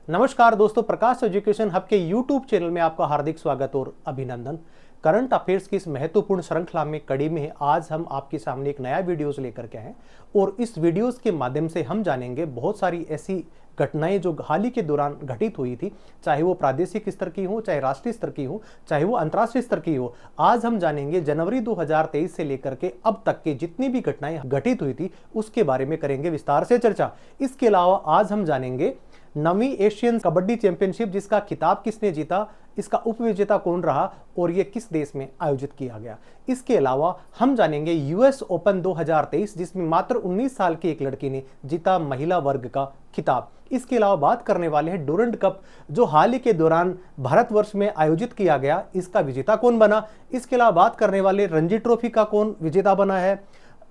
नमस्कार दोस्तों, प्रकाश education hub के यूट्यूब चैनल में आपका हार्दिक स्वागत और अभिनंदन। करंट अफेयर्स की इस महत्वपूर्ण श्रृंखला में कड़ी में आज हम आपके सामने एक नया वीडियोस लेकर के आए और इस वीडियोस के माध्यम से हम जानेंगे बहुत सारी ऐसी घटनाएं जो हाल ही के दौरान घटित हुई थी, चाहे वो प्रादेशिक स्तर की हो, चाहे राष्ट्रीय स्तर की हो, चाहे वो अंतर्राष्ट्रीय स्तर की हो। आज हम जानेंगे जनवरी 2023 से लेकर के अब तक के जितनी भी घटनाएं घटित हुई थी उसके बारे में करेंगे विस्तार से चर्चा। इसके अलावा आज हम जानेंगे 9वीं एशियन कबड्डी चैंपियनशिप जिसका खिताब किसने जीता, इसका उपविजेता कौन रहा और यह किस देश में आयोजित किया गया। इसके अलावा हम जानेंगे यूएस ओपन 2023 जिसमें मात्र 19 साल की एक लड़की ने जीता महिला वर्ग का खिताब। इसके अलावा बात करने वाले हैं डूरंड कप जो हाल ही के दौरान भारतवर्ष में आयोजित किया गया, इसका विजेता कौन बना। इसके अलावा बात करने वाले रणजी ट्रॉफी का कौन विजेता बना है,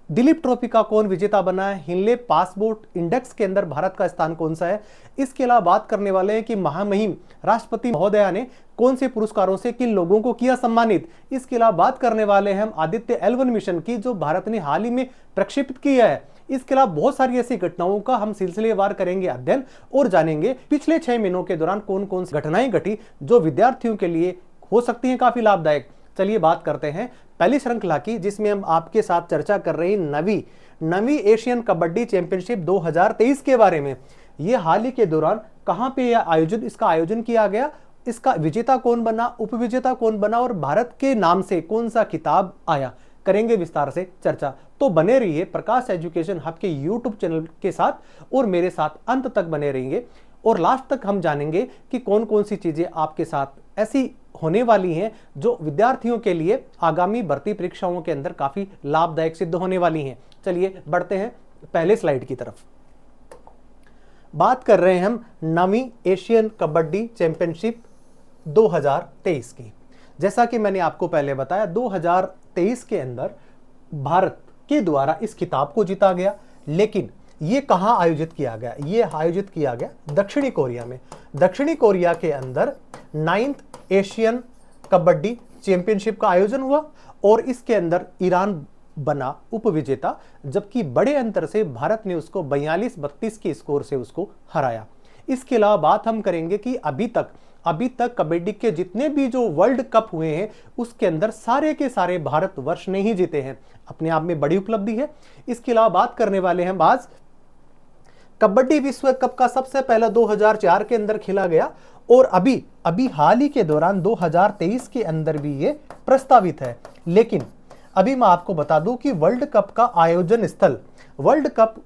दिलीप ट्रॉफी का कौन विजेता बना है, हिनले पासपोर्ट इंडेक्स के अंदर भारत का स्थान कौन सा है। इसके अलावा बात करने वाले हैं कि महामहिम राष्ट्रपति महोदया ने कौन से पुरस्कारों से किन लोगों को किया सम्मानित। इसके अलावा बात करने वाले हैं हम आदित्य L1 मिशन की जो भारत ने हाल ही में प्रक्षेपित किया है। इसके अलावा बहुत सारी ऐसी घटनाओं का हम सिलसिलेवार करेंगे अध्ययन और जानेंगे पिछले 6 महीनों के दौरान कौन कौन सी घटनाएं घटी जो विद्यार्थियों के लिए हो सकती हैं काफी लाभदायक। चलिए बात करते हैं पहली श्रृंखला की जिसमें हम आपके साथ चर्चा कर रहे हैं नवी एशियन कबड्डी चैंपियनशिप 2023 के बारे में। यह हाल ही के दौरान कहां पे इसका आयोजन किया गया, इसका विजेता कौन बना, उपविजेता कौन बना और भारत के नाम से कौन सा खिताब आया, करेंगे विस्तार से चर्चा। तो बने रहिए प्रकाश एजुकेशन हब के यूट्यूब चैनल के साथ और मेरे साथ अंत तक बने रहेंगे और लास्ट तक हम जानेंगे कि कौन कौन सी चीजें आपके साथ ऐसी होने वाली हैं जो विद्यार्थियों के लिए आगामी भर्ती परीक्षाओं के अंदर काफी लाभदायक सिद्ध होने वाली हैं। चलिए बढ़ते हैं पहले स्लाइड की तरफ। बात कर रहे हैं हम 9वीं एशियन कबड्डी चैंपियनशिप 2023 की। जैसा कि मैंने आपको पहले बताया 2023 के अंदर भारत के द्वारा इस खिताब को जीता गया, लेकिन ये कहां आयोजित किया गया, ये आयोजित किया गया दक्षिणी कोरिया में। दक्षिणी कोरिया के अंदर 9th एशियन कबड्डी चैंपियनशिप का आयोजन हुआ और इसके अंदर ईरान बना उपविजेता, जबकि बड़े अंतर से भारत ने उसको 42-32 के स्कोर से उसको हराया। इसके अलावा बात हम करेंगे कि अभी तक कबड्डी के जितने भी जो वर्ल्ड कप हुए हैं उसके अंदर सारे के सारे भारतवर्ष ने ही जीते हैं, अपने आप में बड़ी उपलब्धि है। इसके अलावा बात करने वाले हैं आज कबड्डी विश्व कप का सबसे पहला 2004 के अंदर खेला गया और अभी हाल ही के दौरान 2023 के अंदर भी ये प्रस्तावित है। लेकिन अभी मैं आपको बता दूं कि वर्ल्ड कप का आयोजन स्थल, वर्ल्ड कप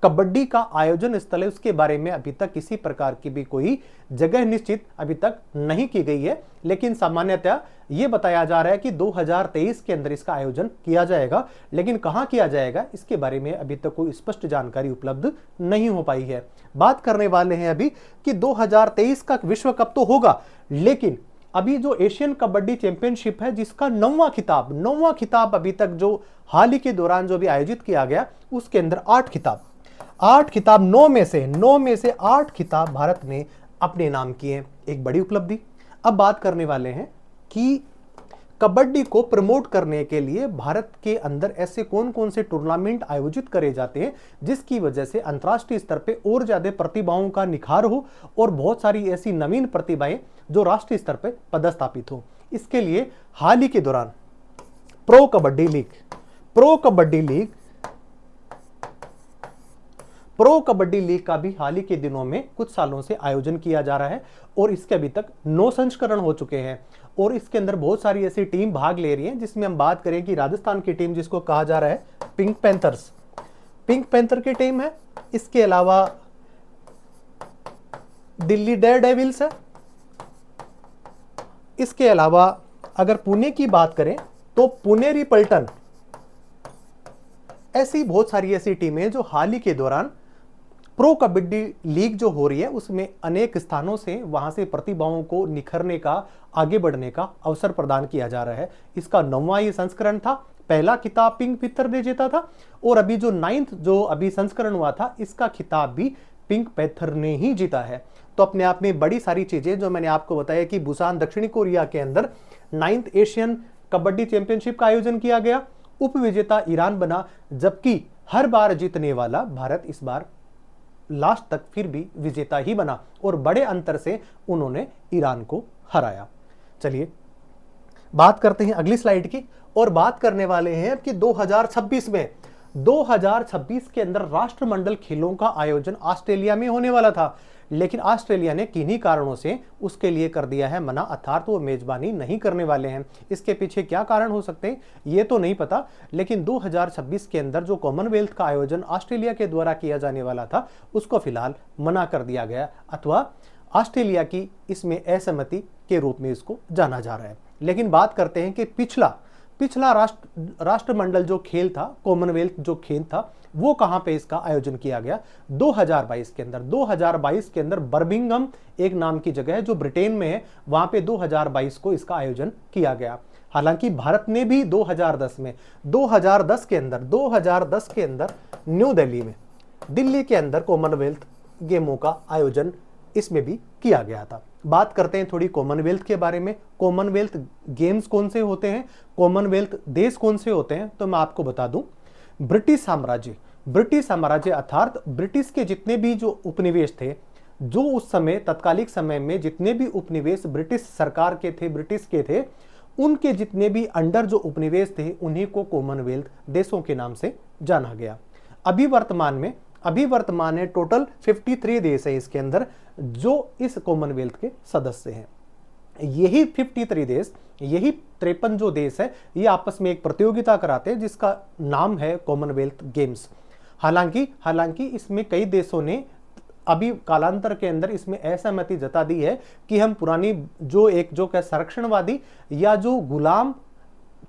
कबड्डी का आयोजन स्थल है, उसके बारे में अभी तक किसी प्रकार की भी कोई जगह निश्चित अभी तक नहीं की गई है। लेकिन सामान्यतः यह बताया जा रहा है कि 2023 के अंदर इसका आयोजन किया जाएगा, लेकिन कहां किया जाएगा इसके बारे में अभी तक कोई स्पष्ट जानकारी उपलब्ध नहीं हो पाई है। बात करने वाले हैं अभी कि 2023 का विश्व कप तो होगा, लेकिन अभी जो एशियन कबड्डी चैंपियनशिप है जिसका 9वां खिताब अभी तक जो हाल ही के दौरान जो भी आयोजित किया गया उसके अंदर 8 खिताब 9 में से 8 खिताब भारत ने अपने नाम किए, एक बड़ी उपलब्धि। अब बात करने वाले हैं कि कबड्डी को प्रमोट करने के लिए भारत के अंदर ऐसे कौन कौन से टूर्नामेंट आयोजित करे जाते हैं जिसकी वजह से अंतर्राष्ट्रीय स्तर पे और ज्यादा प्रतिभाओं का निखार हो और बहुत सारी ऐसी नवीन प्रतिभाएं जो राष्ट्रीय स्तर पे पदस्थापित हो। इसके लिए हाल ही के दौरान प्रो कबड्डी लीग का भी हाल ही के दिनों में कुछ सालों से आयोजन किया जा रहा है और इसके अभी तक 9 संस्करण हो चुके हैं और इसके अंदर बहुत सारी ऐसी टीम भाग ले रही हैं, जिसमें हम बात करें कि राजस्थान की टीम जिसको कहा जा रहा है पिंक पैंथर की टीम है। इसके अलावा दिल्ली डेयर डेविल्स है। इसके अलावा अगर पुणे की बात करें तो पुनेरी पल्टन, ऐसी बहुत सारी ऐसी टीमें जो हाल ही के दौरान प्रो कबड्डी लीग जो हो रही है उसमें अनेक स्थानों से वहां से प्रतिभाओं को निखरने का, आगे बढ़ने का अवसर प्रदान किया जा रहा है। इसका 9वां ये संस्करण था। पहला खिताब पिंक पैंथर ने जीता था और अभी जो 9th जो अभी संस्करण हुआ था इसका खिताब भी पिंक पैंथर ने ही जीता है। तो अपने आप में बड़ी सारी चीजें जो मैंने आपको बताया कि बुसान दक्षिणी कोरिया के अंदर 9th एशियन कबड्डी चैंपियनशिप का आयोजन किया गया, उपविजेता ईरान बना, जबकि हर बार जीतने वाला भारत इस बार लास्ट तक फिर भी विजेता ही बना और बड़े अंतर से उन्होंने ईरान को हराया। चलिए बात करते हैं अगली स्लाइड की और बात करने वाले हैं कि 2026 के अंदर राष्ट्रमंडल खेलों का आयोजन ऑस्ट्रेलिया में होने वाला था, लेकिन ऑस्ट्रेलिया ने किन्हीं कारणों से उसके लिए कर दिया है मना, अर्थात वो मेजबानी नहीं करने वाले हैं। इसके पीछे क्या कारण हो सकते हैं ये तो नहीं पता, लेकिन 2026 के अंदर जो कॉमनवेल्थ का आयोजन ऑस्ट्रेलिया के द्वारा किया जाने वाला था उसको फिलहाल मना कर दिया गया, अथवा ऑस्ट्रेलिया की इसमें असहमति के रूप में इसको जाना जा रहा है। लेकिन बात करते हैं कि पिछला राष्ट्रमंडल जो खेल था, कॉमनवेल्थ जो खेल था, वो कहां पे इसका आयोजन किया गया 2022 के अंदर। 2022 के अंदर बर्मिंघम एक नाम की जगह है जो ब्रिटेन में है, वहां पे 2022 को इसका आयोजन किया गया। हालांकि भारत ने भी 2010 के अंदर न्यू दिल्ली में, दिल्ली के अंदर कॉमनवेल्थ गेमों का आयोजन इसमें भी किया गया था। बात करते हैं थोड़ी कॉमनवेल्थ के बारे में। कॉमनवेल्थ गेम्स कौन से होते हैं, कॉमनवेल्थ देश कौन से होते हैं, तो मैं आपको बता दूं, ब्रिटिश साम्राज्य अर्थात ब्रिटिश के जितने भी जो उपनिवेश थे, जो उस समय तत्कालिक समय में जितने भी उपनिवेश ब्रिटिश सरकार के थे, ब्रिटिश के थे, उनके जितने भी अंडर जो उपनिवेश थे उन्हीं को कॉमनवेल्थ देशों के नाम से जाना गया। अभी वर्तमान में टोटल 53 देश है इसके अंदर जो इस कॉमनवेल्थ के सदस्य हैं। यही 53 देश, यही 53 जो देश है, ये आपस में एक प्रतियोगिता कराते हैं जिसका नाम है कॉमनवेल्थ गेम्स। हालांकि इसमें कई देशों ने अभी कालांतर के अंदर इसमें असहमति जता दी है कि हम पुरानी जो संरक्षणवादी या जो गुलाम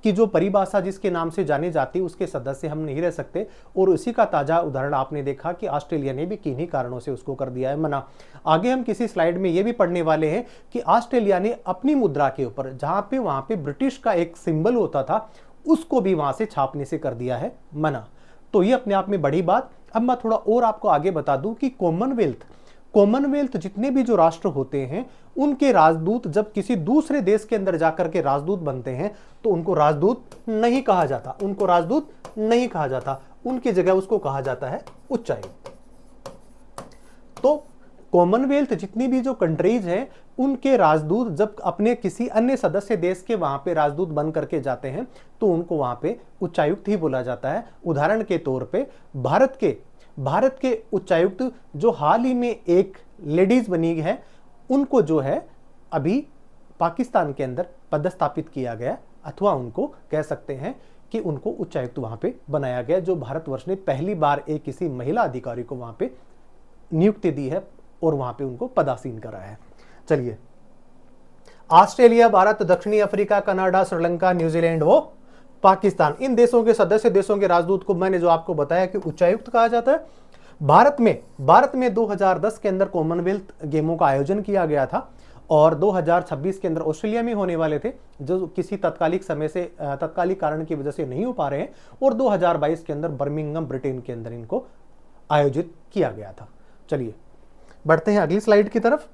की जो परिभाषा जिसके नाम से जानी जाती है उसके सदस्य हम नहीं रह सकते। और उसी का ताजा उदाहरण आपने देखा कि ऑस्ट्रेलिया ने भी किन्हीं कारणों से उसको कर दिया है मना। आगे हम किसी स्लाइड में ये भी पढ़ने वाले हैं कि ऑस्ट्रेलिया ने अपनी मुद्रा के ऊपर वहां पे ब्रिटिश का एक सिंबल होता था उसको भी वहां से छापने से कर दिया है मना। तो ये अपने आप में बड़ी बात। अब मैं थोड़ा और आपको आगे बता दूं कि कॉमनवेल्थ जितने भी जो राष्ट्र होते हैं उनके राजदूत जब किसी दूसरे देश के अंदर जाकर के राजदूत बनते हैं तो उनको राजदूत नहीं कहा जाता, उनकी जगह उसको कहा जाता है उच्चायुक्त। तो कॉमनवेल्थ जितनी भी जो कंट्रीज हैं उनके राजदूत जब अपने किसी अन्य सदस्य देश के वहां पे राजदूत बन करके जाते हैं तो उनको वहां पे उच्चायुक्त ही बोला जाता है। उदाहरण के तौर पे भारत के उच्चायुक्त जो हाल ही में एक लेडीज बनी है, उनको जो है अभी पाकिस्तान के अंदर पदस्थापित किया गया, अथवा उनको कह सकते हैं कि उनको उच्चायुक्त वहां पे बनाया गया, जो भारतवर्ष ने पहली बार एक किसी महिला अधिकारी को वहां पे नियुक्ति दी है और वहां पे उनको पदासीन कराया है। चलिए, ऑस्ट्रेलिया, भारत, दक्षिणी अफ्रीका, कनाडा, श्रीलंका, न्यूजीलैंड, वो पाकिस्तान, इन देशों के सदस्य देशों के राजदूत को मैंने जो आपको बताया कि उच्चायुक्त कहा जाता है। भारत में 2010 के अंदर कॉमनवेल्थ गेमों का आयोजन किया गया था और 2026 के अंदर ऑस्ट्रेलिया में होने वाले थे, जो किसी तात्कालिक कारण की वजह से नहीं हो पा रहे हैं, और 2022 के अंदर बर्मिंघम ब्रिटेन के अंदर इनको आयोजित किया गया था। चलिए बढ़ते हैं अगली स्लाइड की तरफ।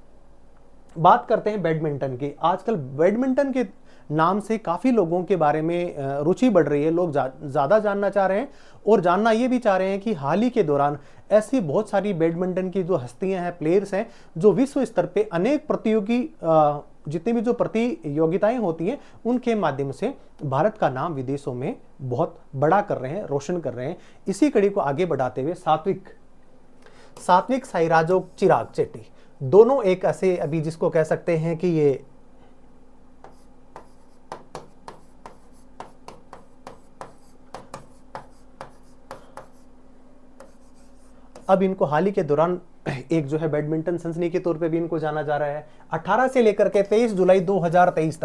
बात करते हैं बैडमिंटन की। आजकल बैडमिंटन के नाम से काफी लोगों के बारे में रुचि बढ़ रही है, लोग ज्यादा जानना चाह रहे हैं और जानना ये भी चाह रहे हैं कि हाल ही के दौरान ऐसी बहुत सारी बैडमिंटन की जो हस्तियां हैं, प्लेयर्स हैं, जो विश्व स्तर पे अनेक प्रतियोगी जितनी भी जो प्रतियोगिताएं होती हैं उनके माध्यम से भारत का नाम विदेशों में बहुत बड़ा कर रहे हैं, रोशन कर रहे हैं। इसी कड़ी को आगे बढ़ाते हुए सात्विक साईराज और चिराग शेट्टी दोनों एक ऐसे अभी जिसको कह सकते हैं कि ये अब इनको हाल ही के दौरान एक जो है बैडमिंटन सनसनी के तौर पे भी इनको जाना जा रहा है। 18 से लेकर के 23 जुलाई 2023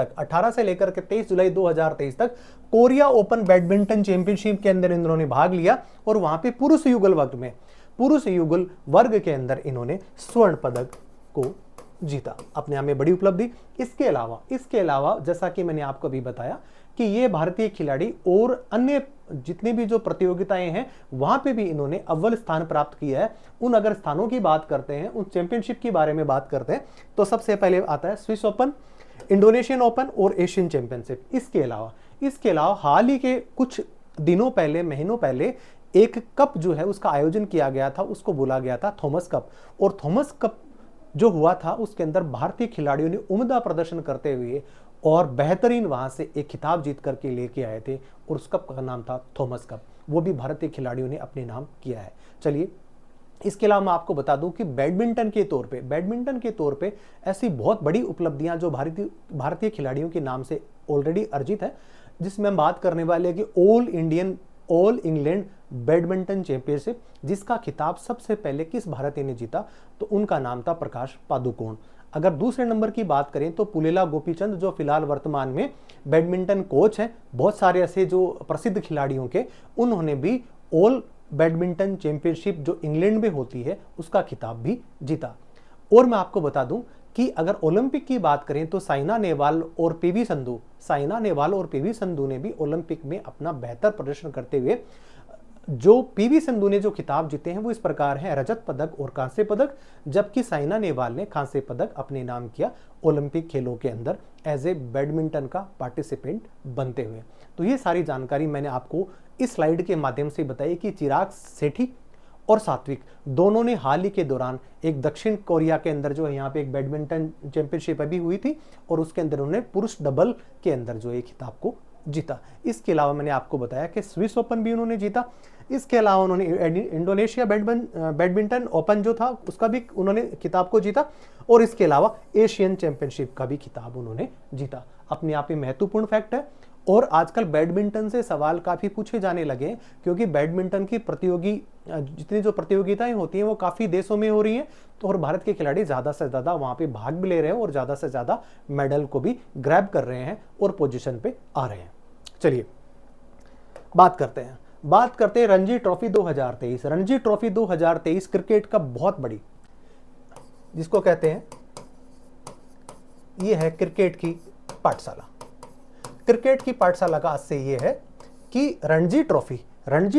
तक कोरिया ओपन बैडमिंटन चैंपियनशिप के अंदर इन्होंने भाग लिया और वहां पे पुरुष युगल वर्ग के अंदर इन्होंने स्वर्ण पदक को जीता, अपने आप में बड़ी उपलब्धि। इसके अलावा जैसा कि मैंने आपको अभी बताया कि ये भारतीय खिलाड़ी और अन्य जितनी भी जो प्रतियोगिताएं हैं वहां पे भी इन्होंने अव्वल स्थान प्राप्त किया है। उन अगर स्थानों की बात करते हैं, उन चैंपियनशिप के बारे में बात करते हैं, तो सबसे पहले आता है स्विस ओपन, इंडोनेशियन ओपन और एशियन चैंपियनशिप। इसके अलावा हाल ही के कुछ दिनों पहले, महीनों पहले एक कप जो है उसका आयोजन किया गया था, उसको बोला गया था थॉमस कप। और थॉमस कप जो हुआ था उसके अंदर भारतीय खिलाड़ियों ने उम्दा प्रदर्शन करते हुए और बेहतरीन वहां से एक खिताब जीत करके लेके आए थे, और उस कप का नाम था थॉमस कप। वो भी भारतीय खिलाड़ियों ने अपने नाम किया है। चलिए, इसके अलावा मैं आपको बता दूं कि बैडमिंटन के तौर पे ऐसी बहुत बड़ी उपलब्धियां जो भारतीय खिलाड़ियों के नाम से ऑलरेडी अर्जित है, जिसमें हम बात करने वाले हैं कि ऑल इंग्लैंड बैडमिंटन चैंपियनशिप, जिसका खिताब सबसे पहले किस भारतीय ने जीता, तो उनका नाम था प्रकाश पादुकोण। अगर दूसरे नंबर की बात करें तो पुलेला गोपीचंद, जो फिलहाल वर्तमान में बैडमिंटन कोच हैं बहुत सारे ऐसे जो प्रसिद्ध खिलाड़ियों के, उन्होंने भी ऑल बैडमिंटन चैंपियनशिप जो इंग्लैंड में होती है उसका खिताब भी जीता। और मैं आपको बता दूं कि अगर ओलंपिक की बात करें तो साइना नेहवाल और पीवी संधू ने भी ओलंपिक में अपना बेहतर प्रदर्शन करते हुए, जो पीवी संधू ने जो खिताब जीते हैं वो इस प्रकार हैं: रजत पदक और कांस्य पदक, जबकि साइना नेहवाल ने कांस्य पदक अपने नाम किया ओलंपिक खेलों के अंदर एज ए बैडमिंटन का पार्टिसिपेंट बनते हुए। तो ये सारी जानकारी मैंने आपको इस स्लाइड के माध्यम से बताई कि चिराग सेठी और सात्विक दोनों ने हाल ही के दौरान एक दक्षिण कोरिया के अंदर जो है यहाँ पे एक बैडमिंटन चैंपियनशिप अभी हुई थी, और उसके अंदर उन्होंने पुरुष डबल के अंदर जो है खिताब को जीता। इसके अलावा मैंने आपको बताया कि स्विस ओपन भी उन्होंने जीता। इसके अलावा उन्होंने इंडोनेशिया बैडमिंटन ओपन जो था उसका भी उन्होंने खिताब को जीता, और इसके अलावा एशियन चैंपियनशिप का भी खिताब उन्होंने जीता। अपने आप में महत्वपूर्ण फैक्ट है। और आजकल बैडमिंटन से सवाल काफ़ी पूछे जाने लगे, क्योंकि बैडमिंटन की जितनी जो प्रतियोगिताएं होती हैं वो काफ़ी देशों में हो रही हैं, तो और भारत के खिलाड़ी ज़्यादा से ज़्यादा वहाँ पे भाग भी ले रहे हैं और ज़्यादा से ज़्यादा मेडल को भी ग्रैब कर रहे हैं और पोजीशन पे आ रहे हैं। चलिए बात करते हैं Ranji trophy 2023। Ranji trophy 2023 cricket का बहुत बड़ी, जिसको कहते हैं, ये है क्रिकेट की पाठशाला। क्रिकेट की पाठशाला का आशय ये है कि रणजी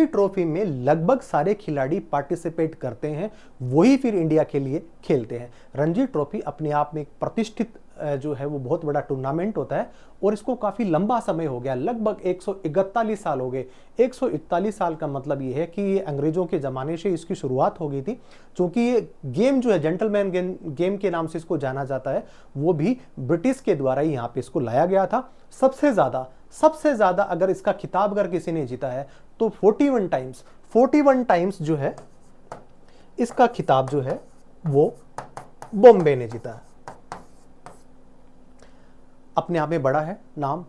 ट्रॉफी में लगभग सारे खिलाड़ी पार्टिसिपेट करते हैं, वही फिर इंडिया के लिए खेलते हैं। रणजी ट्रॉफी अपने आप में एक प्रतिष्ठित जो है वो बहुत बड़ा टूर्नामेंट होता है, और इसको काफ़ी लंबा समय हो गया, लगभग 141 साल हो गए। 141 साल का मतलब ये है कि ये अंग्रेजों के ज़माने से इसकी शुरुआत हो गई थी। चूँकि ये गेम जो है जेंटलमैन गेम के नाम से इसको जाना जाता है, वो भी ब्रिटिश के द्वारा ही यहाँ पे इसको लाया गया था। सबसे ज़्यादा अगर इसका खिताब अगर किसी ने जीता है तो 41 टाइम्स जो है इसका खिताब जो है वो बॉम्बे ने जीता है। अपने आप में बड़ा है नाम।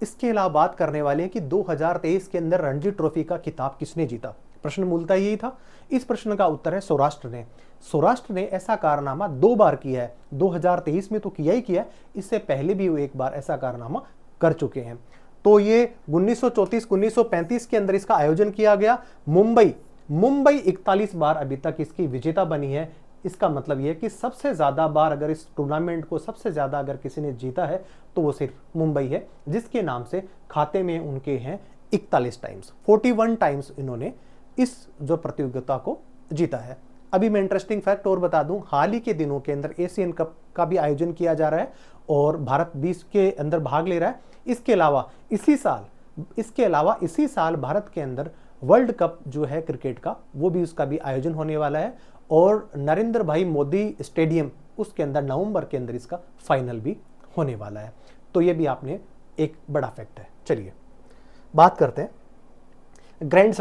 इसके अलावा बात करने वाले हैं कि 2023 के अंदर रणजी ट्रॉफी का खिताब किसने जीता। प्रश्न मूलतः यही था। इस प्रश्न का उत्तर है सौराष्ट्र ने ऐसा कारनामा 2 बार किया है। 2023 में तो किया ही किया है, इससे पहले भी वो 1 बार ऐसा कारनामा कर चुके हैं। तो ये 1934-1935 के अंदर इसका आयोजन किया गया। मुंबई 41 बार अभी तक इसकी विजेता बनी है। इसका मतलब यह है कि सबसे ज्यादा बार अगर इस टूर्नामेंट को सबसे ज्यादा अगर किसी ने जीता है तो वो सिर्फ मुंबई है, जिसके नाम से खाते में उनके हैं 41 टाइम्स, 41 टाइम्स इन्होंने इस जो प्रतियोगिता को जीता है। अभी मैं इंटरेस्टिंग फैक्ट और बता दूं, हाल ही के दिनों के अंदर एशियन कप का भी आयोजन किया जा रहा है और भारत भी इसके अंदर भाग ले रहा है। इसके अलावा इसी साल भारत के अंदर वर्ल्ड कप जो है क्रिकेट का, वो भी उसका भी आयोजन होने वाला है, और नरेंद्र भाई मोदी स्टेडियम उसके अंदर नवंबर के अंदर इसका फाइनल भी होने वाला है। तो ये भी आपने एक बड़ा फैक्ट है। चलिए बात करते हैं ग्रैंड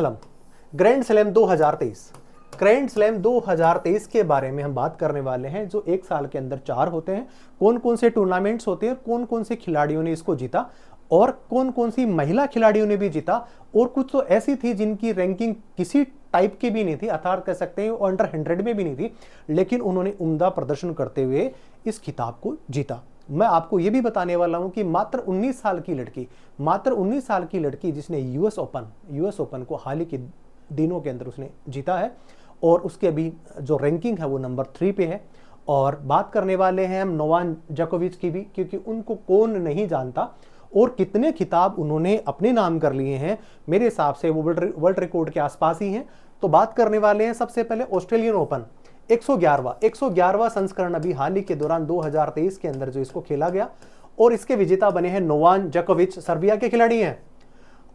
स्लैम 2023। ग्रैंड स्लैम 2023 के बारे में हम बात करने वाले हैं, जो 1 साल के अंदर 4 होते हैं। कौन कौन से टूर्नामेंट्स होते हैं, कौन कौन से खिलाड़ियों ने इसको जीता, और कौन कौन सी महिला खिलाड़ियों ने भी जीता, और कुछ तो ऐसी थी जिनकी रैंकिंग किसी टाइप की भी नहीं थी, अर्थात कह सकते हैं अंडर 100 में भी नहीं थी, लेकिन उन्होंने उम्दा प्रदर्शन करते हुए इस खिताब को जीता। मैं आपको यह भी बताने वाला हूं कि मात्र 19 साल की लड़की जिसने यूएस ओपन को हाल ही के दिनों के अंदर उसने जीता है, और उसके अभी जो रैंकिंग है वो नंबर 3 पे है। और बात करने वाले हैं हम नोवाक जोकोविच की भी, क्योंकि उनको कौन नहीं जानता, और कितने खिताब उन्होंने अपने नाम कर लिए हैं, मेरे हिसाब से वो वर्ल्ड रिकॉर्ड के आसपास ही हैं। तो बात करने वाले हैं सबसे पहले ऑस्ट्रेलियन ओपन 111वां संस्करण अभी हाल ही के दौरान 2023 के अंदर जो इसको खेला गया, और इसके विजेता बने हैं नोवाक जोकोविच, सर्बिया के खिलाड़ी हैं।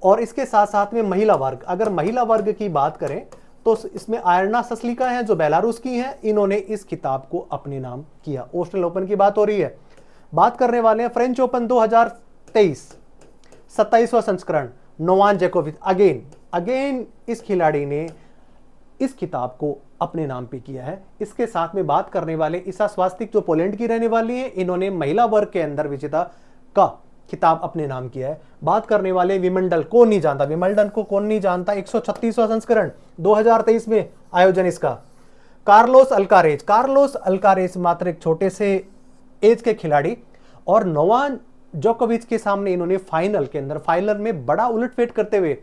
और इसके साथ साथ में महिला वर्ग, अगर महिला वर्ग की बात करें तो इसमें आयरना ससलिका हैं जो बेलारूस की हैं, इन्होंने इस खिताब को अपने नाम किया। ऑस्ट्रेलियन ओपन की बात हो रही है। बात करने वाले हैं फ्रेंच ओपन 2023 27वां संस्करण, नोवाक जोकोविच अगेन इस खिलाड़ी ने इस खिताब को अपने नाम पे किया है। इसके साथ में बात करने वाले ईसा स्वास्तिक जो पोलैंड की रहने वाली हैं, इन्होंने महिला वर्ग के अंदर विजेता का खिताब अपने नाम किया है। बात करने वाले विंबलडन को नहीं जानता, विंबलडन को कौन नहीं जानता, 136वां संस्करण 2023 में आयोजन इसका। कार्लोस अल्कारेज मात्र एक छोटे से एज के खिलाड़ी, और नोवाक जोकोविच के सामने इन्होंने फाइनल में बड़ा उलटफेर करते हुए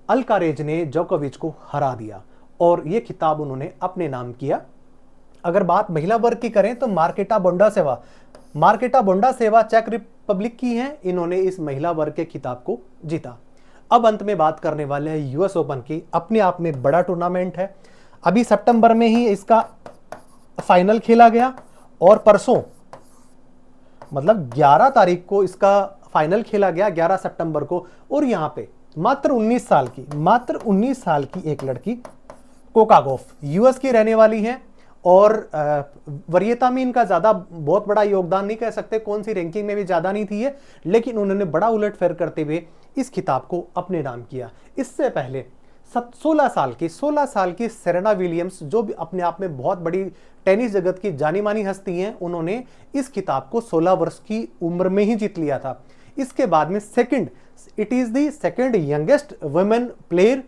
अल्कारेज ने जोकोविच को हरा दिया और यह खिताब उन्होंने अपने नाम किया। अगर बात महिला वर्ग की करें तो मार्केटा बोंडासेवा चेक रिपब्लिक की हैं, इन्होंने इस महिला वर्ग के खिताब को जीता। अब अंत में बात करने वाले हैं यूएस ओपन की। अपने आप में बड़ा टूर्नामेंट है। अभी सितंबर में ही इसका फाइनल खेला गया और परसों मतलब 11 तारीख को इसका फाइनल खेला गया, 11 सितंबर को। और यहां पे मात्र 19 साल की एक लड़की कोका गॉफ यूएस की रहने वाली है, और वरीयता में इनका ज्यादा बहुत बड़ा योगदान नहीं कह सकते, कौन सी रैंकिंग में भी ज्यादा नहीं थी है, लेकिन उन्होंने बड़ा उलटफेर करते हुए इस खिताब को अपने नाम किया। इससे पहले 16 साल की सेरेना विलियम्स, जो भी अपने आप में बहुत बड़ी टेनिस जगत की जानी मानी हस्ती हैं, उन्होंने इस खिताब को 16 वर्ष की उम्र में ही जीत लिया था। इसके बाद में it is the second youngest women player,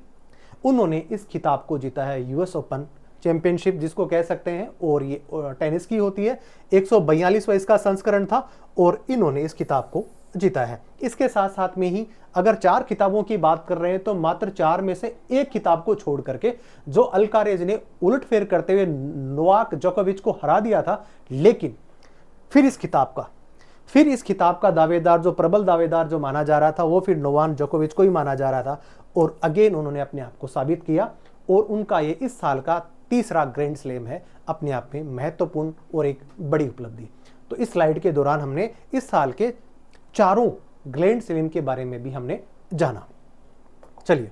उन्होंने इस खिताब को जीता है। यूएस ओपन चैंपियनशिप जिसको कह सकते हैं, और ये टेनिस की होती है, 142वां इसका संस्करण था और इन्होंने इस खिताब को जीता है। इसके साथ साथ में ही अगर 4 किताबों की बात कर रहे हैं तो मात्र 4 में से एक किताब को छोड़ करके जो अल्कारेज ने उलटफेर करते हुए नोवाक जोकोविच को हरा दिया था, लेकिन फिर इस खिताब का दावेदार, जो प्रबल दावेदार जो माना जा रहा था, वो फिर नोवाक जोकोविच को ही माना जा रहा था। और अगेन उन्होंने अपने आप को साबित किया और उनका ये इस साल का तीसरा ग्रैंड स्लैम है, अपने आप में महत्वपूर्ण और एक बड़ी उपलब्धि। तो इस स्लाइड के दौरान हमने इस साल के 4 ग्रैंड स्लैम के बारे में भी हमने जाना। चलिए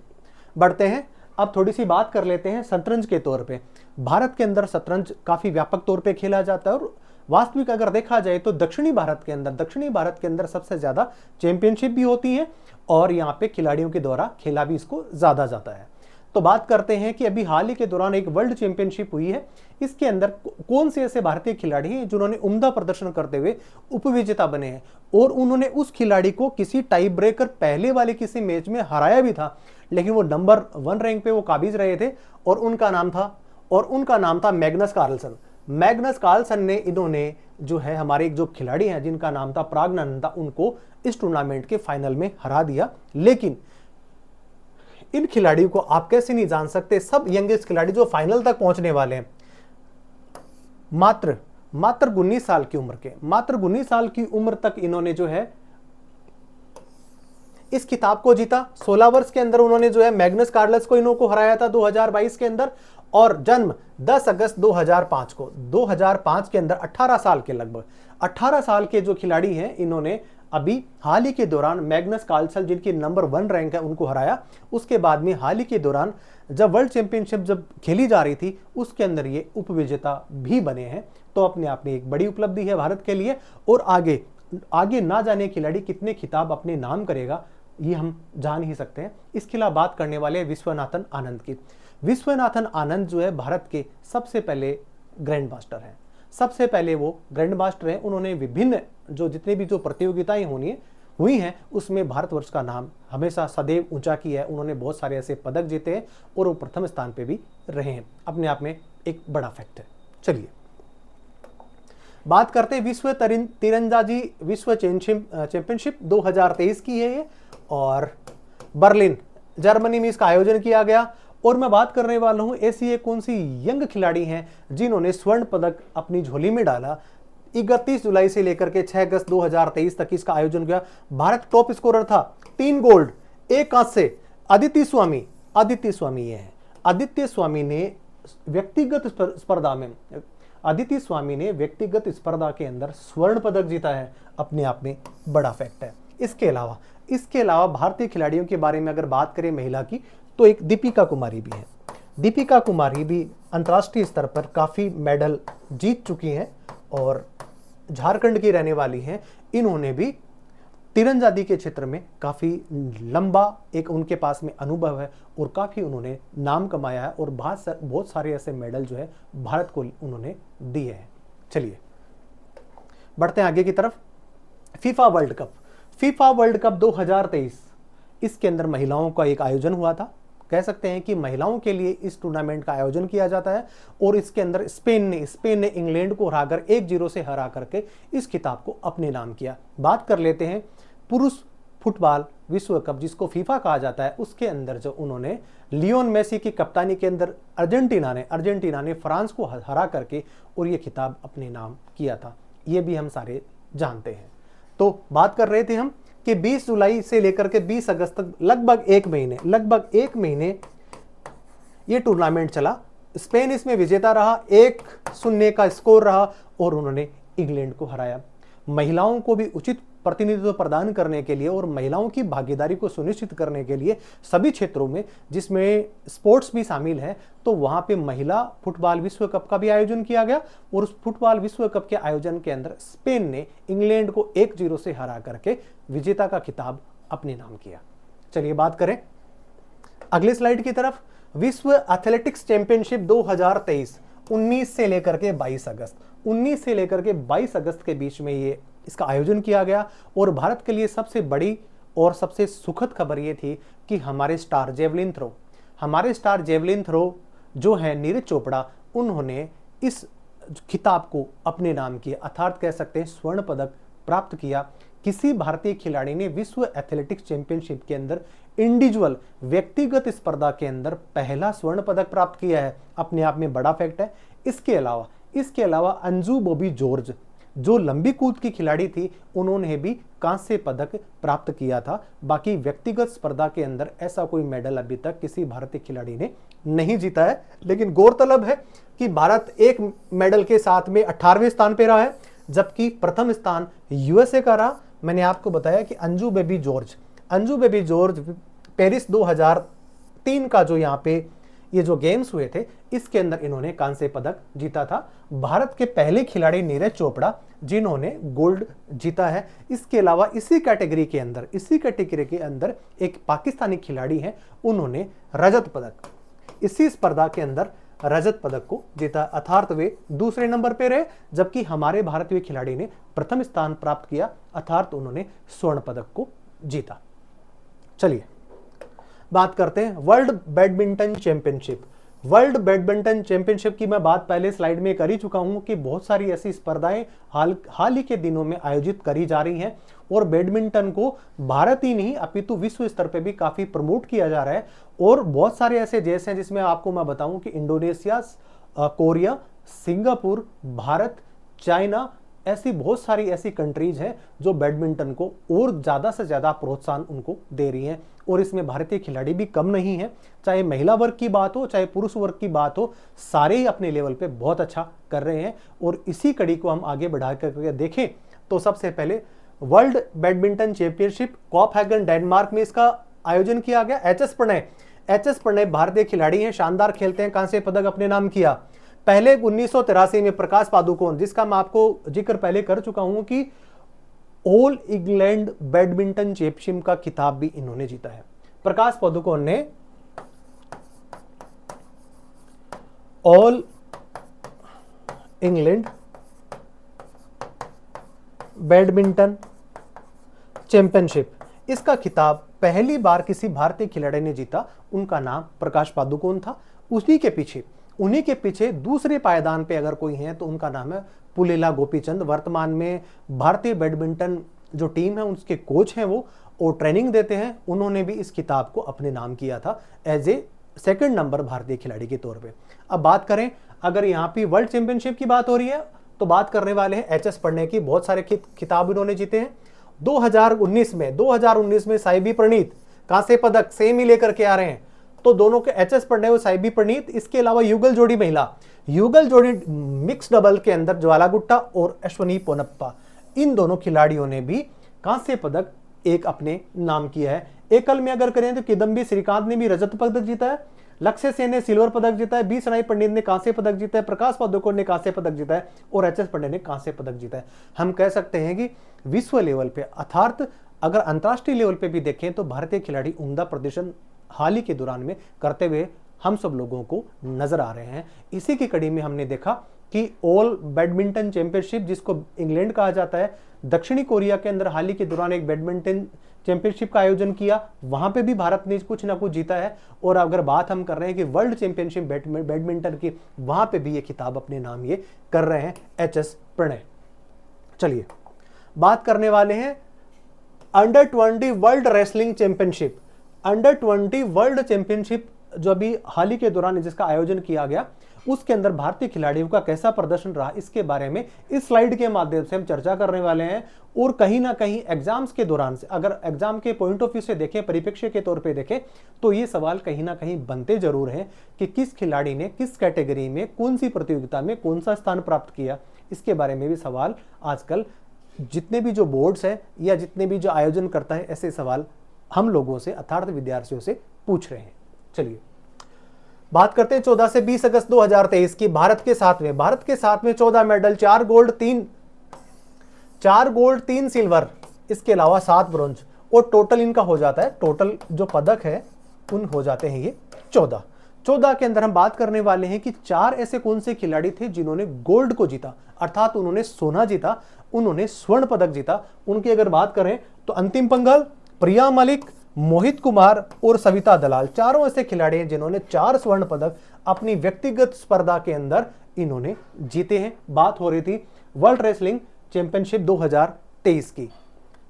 बढ़ते हैं, अब थोड़ी सी बात कर लेते हैं शतरंज के तौर पे। भारत के अंदर शतरंज काफी व्यापक तौर पे खेला जाता है, और वास्तविक अगर देखा जाए तो दक्षिणी भारत के अंदर सबसे ज्यादा चैंपियनशिप भी होती है और यहाँ पे खिलाड़ियों के द्वारा खेला भी इसको ज्यादा जाता है। तो बात करते हैं कि अभी हाल ही के दौरान एक वर्ल्ड चैंपियनशिप हुई है, इसके अंदर कौन से ऐसे भारतीय खिलाड़ी हैं जिन्होंने उम्दा प्रदर्शन करते हुए उपविजेता बने हैं, और उन्होंने उस खिलाड़ी को किसी टाई ब्रेकर पहले वाले किसी मैच में हराया भी था, लेकिन वो नंबर 1 रैंक पे वो काबिज रहे थे, और उनका नाम था मैग्नस कार्लसन ने इन्होंने जो है हमारे एक जो खिलाड़ी हैं जिनका नाम था प्राज्ञानंदा, उनको इस टूर्नामेंट के फाइनल में हरा दिया। लेकिन इन खिलाड़ियों को आप कैसे नहीं जान सकते, सब यंगेस्ट खिलाड़ी जो फाइनल तक पहुंचने वाले हैं, मात्र 19 साल की उम्र तक इन्होंने जो है इस खिताब को जीता। 16 वर्ष के अंदर उन्होंने जो है मैग्नस कार्लस को इनको हराया था 2022 के अंदर, और जन्म 10 अगस्त 2005 के अंदर 18 साल के जो खिलाड़ी हैं, इन्होंने अभी हाल ही के दौरान मैग्नस कार्लसन जिनकी नंबर 1 रैंक है उनको हराया। उसके बाद में हाल ही के दौरान जब वर्ल्ड चैंपियनशिप जब खेली जा रही थी उसके अंदर ये उपविजेता भी बने हैं। तो अपने आप में एक बड़ी उपलब्धि है भारत के लिए, और आगे ना जाने खिलाड़ी कितने खिताब अपने नाम करेगा ये हम जान ही सकते हैं। इसके अलावा बात करने वाले विश्वनाथन आनंद की। विश्वनाथन आनंद जो है भारत के सबसे पहले ग्रैंड मास्टर हैं, सबसे पहले वो ग्रैंड मास्टर हैं। उन्होंने विभिन्न जितनी भी प्रतियोगिताएं हुई हैं उसमें भारतवर्ष का नाम हमेशा सदैव ऊंचा किया है। उन्होंने बहुत सारे ऐसे पदक जीते हैं और वो प्रथम स्थान पे भी रहे हैं, अपने आप में एक बड़ा फैक्ट है। चलिए बात करते हैं विश्व तीरंदाजी विश्व चैंपियनशिप 2023 की है ये, और बर्लिन जर्मनी में इसका आयोजन किया गया। और मैं बात करने वाला हूं ऐसी कौन सी यंग खिलाड़ी हैं जिन्होंने स्वर्ण पदक अपनी झोली में डाला। 31 जुलाई से लेकर के 6 अगस्त 2023 तक इसका आयोजन किया। भारत टॉप स्कोरर था, 3 गोल्ड 1 कांस्य। आदित्य स्वामी ये हैं। आदित्य स्वामी ने व्यक्तिगत स्पर्धा के अंदर स्वर्ण पदक जीता है, अपने आप में बड़ा फैक्ट है। इसके अलावा इसके अलावा भारतीय खिलाड़ियों के बारे में अगर बात करें महिला की, तो एक दीपिका कुमारी भी है। दीपिका कुमारी भी अंतर्राष्ट्रीय स्तर पर काफ़ी मेडल जीत चुकी हैं और झारखंड की रहने वाली हैं। इन्होंने भी तीरंदाजी के क्षेत्र में काफ़ी लंबा एक उनके पास में अनुभव है और काफ़ी उन्होंने नाम कमाया है और बहुत सारे ऐसे मेडल जो है भारत को उन्होंने दिए हैं। चलिए बढ़ते हैं आगे की तरफ। FIFA World cup. FIFA World cup 2023, इसके अंदर महिलाओं का एक आयोजन हुआ था। कह सकते हैं कि महिलाओं के लिए इस टूर्नामेंट का आयोजन किया जाता है और इसके अंदर स्पेन ने इंग्लैंड को हराकर 1-0 से हरा करके इस खिताब को अपने नाम किया। बात कर लेते हैं पुरुष फुटबॉल विश्व कप, जिसको फीफा कहा जाता है, उसके अंदर जो उन्होंने लियोन मेसी की कप्तानी के अंदर अर्जेंटीना ने फ्रांस को हरा करके और ये खिताब अपने नाम किया था। ये भी हम सारे जानते हैं। तो बात कर रहे थे हम कि 20 जुलाई से लेकर के 20 अगस्त तक लगभग एक महीने ये टूर्नामेंट चला। स्पेन इसमें विजेता रहा, 1-0 का स्कोर रहा और उन्होंने इंग्लैंड को हराया। महिलाओं को भी उचित प्रतिनिधित्व प्रदान करने के लिए और महिलाओं की भागीदारी को सुनिश्चित करने के लिए सभी क्षेत्रों में, जिसमें स्पोर्ट्स भी शामिल है, तो वहां पे महिला फुटबॉल विश्व कप का भी आयोजन किया गया और उस फुटबॉल विश्व कप के आयोजन के अंदर स्पेन ने इंग्लैंड को 1-0 से हरा करके विजेता का खिताब अपने नाम किया। चलिए बात करें अगली स्लाइड की तरफ। विश्व एथलेटिक्स चैंपियनशिप 2023, 19 से लेकर के 22 अगस्त के बीच में ये इसका आयोजन किया गया और भारत के लिए सबसे बड़ी और सबसे सुखद खबर ये थी कि हमारे स्टार जेवलिन थ्रो जो है नीरज चोपड़ा, उन्होंने इस खिताब को अपने नाम किया, अर्थात कह सकते हैं स्वर्ण पदक प्राप्त किया। किसी भारतीय खिलाड़ी ने विश्व एथलेटिक्स चैंपियनशिप के अंदर इंडिविजुअल व्यक्तिगत स्पर्धा के अंदर पहला स्वर्ण पदक प्राप्त किया है, अपने आप में बड़ा फैक्ट है। इसके अलावा अंजू बॉबी जॉर्ज जो लंबी कूद की खिलाड़ी थी, उन्होंने भी कांस्य पदक प्राप्त किया था। बाकी व्यक्तिगत स्पर्धा के अंदर ऐसा कोई मेडल अभी तक किसी भारतीय खिलाड़ी ने नहीं जीता है। लेकिन गौरतलब है कि भारत एक मेडल के साथ में 18वें स्थान पे रहा है, जबकि प्रथम स्थान यूएसए का रहा। मैंने आपको बताया कि अंजू बेबी जॉर्ज पेरिस 2003 का जो यहाँ पे ये जो गेम्स हुए थे, इसके अंदर इन्होंने कांस्य पदक जीता था। भारत के पहले खिलाड़ी नीरज चोपड़ा जिन्होंने गोल्ड जीता है। इसके अलावा इसी कैटेगरी के अंदर एक पाकिस्तानी खिलाड़ी हैं, उन्होंने इसी स्पर्धा के अंदर रजत पदक को जीता, अर्थात वे दूसरे नंबर पे रहे, जबकि हमारे भारतीय खिलाड़ी ने प्रथम स्थान प्राप्त किया, अर्थात उन्होंने स्वर्ण पदक को जीता। चलिए बात करते हैं वर्ल्ड बैडमिंटन चैंपियनशिप की मैं बात पहले स्लाइड में कर ही चुका हूं कि बहुत सारी ऐसी स्पर्धाएं हाल ही के दिनों में आयोजित करी जा रही हैं और बैडमिंटन को भारत ही नहीं अपितु विश्व स्तर पे भी काफी प्रमोट किया जा रहा है। और बहुत सारे ऐसे देश हैं जिसमें आपको मैं बताऊं कि Indonesia, Korea, Singapore, Bharat, China, ऐसी बहुत सारी ऐसी कंट्रीज हैं जो बैडमिंटन को और ज्यादा से ज्यादा प्रोत्साहन उनको दे रही हैं और इसमें भारतीय खिलाड़ी भी कम नहीं है। चाहे महिला वर्ग की बात हो चाहे पुरुष वर्ग की बात हो, सारे ही अपने लेवल पे बहुत अच्छा कर रहे हैं। और इसी कड़ी को हम आगे बढ़ा कर देखें तो सबसे पहले world badminton championship Copenhagen Denmark में इसका आयोजन किया गया। एच एस प्रणय भारतीय खिलाड़ी हैं, शानदार खेलते हैं, कांस्य पदक अपने नाम किया। पहले 1983 में प्रकाश पादुकोण, जिसका मैं आपको जिक्र पहले कर चुका हूं कि ऑल इंग्लैंड बैडमिंटन चैंपियनशिप का खिताब भी इन्होंने जीता है। प्रकाश पादुकोण ने ऑल इंग्लैंड बैडमिंटन चैंपियनशिप, इसका खिताब पहली बार किसी भारतीय खिलाड़ी ने जीता, उनका नाम प्रकाश पादुकोण था। उन्हीं के पीछे दूसरे पायदान पे अगर कोई है तो उनका नाम है पुलेला गोपीचंद। वर्तमान में भारतीय बैडमिंटन जो टीम है उसके कोच हैं वो, और ट्रेनिंग देते हैं। उन्होंने भी इस खिताब को अपने नाम किया था एज ए सेकंड नंबर भारतीय खिलाड़ी के तौर पे। अब बात करें, अगर यहाँ पे वर्ल्ड चैंपियनशिप की बात हो रही है तो बात करने वाले हैं एच एस प्रणय की। बहुत सारे खिताब इन्होंने जीते हैं। 2019 में साइबी प्रणीत कांस्य पदक सेम ही लेकर के आ रहे हैं, तो दोनों के एच एस प्रणय और साइबी प्रणीत। इसके अलावा युगल जोड़ी मिक्स डबल के अंदर ज्वाला गुट्टा और अश्वनी पोनप्पा, इन दोनों खिलाड़ियों ने भी कांस्य पदक एक अपने नाम किया है। एकल में अगर करें तो किदम्बी श्रीकांत ने भी रजत पदक जीता है, लक्ष्य सेन ने सिल्वर पदक जीता है, बी सनाई पंडित ने कांस्य पदक जीता है, प्रकाश पादुकोण ने कांस्य पदक जीता है और एच एस पंडित ने कांस्य पदक जीता है। हम कह सकते हैं कि विश्व लेवल पे अर्थात अगर अंतर्राष्ट्रीय लेवल पे भी देखें तो भारतीय खिलाड़ी उम्दा प्रदर्शन हाल ही के दौरान में करते हुए हम सब लोगों को नजर आ रहे हैं। इसी की कड़ी में हमने देखा कि ऑल बैडमिंटन चैंपियनशिप, जिसको इंग्लैंड कहा जाता है, दक्षिणी कोरिया के अंदर हाल ही के दौरान एक बैडमिंटन चैंपियनशिप का आयोजन किया, वहां पे भी भारत ने कुछ ना कुछ जीता है। और अगर बात हम कर रहे हैं कि वर्ल्ड चैंपियनशिप बैडमिंटन की, वहां पे भी ये खिताब अपने नाम ये कर रहे हैं एच एस प्रणय। चलिए बात करने वाले हैं under 20 world wrestling championship. Under 20 world championship जो अभी हाल ही के दौरान जिसका आयोजन किया गया, उसके अंदर भारतीय खिलाड़ियों का कैसा प्रदर्शन रहा, इसके बारे में इस स्लाइड के माध्यम से हम चर्चा करने वाले हैं। और कहीं ना कहीं एग्जाम्स के दौरान से, अगर एग्जाम के पॉइंट ऑफ व्यू से देखें, परिप्रेक्ष्य के तौर पे देखें, तो ये सवाल कहीं ना कहीं बनते जरूर हैं कि किस खिलाड़ी ने किस कैटेगरी में, कौन सी प्रतियोगिता में कौन सा स्थान प्राप्त किया। इसके बारे में भी सवाल आजकल जितने भी जो बोर्ड्स हैं या जितने भी जो आयोजन करता है, ऐसे सवाल हम लोगों से अर्थात विद्यार्थियों से पूछ रहे हैं। चलिए बात करते हैं 14 से 20 अगस्त 2023 की। भारत के साथ में 14 मेडल, 4 गोल्ड 3 सिल्वर, इसके अलावा 7 ब्रॉन्ज, और टोटल इनका हो जाता है, टोटल जो पदक है उन हो जाते हैं ये 14 के अंदर हम बात करने वाले हैं कि 4 ऐसे कौन से खिलाड़ी थे जिन्होंने गोल्ड को जीता, अर्थात उन्होंने सोना जीता, उन्होंने स्वर्ण पदक जीता। उनकी अगर बात करें तो अंतिम पंघल, प्रिया मलिक, मोहित कुमार और सविता दलाल, चारों ऐसे खिलाड़ी हैं जिन्होंने 4 स्वर्ण पदक अपनी व्यक्तिगत स्पर्धा के अंदर इन्होंने जीते हैं। बात हो रही थी वर्ल्ड रेसलिंग चैंपियनशिप 2023 की।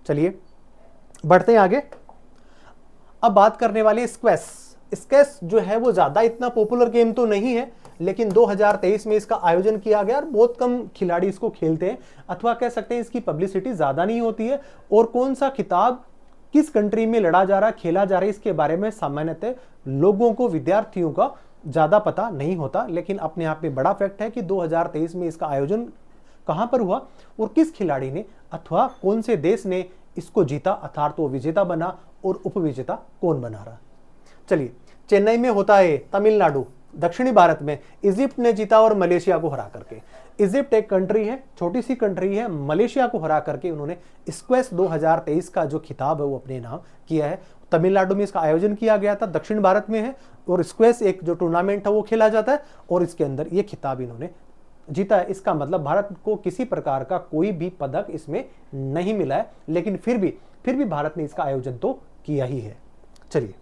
चलिए बढ़ते हैं आगे। अब बात करने वाली स्क्वैश जो है वो ज्यादा इतना पॉपुलर गेम तो नहीं है, लेकिन 2023 में इसका आयोजन किया गया और बहुत कम खिलाड़ी इसको खेलते हैं, अथवा कह सकते हैं इसकी पब्लिसिटी ज्यादा नहीं होती है। और कौन सा खिताब किस कंट्री में लड़ा जा रहा, खेला जा रहा है, इसके बारे में सामान्यतः लोगों को, विद्यार्थियों का ज्यादा पता नहीं होता। लेकिन अपने आप में बड़ा फैक्ट है कि 2023 में इसका आयोजन कहां पर हुआ और किस खिलाड़ी ने अथवा कौन से देश ने इसको जीता, अर्थात वो विजेता बना और उपविजेता कौन बना रहा। चलिए चेन्नई में होता है, तमिलनाडु, दक्षिणी भारत में इजिप्ट ने जीता और मलेशिया को हरा करके। इजिप्ट एक कंट्री है, छोटी सी कंट्री है, मलेशिया को हरा करके उन्होंने स्क्वैश 2023 का जो खिताब है वो अपने नाम किया है। तमिलनाडु में इसका आयोजन किया गया था, दक्षिण भारत में है, और स्क्वैश एक जो टूर्नामेंट है वो खेला जाता है और इसके अंदर ये खिताब इन्होंने जीता है। इसका मतलब भारत को किसी प्रकार का कोई भी पदक इसमें नहीं मिला है, लेकिन फिर भी भारत ने इसका आयोजन तो किया ही है। चलिए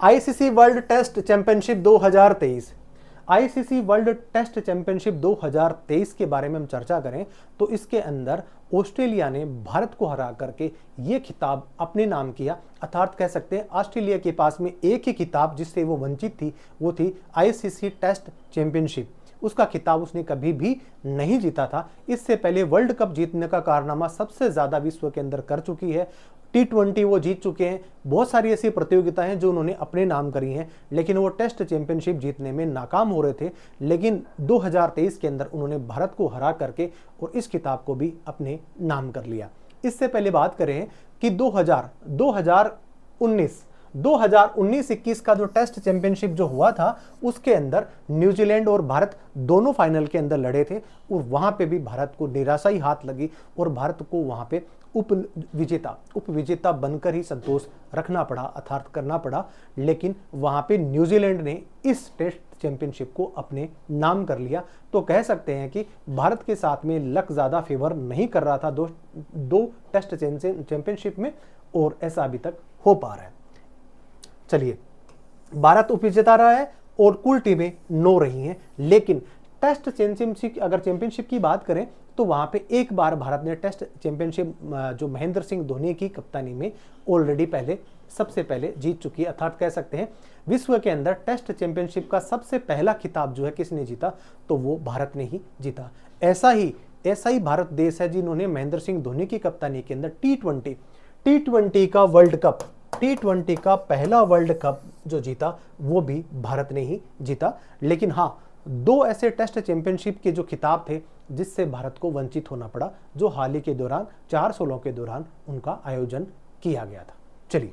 ICC world test championship 2023, ICC world test championship 2023 के बारे में हम चर्चा करें तो इसके अंदर ऑस्ट्रेलिया ने भारत को हरा करके ये खिताब अपने नाम किया। अर्थात कह सकते हैं ऑस्ट्रेलिया के पास में एक ही खिताब जिससे वो वंचित थी, वो थी आईसीसी टेस्ट चैंपियनशिप। उसका खिताब उसने कभी भी नहीं जीता था। इससे पहले वर्ल्ड कप जीतने का कारनामा सबसे ज्यादा विश्व के अंदर कर चुकी है। T20 वो जीत चुके हैं, बहुत सारी ऐसी प्रतियोगिताएं हैं जो उन्होंने अपने नाम करी हैं, लेकिन वो टेस्ट चैंपियनशिप जीतने में नाकाम हो रहे थे। लेकिन 2023 के अंदर उन्होंने भारत को हरा करके और इस खिताब को भी अपने नाम कर लिया। इससे पहले बात करें कि 2019-21 का जो टेस्ट चैंपियनशिप जो हुआ था उसके अंदर न्यूजीलैंड और भारत दोनों फाइनल के अंदर लड़े थे और वहां पे भी भारत को निराशा ही हाथ लगी और भारत को वहां पे उपविजेता बनकर ही संतोष रखना पड़ा, अर्थात करना पड़ा। लेकिन वहां पे न्यूजीलैंड ने इस टेस्ट चैंपियनशिप को अपने नाम कर लिया। तो कह सकते हैं कि भारत के साथ में लक ज्यादा फेवर नहीं कर रहा था दो टेस्ट चैंपियनशिप में, और ऐसा अभी तक हो पा रहा है। चलिए भारत उपविजेता रहा है और कुल टीमें 9 रही हैं। लेकिन टेस्ट चैंपियनशिप की बात करें तो वहां पे एक बार भारत ने टेस्ट चैंपियनशिप जो महेंद्र सिंह धोनी की कप्तानी में ऑलरेडी सबसे पहले जीत चुकी है। अर्थात कह सकते हैं विश्व के अंदर टेस्ट चैंपियनशिप का सबसे पहला खिताब जो है किसने जीता, तो वो भारत ने ही जीता। ऐसा ही भारत देश है जिन्होंने महेंद्र सिंह धोनी की कप्तानी के अंदर T20 का वर्ल्ड कप, T20 का पहला वर्ल्ड कप जो जीता वो भी भारत ने ही जीता। लेकिन हाँ, दो ऐसे टेस्ट चैंपियनशिप के जो खिताब थे जिससे भारत को वंचित होना पड़ा, जो हाल ही के दौरान 4 सालों के दौरान उनका आयोजन किया गया था। चलिए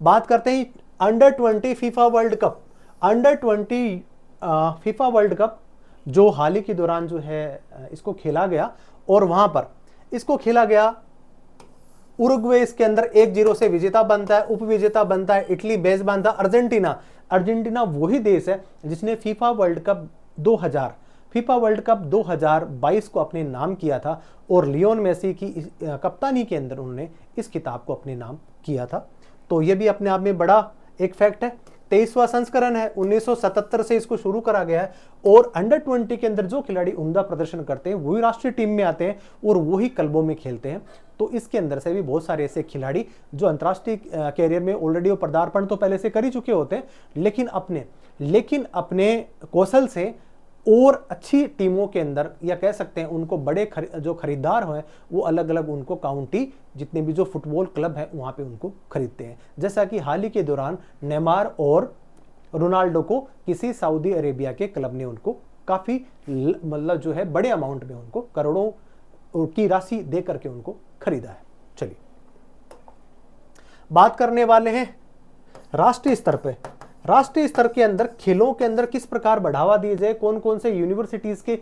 बात करते हैं under twenty FIFA World Cup. Under twenty FIFA World Cup जो हाल ही के दौरान जो है इसको खेला गया, और वहां पर इसको खेला गया उरुग्वे इसके अंदर 1-0 से विजेता बनता है, उपविजेता बनता है इटली, मेजबान था अर्जेंटीना। अर्जेंटीना वही देश है जिसने फीफा वर्ल्ड कप 2022 को अपने नाम किया था, और लियोन मेसी की कप्तानी के अंदर उन्होंने इस खिताब को अपने नाम किया था। तो ये भी अपने आप में बड़ा एक फैक्ट है। 23वां संस्करण है, 1977 से इसको शुरू करा गया है, और अंडर-20 के अंदर जो खिलाड़ी उम्दा प्रदर्शन करते हैं वही राष्ट्रीय टीम में आते हैं और वही क्लबों में खेलते हैं। तो इसके अंदर से भी बहुत सारे ऐसे खिलाड़ी जो अंतर्राष्ट्रीय कैरियर में ऑलरेडी वो पदार्पण तो पहले से कर ही चुके होते हैं, लेकिन अपने कौशल से और अच्छी टीमों के अंदर, या कह सकते हैं उनको बड़े जो खरीदार हैं वो अलग अलग उनको काउंटी जितने भी जो फुटबॉल क्लब है वहां पे उनको खरीदते हैं। जैसा कि हाल ही के दौरान नेमार और रोनाल्डो को किसी सऊदी अरेबिया के क्लब ने उनको काफी मतलब जो है बड़े अमाउंट में उनको करोड़ों की राशि दे करके उनको खरीदा है। चलिए बात करने वाले हैं राष्ट्रीय स्तर पे। राष्ट्रीय स्तर के अंदर खेलों के अंदर किस प्रकार बढ़ावा दिए जाए, कौन कौन से यूनिवर्सिटीज के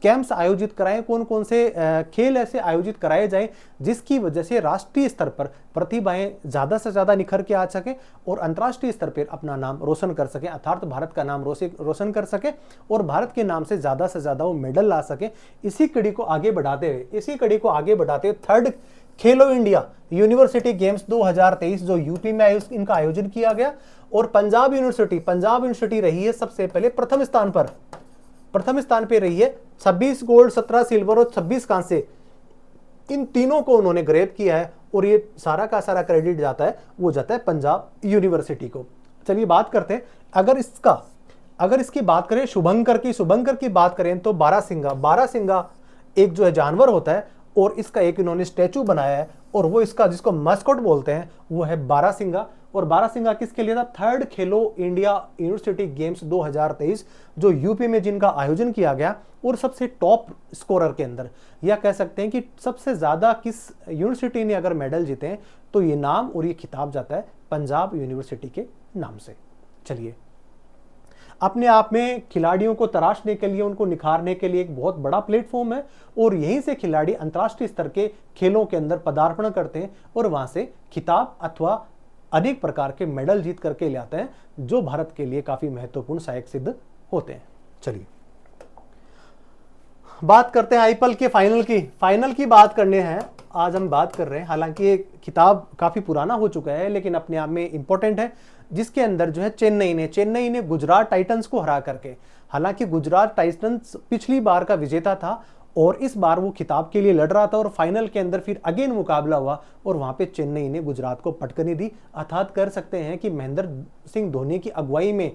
कैंप्स आयोजित कराएं, कौन कौन से खेल ऐसे आयोजित कराए जाएं जिसकी वजह से राष्ट्रीय स्तर पर प्रतिभाएं ज्यादा से ज्यादा निखर के आ सके और अंतर्राष्ट्रीय स्तर पर अपना नाम रोशन कर सके, अर्थात भारत का नाम रोशन कर सके और भारत के नाम से ज्यादा वो मेडल ला सके। इसी कड़ी को आगे बढ़ाते हुए थर्ड खेलो इंडिया यूनिवर्सिटी गेम्स 2023 जो यूपी में इनका आयोजन किया गया, और पंजाब यूनिवर्सिटी रही है सबसे पहले प्रथम स्थान पे रही है। 26 गोल्ड, 17 सिल्वर और 26 कांसे, इन तीनों को उन्होंने ग्रैब किया है, और ये सारा का सारा क्रेडिट जाता है पंजाब यूनिवर्सिटी को। चलिए बात करते हैं, अगर इसकी बात करें शुभंकर की बात करें तो बारहसिंगा एक जो है जानवर होता है, और इसका एक इन्होंने स्टैचू बनाया है, और वो इसका जिसको मस्कट बोलते हैं वो है बारहसिंगा। और बारहसिंगा किसके लिए था? थर्ड खेलो इंडिया यूनिवर्सिटी गेम्स 2023 जो यूपी में जिनका आयोजन किया गया, और सबसे टॉप स्कोरर के अंदर, या कह सकते हैं कि सबसे ज्यादा किस यूनिवर्सिटी ने अगर मेडल जीते हैं तो ये नाम और ये खिताब जाता है पंजाब यूनिवर्सिटी के नाम से। चलिए अपने आप में खिलाड़ियों को तराशने के लिए, उनको निखारने के लिए एक बहुत बड़ा प्लेटफॉर्म है, और यहीं से खिलाड़ी अंतर्राष्ट्रीय स्तर के खेलों के अंदर पदार्पण करते हैं और वहां से खिताब अथवा अनेक प्रकार के मेडल जीत करके ले आते हैं, जो भारत के लिए काफी महत्वपूर्ण सहायक सिद्ध होते हैं। चलिए बात करते हैं आईपीएल के फाइनल की बात करने हैं आज हम बात कर रहे हैं। हालांकि ये किताब काफी पुराना हो चुका है, लेकिन अपने आप में इंपॉर्टेंट है, जिसके अंदर जो है चेन्नई ने गुजरात टाइटंस को हरा करके, हालांकि गुजरात टाइटंस पिछली बार का विजेता था और इस बार वो खिताब के लिए लड़ रहा था, और फाइनल के अंदर फिर अगेन मुकाबला हुआ और वहां पे चेन्नई ने गुजरात को पटकनी दी। अर्थात कर सकते हैं कि महेंद्र सिंह धोनी की अगुवाई में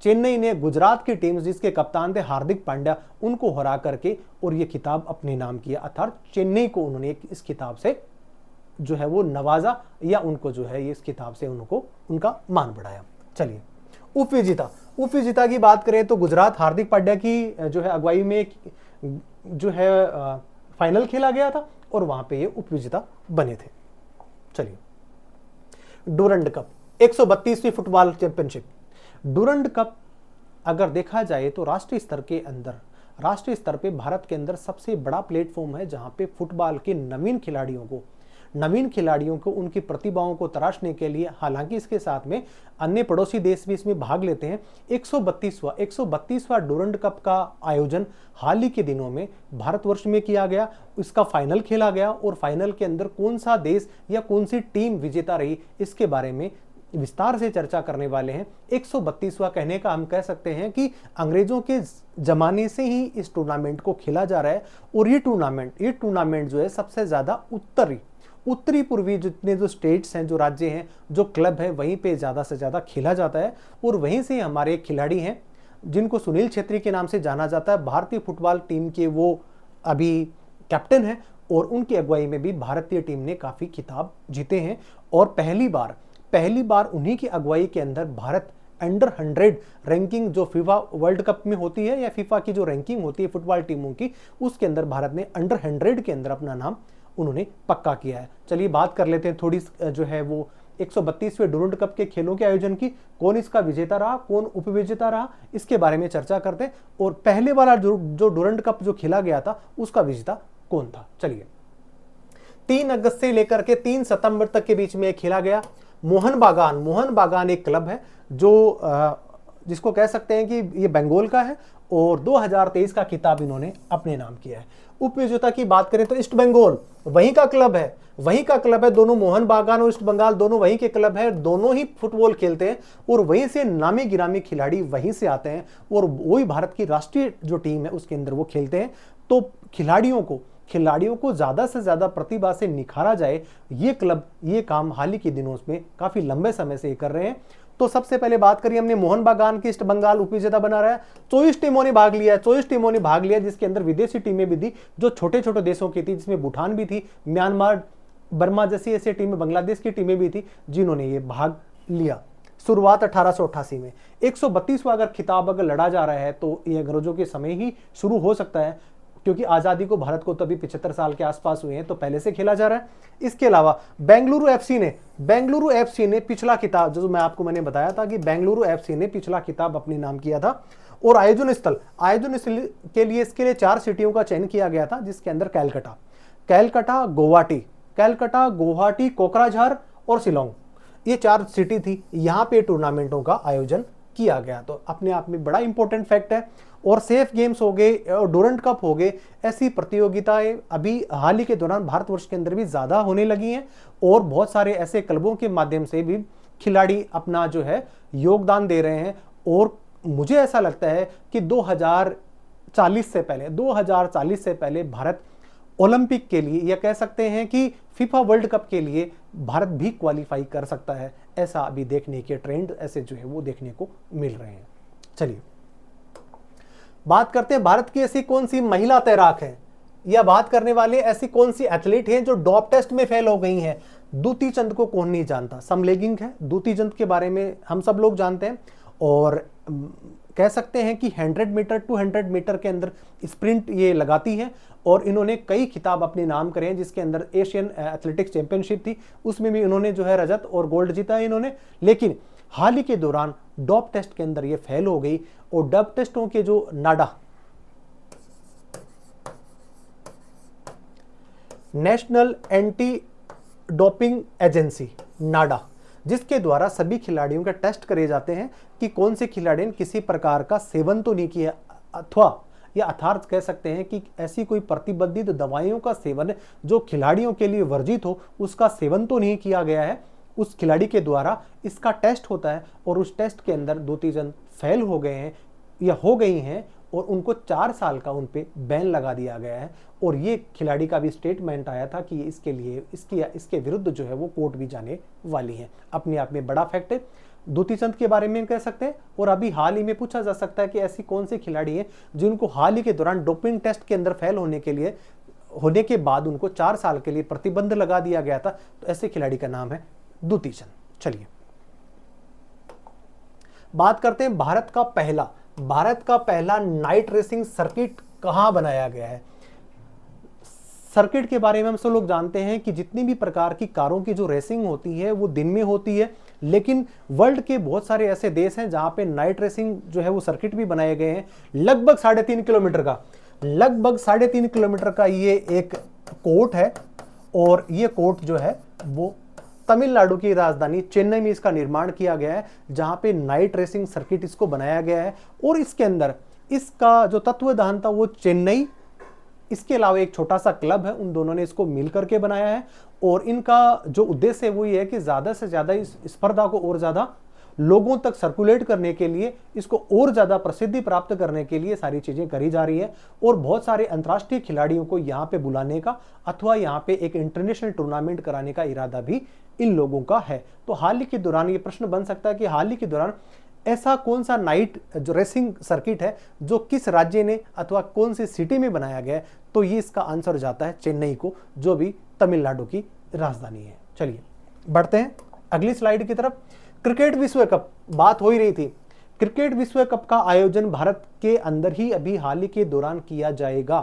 चेन्नई ने गुजरात की टीम जिसके कप्तान थे हार्दिक पांड्या, उनको हरा करके और ये खिताब अपने नाम किया। अर्थात चेन्नई को उन्होंने इस खिताब से जो है वो नवाजा, या उनको जो है इस खिताब से उनको उनका मान बढ़ाया। चलिए उपविजेता की बात करें तो गुजरात हार्दिक पांड्या की जो है अगुवाई में जो है फाइनल खेला गया था और वहां पे ये उपविजेता बने थे। चलिए डूरंड कप 132वीं फुटबॉल चैंपियनशिप। डूरंड कप अगर देखा जाए तो राष्ट्रीय स्तर पे भारत के अंदर सबसे बड़ा प्लेटफॉर्म है, जहां पे फुटबॉल के नवीन खिलाड़ियों को उनकी प्रतिभाओं को तराशने के लिए, हालांकि इसके साथ में अन्य पड़ोसी देश भी इसमें भाग लेते हैं। 132वां डूरंड कप का आयोजन हाल ही के दिनों में भारतवर्ष में किया गया। इसका फाइनल खेला गया और फाइनल के अंदर कौन सा देश या कौन सी टीम विजेता रही, इसके बारे में विस्तार से चर्चा करने वाले हैं। 132वां कहने का हम कह सकते हैं कि अंग्रेजों के जमाने से ही इस टूर्नामेंट को खेला जा रहा है, और ये टूर्नामेंट जो है सबसे ज्यादा उत्तरी पूर्वी जितने जो स्टेट्स हैं, जो राज्य हैं, जो क्लब है, वहीं पे ज्यादा से ज्यादा खेला जाता है। और वहीं से हमारे एक खिलाड़ी हैं जिनको सुनील छेत्री के नाम से जाना जाता है, भारतीय फुटबॉल टीम के वो अभी कैप्टन हैं, और उनकी अगुवाई में भी भारतीय टीम ने काफी खिताब जीते हैं। और पहली बार उन्हीं की अगुवाई के अंदर भारत अंडर 100 रैंकिंग जो फीफा वर्ल्ड कप में होती है या फीफा की जो रैंकिंग होती है फुटबॉल टीमों की, उसके अंदर भारत ने अंडर 100 के अंदर अपना नाम उन्होंने पक्का किया है। चलिए बात कर लेते हैं थोड़ी जो है वो 132वें डूरंड कप के खेलों के आयोजन की, कौन इसका विजेता रहा, कौन उपविजेता रहा, इसके बारे में चर्चा करते हैं। और पहले वाला जो डूरंड कप जो खेला गया था उसका विजेता कौन था। चलिए 3 अगस्त से लेकर के 3 सितंबर तक के बीच में खेला गया। मोहन बागान एक क्लब है जो जिसको कह सकते हैं कि ये बंगाल का है और 2023 का खिताब इन्होंने अपने नाम किया है। उपविजेता की बात करें तो ईस्ट बंगाल वहीं का क्लब है, दोनों मोहन बागान और ईस्ट बंगाल दोनों वहीं के क्लब है, दोनों ही फुटबॉल खेलते हैं और वहीं से नामी गिरामी खिलाड़ी वहीं से आते हैं और वही भारत की राष्ट्रीय जो टीम है उसके अंदर वो खेलते हैं। तो खिलाड़ियों को ज्यादा से ज्यादा प्रतिभा से निखारा जाए, ये क्लब ये काम हाल ही के दिनों में काफी लंबे समय से कर रहे हैं। तो सबसे पहले बात करिए हमने मोहन बागान की, ईस्ट बंगाल उपविजेता बना रहा है। 24 टीमों ने भाग लिया जिसके अंदर विदेशी टीमें भी थी जो छोटे छोटे देशों की थी, जिसमें भूटान भी थी, म्यांमार, बर्मा जैसी ऐसी टीमें, बांग्लादेश की टीमें भी थी जिन्होंने ये भाग लिया। शुरुआत 1888 में 132वां अगर खिताब अगर लड़ा जा रहा है तो ये अंग्रेजों के समय ही शुरू हो सकता है, क्योंकि आजादी को भारत को तभी 75 साल के आसपास हुए हैं, तो पहले से खेला जा रहा है। इसके अलावा बेंगलुरु एफसी ने पिछला खिताब, जो मैंने बताया था कि बेंगलुरु एफसी ने पिछला खिताब अपने नाम किया था। और आयोजन स्थल के लिए इसके लिए 4 सिटियों का चयन किया गया था, जिसके अंदर कैलकाटा, गुवाहाटी, कोकराझार और शिलोंग, ये 4 सिटी थी। यहाँ पे टूर्नामेंटों का आयोजन किया गया, तो अपने आप में बड़ा इंपॉर्टेंट फैक्ट है। और सेफ गेम्स हो गए और डूरंड कप हो गए, ऐसी प्रतियोगिताएं अभी हाल ही के दौरान भारतवर्ष के अंदर भी ज्यादा होने लगी हैं और बहुत सारे ऐसे क्लबों के माध्यम से भी खिलाड़ी अपना जो है योगदान दे रहे हैं। और मुझे ऐसा लगता है कि 2040 से पहले भारत ओलंपिक के लिए, या कह सकते हैं कि फीफा वर्ल्ड कप के लिए भारत भी क्वालिफाई कर सकता है। ऐसा अभी देखने के ट्रेंड ऐसे जो है वो देखने को मिल रहे हैं। चलिए बात करते हैं भारत की ऐसी कौन सी महिला तैराक है, या बात करने वाले ऐसी कौन सी एथलीट हैं जो डॉप टेस्ट में फेल हो गई हैं। दूती चंद को कौन नहीं जानता, समलेगिंग है। दूती चंद के बारे में हम सब लोग जानते हैं और कह सकते हैं कि 100 मीटर 200 मीटर के अंदर स्प्रिंट ये लगाती है और इन्होंने कई खिताब अपने नाम करे हैं, जिसके अंदर एशियन एथलेटिक्स चैंपियनशिप थी, उसमें भी इन्होंने जो है रजत और गोल्ड जीता है इन्होंने। लेकिन हाल ही के दौरान डॉप टेस्ट के अंदर ये फेल हो गई और डॉप टेस्टों के जो नाडा, नेशनल एंटी डोपिंग एजेंसी नाडा, जिसके द्वारा सभी खिलाड़ियों के टेस्ट करे जाते हैं कि कौन से खिलाड़ी ने किसी प्रकार का सेवन तो नहीं किया, अथवा या अर्थात कह सकते हैं कि ऐसी कोई प्रतिबंधित दवाइयों का सेवन जो खिलाड़ियों के लिए वर्जित हो उसका सेवन तो नहीं किया गया है। उस खिलाड़ी के द्वारा इसका टेस्ट होता है और उस टेस्ट के अंदर दूती चंद फेल हो गए हैं या हो गई हैं और उनको 4 साल का उन पे बैन लगा दिया गया है। और ये खिलाड़ी का भी स्टेटमेंट आया था कि इसके लिए इसके विरुद्ध जो है वो कोर्ट भी जाने वाली है। अपने आप में बड़ा फैक्ट है दूती चंद के बारे में कह सकते हैं। और अभी हाल ही में पूछा जा सकता है कि ऐसी कौन सी खिलाड़ी है जिनको हाल ही के दौरान डोपिंग टेस्ट के अंदर फेल होने के बाद उनको 4 साल के लिए प्रतिबंध लगा दिया गया था, तो ऐसे खिलाड़ी का नाम है दूती चंद। चलिए बात करते हैं भारत का पहला नाइट रेसिंग सर्किट कहां बनाया गया है। सर्किट के बारे में हम सब लोग जानते हैं कि जितनी भी प्रकार की कारों की जो रेसिंग होती है वो दिन में होती है, लेकिन वर्ल्ड के बहुत सारे ऐसे देश हैं जहां पे नाइट रेसिंग जो है वो सर्किट भी बनाए गए हैं। लगभग 3.5 किलोमीटर का ये एक कोर्ट है और ये कोर्ट जो है वो तमिलनाडु की राजधानी चेन्नई में इसका निर्माण किया गया है, जहां पे नाइट रेसिंग सर्किट इसको बनाया गया है। और इसके अंदर इसका जो तत्वाधान था वो चेन्नई, इसके अलावा एक छोटा सा क्लब है, उन दोनों ने इसको मिलकर के बनाया है। और इनका जो उद्देश्य है वो ये है कि ज्यादा से ज्यादा इस स्पर्धा को और ज्यादा लोगों तक सर्कुलेट करने के लिए, इसको और ज्यादा प्रसिद्धि प्राप्त करने के लिए सारी चीजें करी जा रही है। और बहुत सारे अंतर्राष्ट्रीय खिलाड़ियों को यहाँ पे बुलाने का अथवा यहाँ पे एक इंटरनेशनल टूर्नामेंट कराने का इरादा भी इन लोगों का है। तो हाल ही के दौरान ये प्रश्न बन सकता है कि हाल ही के दौरान ऐसा कौन सा नाइट जो रेसिंग सर्किट है जो किस राज्य ने अथवा कौन सी सिटी में बनाया गया है, तो ये इसका आंसर जाता है चेन्नई को, जो भी तमिलनाडु की राजधानी है। चलिए बढ़ते हैं अगली स्लाइड की तरफ। क्रिकेट विश्व कप, बात हो ही रही थी, क्रिकेट विश्व कप का आयोजन भारत के अंदर ही अभी हाल ही के दौरान किया जाएगा।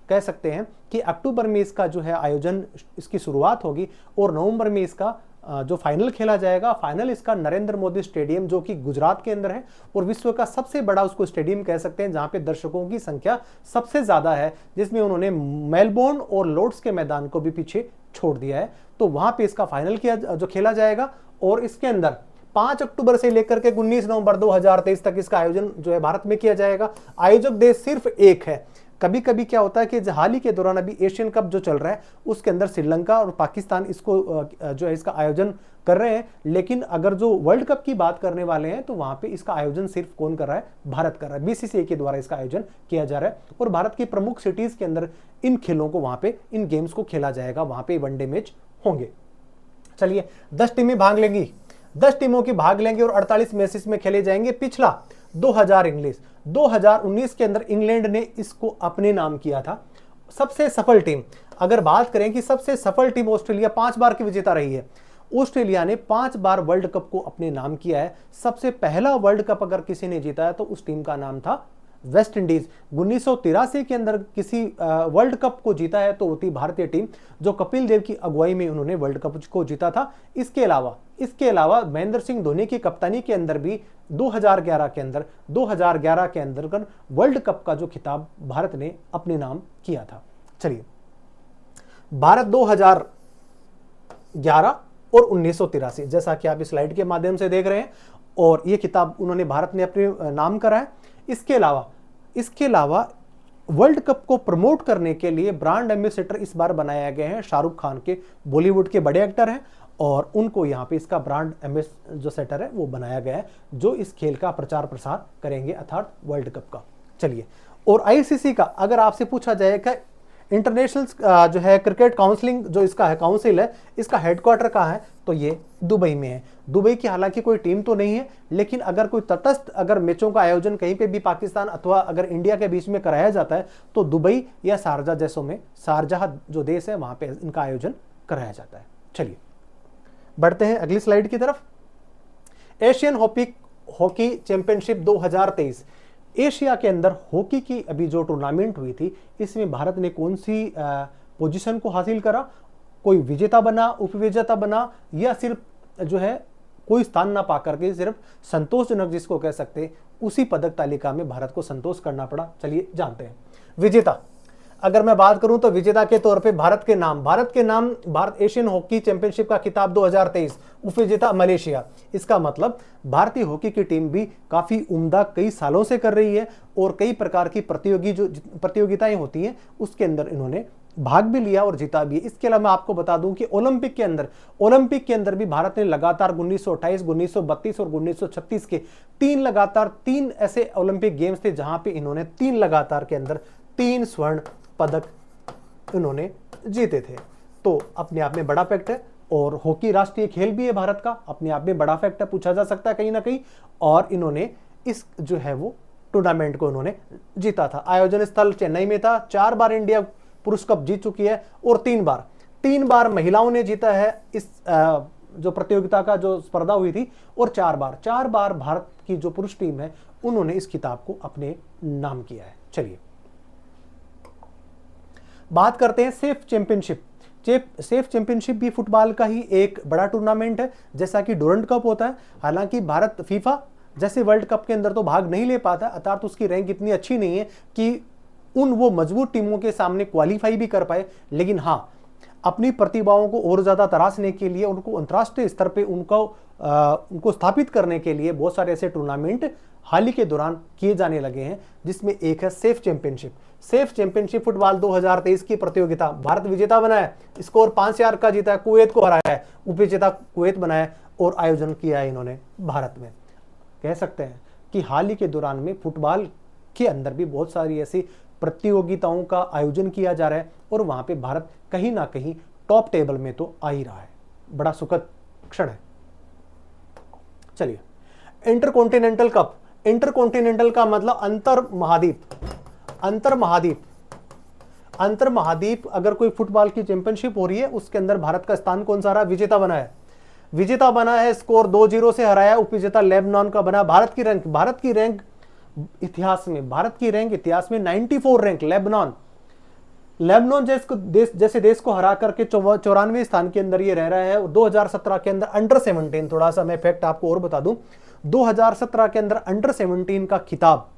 कह सकते हैं कि अक्टूबर में इसका जो है आयोजन, इसकी शुरुआत होगी और नवंबर में इसका जो फाइनल खेला जाएगा। फाइनल इसका नरेंद्र मोदी स्टेडियम, जो कि गुजरात के अंदर है और विश्व का सबसे बड़ा उसको स्टेडियम कह सकते हैं, जहां पे दर्शकों की संख्या सबसे ज्यादा है, जिसमें उन्होंने मेलबोर्न और लॉर्ड्स के मैदान को भी पीछे छोड़ दिया है। तो वहां पे इसका फाइनल जो खेला जाएगा और इसके अंदर 5 अक्टूबर से लेकर के 19 नवंबर 2023 तक इसका आयोजन जो है भारत में किया जाएगा। आयोजक देश सिर्फ एक है। कभी कभी क्या होता है कि हाल ही के दौरान अभी एशियन कप जो चल रहा है उसके अंदर श्रीलंका और पाकिस्तान इसको जो है इसका आयोजन कर रहे हैं, लेकिन अगर जो वर्ल्ड कप की बात करने वाले हैं तो वहां पे इसका आयोजन सिर्फ कौन कर रहा है? भारत कर रहा है। बीसीसीआई के द्वारा इसका आयोजन किया जा रहा है और भारत की प्रमुख सिटीज के अंदर इन खेलों को, वहां पे इन गेम्स को खेला जाएगा, वहां पे वनडे मैच होंगे। चलिए, 10 टीमें भाग लेंगी, 10 टीमों की भाग लेंगे और 48 मैचेस में खेले जाएंगे। पिछला 2019 के अंदर इंग्लैंड ने इसको अपने नाम किया था। सबसे सफल टीम, अगर बात करें कि सबसे सफल टीम, ऑस्ट्रेलिया 5 बार की विजेता रही है। ऑस्ट्रेलिया ने 5 बार वर्ल्ड कप को अपने नाम किया है। सबसे पहला वर्ल्ड कप अगर किसी ने जीता है तो उस टीम का नाम था वेस्ट इंडीज। 1983 के अंदर किसी वर्ल्ड कप को जीता है तो होती भारतीय टीम, जो कपिल देव की अगुवाई में उन्होंने वर्ल्ड कप को जीता था। इसके अलावा महेंद्र सिंह धोनी की कप्तानी के अंदर भी 2011 के अंदर वर्ल्ड कप का जो खिताब भारत ने अपने नाम किया था। चलिए, भारत 2011 और 1983, जैसा कि आप इस स्लाइड के माध्यम से देख रहे हैं, और ये खिताब उन्होंने भारत ने अपने नाम करा है। इसके अलावा वर्ल्ड कप को प्रमोट करने के लिए ब्रांड एम्बेसडर इस बार बनाया गए हैं शाहरुख खान के, बॉलीवुड के बड़े एक्टर हैं, और उनको यहाँ पे इसका ब्रांड एम्बेसडर है वो बनाया गया है, जो इस खेल का प्रचार प्रसार करेंगे, अर्थात वर्ल्ड कप का। चलिए, और आईसीसी का अगर आपसे पूछा जाएगा, इंटरनेशनल जो है क्रिकेट काउंसिलिंग जो इसका है, काउंसिल है, इसका हेडक्वार्टर कहाँ है? तो ये दुबई में है। दुबई की हालांकि कोई टीम तो नहीं है, लेकिन अगर कोई तटस्थ अगर मैचों का आयोजन कहीं पे भी पाकिस्तान अथवा अगर इंडिया के बीच में कराया जाता है तो दुबई या शारजा जैसों में, शारजाह जो देश है वहां पे इनका आयोजन कराया जाता है। चलिए, बढ़ते हैं अगली स्लाइड की तरफ। एशियन हॉकी चैंपियनशिप 2023, एशिया के अंदर हॉकी की अभी जो टूर्नामेंट हुई थी, इसमें भारत ने कौन सी पोजीशन को हासिल करा? कोई विजेता बना, उपविजेता बना, या सिर्फ जो है कोई स्थान ना पा करके सिर्फ संतोषजनक जिसको कह सकते उसी पदक तालिका में भारत को संतोष करना पड़ा? चलिए जानते हैं। विजेता अगर मैं बात करूं तो विजेता के तौर पे भारत के नाम भारत एशियन हॉकी चैंपियनशिप का खिताब 2023, उपविजेता मलेशिया। इसका मतलब भारतीय हॉकी की टीम भी काफी उम्दा कई सालों से कर रही है और कई प्रकार की प्रतियोगिताएं होती हैं उसके अंदर इन्होंने भाग भी लिया और जीता भी। इसके अलावा मैं आपको बता दूं कि ओलंपिक के अंदर भी भारत ने लगातार 1928, 1932 और 1936 के 3 ऐसे ओलंपिक गेम्स थे जहां पे इन्होंने 3 लगातार के अंदर 3 स्वर्ण पदक इन्होंने जीते थे। तो अपने आप में बड़ा फैक्ट है, और हॉकी राष्ट्रीय खेल भी है भारत का, अपने आप में बड़ा फैक्ट है, पूछा जा सकता है कहीं ना कहीं। और इन्होंने इस जो है वो टूर्नामेंट को इन्होंने जीता था। आयोजन स्थल चेन्नई में था। 4 बार इंडिया पुरुष कप जीत चुकी है और 3 बार महिलाओं ने जीता है इस जो प्रतियोगिता का जो स्पर्धा हुई थी, और 4 बार भारत की जो पुरुष टीम है उन्होंने इस खिताब को अपने नाम किया है। चलिए, बात करते हैं सेफ चैंपियनशिप। सेफ चैंपियनशिप भी फुटबॉल का ही एक बड़ा टूर्नामेंट है, जैसा कि डोरंट कप होता है। हालांकि भारत फीफा जैसे वर्ल्ड कप के अंदर तो भाग नहीं ले पाता, अर्थात उसकी रैंक इतनी अच्छी नहीं है कि वो मजबूत टीमों के सामने क्वालिफाई भी कर पाए, लेकिन हाँ, अपनी प्रतिभाओं को और ज्यादा तराशने के लिए, उनको अंतर्राष्ट्रीय स्तर पे उनको स्थापित करने के लिए बहुत सारे ऐसे टूर्नामेंट हाल ही के दौरान किए जाने लगे हैं, जिसमें एक है सेफ चैंपियनशिप फुटबॉल 2023 की प्रतियोगिता। भारत विजेता बना है, स्कोर 5-4 का जीता है, कुवैत को हराया है, उपविजेता कुवैत बना है, और आयोजन किया है इन्होंने भारत में। कह सकते हैं कि हाल ही के दौरान में फुटबॉल के अंदर भी बहुत सारी ऐसी प्रतियोगिताओं का आयोजन किया जा रहा है, और वहां पे भारत कहीं ना कहीं टॉप टेबल में तो आ ही रहा है। बड़ा सुखद क्षण है। चलिए, इंटरकॉन्टिनेंटल कप। इंटरकॉन्टिनेंटल का मतलब अंतर महाद्वीप अगर कोई फुटबॉल की चैंपियनशिप हो रही है, उसके अंदर भारत का स्थान कौन सा रहा? विजेता बना है। विजेता बना है, स्कोर 2-0 से हराया, उपविजेता लेबनान का बना। भारत की रैंक इतिहास में 94 रैंक लेबनान जैसे देश को हरा करके 94वें स्थान के अंदर ये रह रहा है। 2017 के अंदर अंडर 17, थोड़ा सा मैं फैक्ट आपको और बता दूं, 2017 के अंदर अंडर 17 का खिताब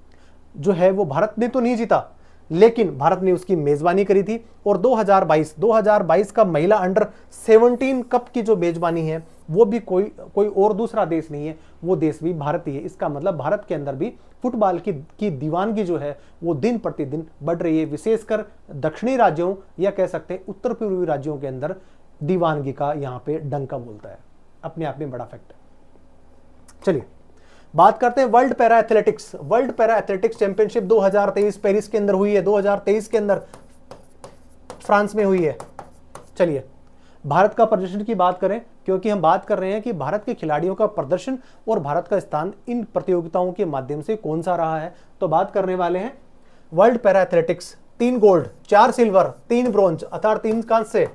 जो है वो भारत ने तो नहीं जीता, लेकिन भारत ने उसकी मेजबानी करी थी। और 2022 का महिला अंडर 17 कप की जो मेजबानी है वो भी कोई और दूसरा देश नहीं है, वो देश भी भारत ही है। इसका मतलब भारत के अंदर भी फुटबॉल की दीवानगी जो है वो दिन प्रतिदिन बढ़ रही है। विशेषकर दक्षिणी राज्यों या कह सकते हैं उत्तर पूर्वी राज्यों के अंदर दीवानगी का यहाँ पे डंका बोलता है, अपने आप में बड़ा फैक्ट है। चलिए बात करते हैं world para athletics championship 2023 Paris के अंदर हुई है, 2023 के अंदर फ्रांस में हुई है। चलिए भारत का प्रदर्शन की बात करें, क्योंकि हम बात कर रहे हैं कि भारत के खिलाड़ियों का प्रदर्शन और भारत का स्थान इन प्रतियोगिताओं के माध्यम से कौन सा रहा है, तो बात करने वाले हैं world para athletics. 3 gold, 4 silver, 3 bronze अर्थात 3 कांस्य।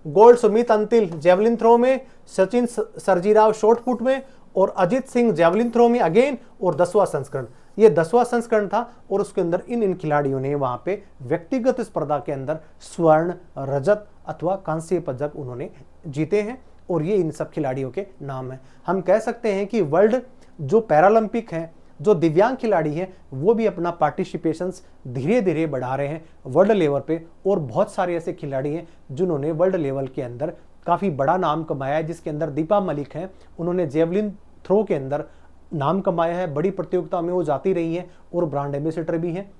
Gold Sumit Antil javelin throw में, सचिन सर्जीराव शॉर्ट पुट में और अजीत सिंह जेवलिन थ्रो में अगेन। और 10वां संस्करण, ये 10वां संस्करण था और उसके अंदर इन खिलाड़ियों ने वहां पे व्यक्तिगत स्पर्धा के अंदर स्वर्ण, रजत अथवा कांस्य पदक उन्होंने जीते हैं और ये इन सब खिलाड़ियों के नाम है। हम कह सकते हैं कि वर्ल्ड जो पैरालंपिक हैं, जो दिव्यांग खिलाड़ी हैं, वो भी अपना पार्टिसिपेशंस धीरे धीरे बढ़ा रहे हैं वर्ल्ड लेवल पे। और बहुत सारे ऐसे खिलाड़ी हैं जिन्होंने वर्ल्ड लेवल के अंदर काफ़ी बड़ा नाम कमाया है, जिसके अंदर दीपा मलिक हैं, उन्होंने जेवलिन थ्रो के अंदर नाम कमाया है, बड़ी प्रतियोगिता में वो जाती रही हैं और ब्रांड एम्बेसडर भी हैं।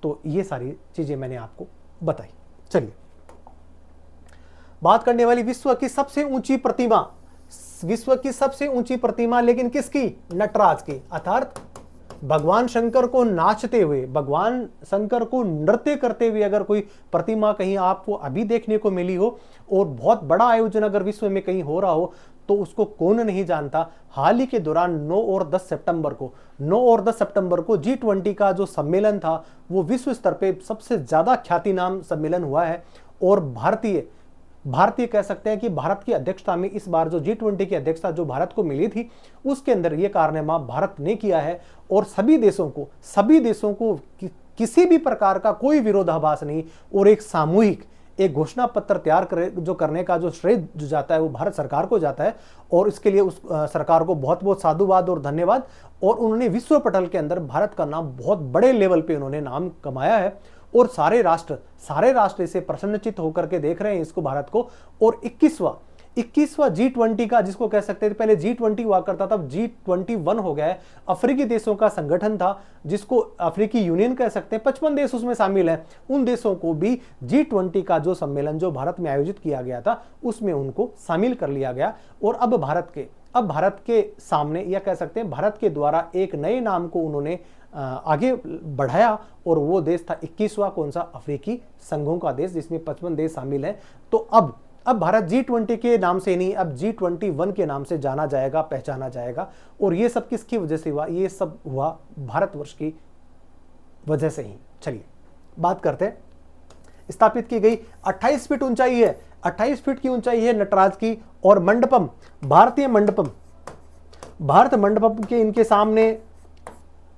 तो ये सारी चीज़ें मैंने आपको बताई। चलिए बात करने वाली विश्व की सबसे ऊंची प्रतिमा, लेकिन किसकी? नटराज की, अर्थात भगवान शंकर को नाचते हुए, भगवान शंकर को नृत्य करते हुए अगर कोई प्रतिमा कहीं आपको अभी देखने को मिली हो और बहुत बड़ा आयोजन अगर विश्व में कहीं हो रहा हो तो उसको कौन नहीं जानता। हाल ही के दौरान 9 और 10 सितंबर को G20 का जो सम्मेलन था वो विश्व स्तर पे सबसे ज्यादा ख्याति नाम सम्मेलन हुआ है। और भारतीय कह सकते हैं कि भारत की अध्यक्षता में इस बार जो G20 की अध्यक्षता जो भारत को मिली थी उसके अंदर ये कारनामा भारत ने किया है। और सभी देशों को किसी भी प्रकार का कोई विरोधाभास नहीं और एक सामूहिक एक घोषणा पत्र तैयार करने का जो श्रेय जो जाता है वो भारत सरकार को जाता है। और इसके लिए उस सरकार को बहुत बहुत साधुवाद और धन्यवाद। और उन्होंने विश्व पटल के अंदर भारत का नाम बहुत बड़े लेवल पे उन्होंने नाम कमाया है और सारे राष्ट्र इसे प्रसन्नचित्त होकर के देख रहे हैं इसको, भारत को। और 21वां G20 का, जिसको कह सकते थे पहले G20 हुआ करता था, अब G21 हो गया है। अफ्रीकी देशों का संगठन था जिसको अफ्रीकी यूनियन कह सकते हैं, 55 देश उसमें शामिल हैं। उन देशों को भी G20 का जो सम्मेलन जो भारत में आयोजित किया गया था उसमें उनको शामिल कर लिया गया। और अब भारत के सामने या कह सकते हैं भारत के द्वारा एक नए नाम को उन्होंने आगे बढ़ाया और वो देश था 21वां कौन सा? अफ्रीकी संघों का देश, जिसमें 55 देश शामिल हैं। तो अब भारत G20 के नाम से नहीं, अब G21 के नाम से जाना जाएगा, पहचाना जाएगा। और ये सब किसकी वजह से हुआ? ये सब हुआ भारतवर्ष की वजह से ही। चलिए बात करते हैं, स्थापित की गई 28 फीट ऊंचाई है, 28 फीट की ऊंचाई है नटराज की। और मंडपम, भारत मंडपम के इनके सामने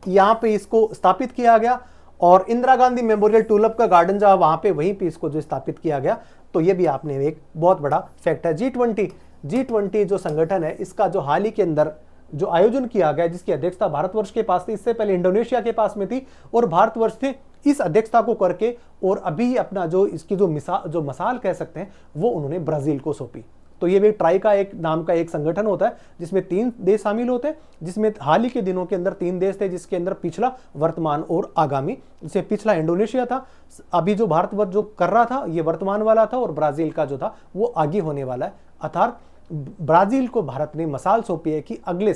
यहां पे इसको स्थापित किया गया। और इंदिरा गांधी मेमोरियल टूलिप का गार्डन जहां वहां पे वहीं पे इसको जो स्थापित किया गया। तो ये भी आपने एक बहुत बड़ा फैक्ट है। G20 जो संगठन है इसका जो हाल ही के अंदर जो आयोजन किया गया, जिसकी अध्यक्षता भारतवर्ष के पास थी, इससे पहले इंडोनेशिया के पास में थी और भारतवर्ष थे इस अध्यक्षता को करके। और अभी अपना जो इसकी जो मसाल कह सकते हैं वो उन्होंने ब्राजील को सौंपी। तो ये भी ट्राई का एक नाम का एक संगठन होता है जिसमें 3 देश शामिल होते हैं, जिसमें हाल ही के दिनों के अंदर 3 देश थे, जिसके अंदर पिछला, वर्तमान और आगामी। जैसे पिछला इंडोनेशिया था, अभी जो भारतवर्ष जो कर रहा था ये वर्तमान वाला था और ब्राजील का जो था वो आगे होने वाला है। अर्थात ब्राजील को भारत ने मसाल सौंपी है कि अगले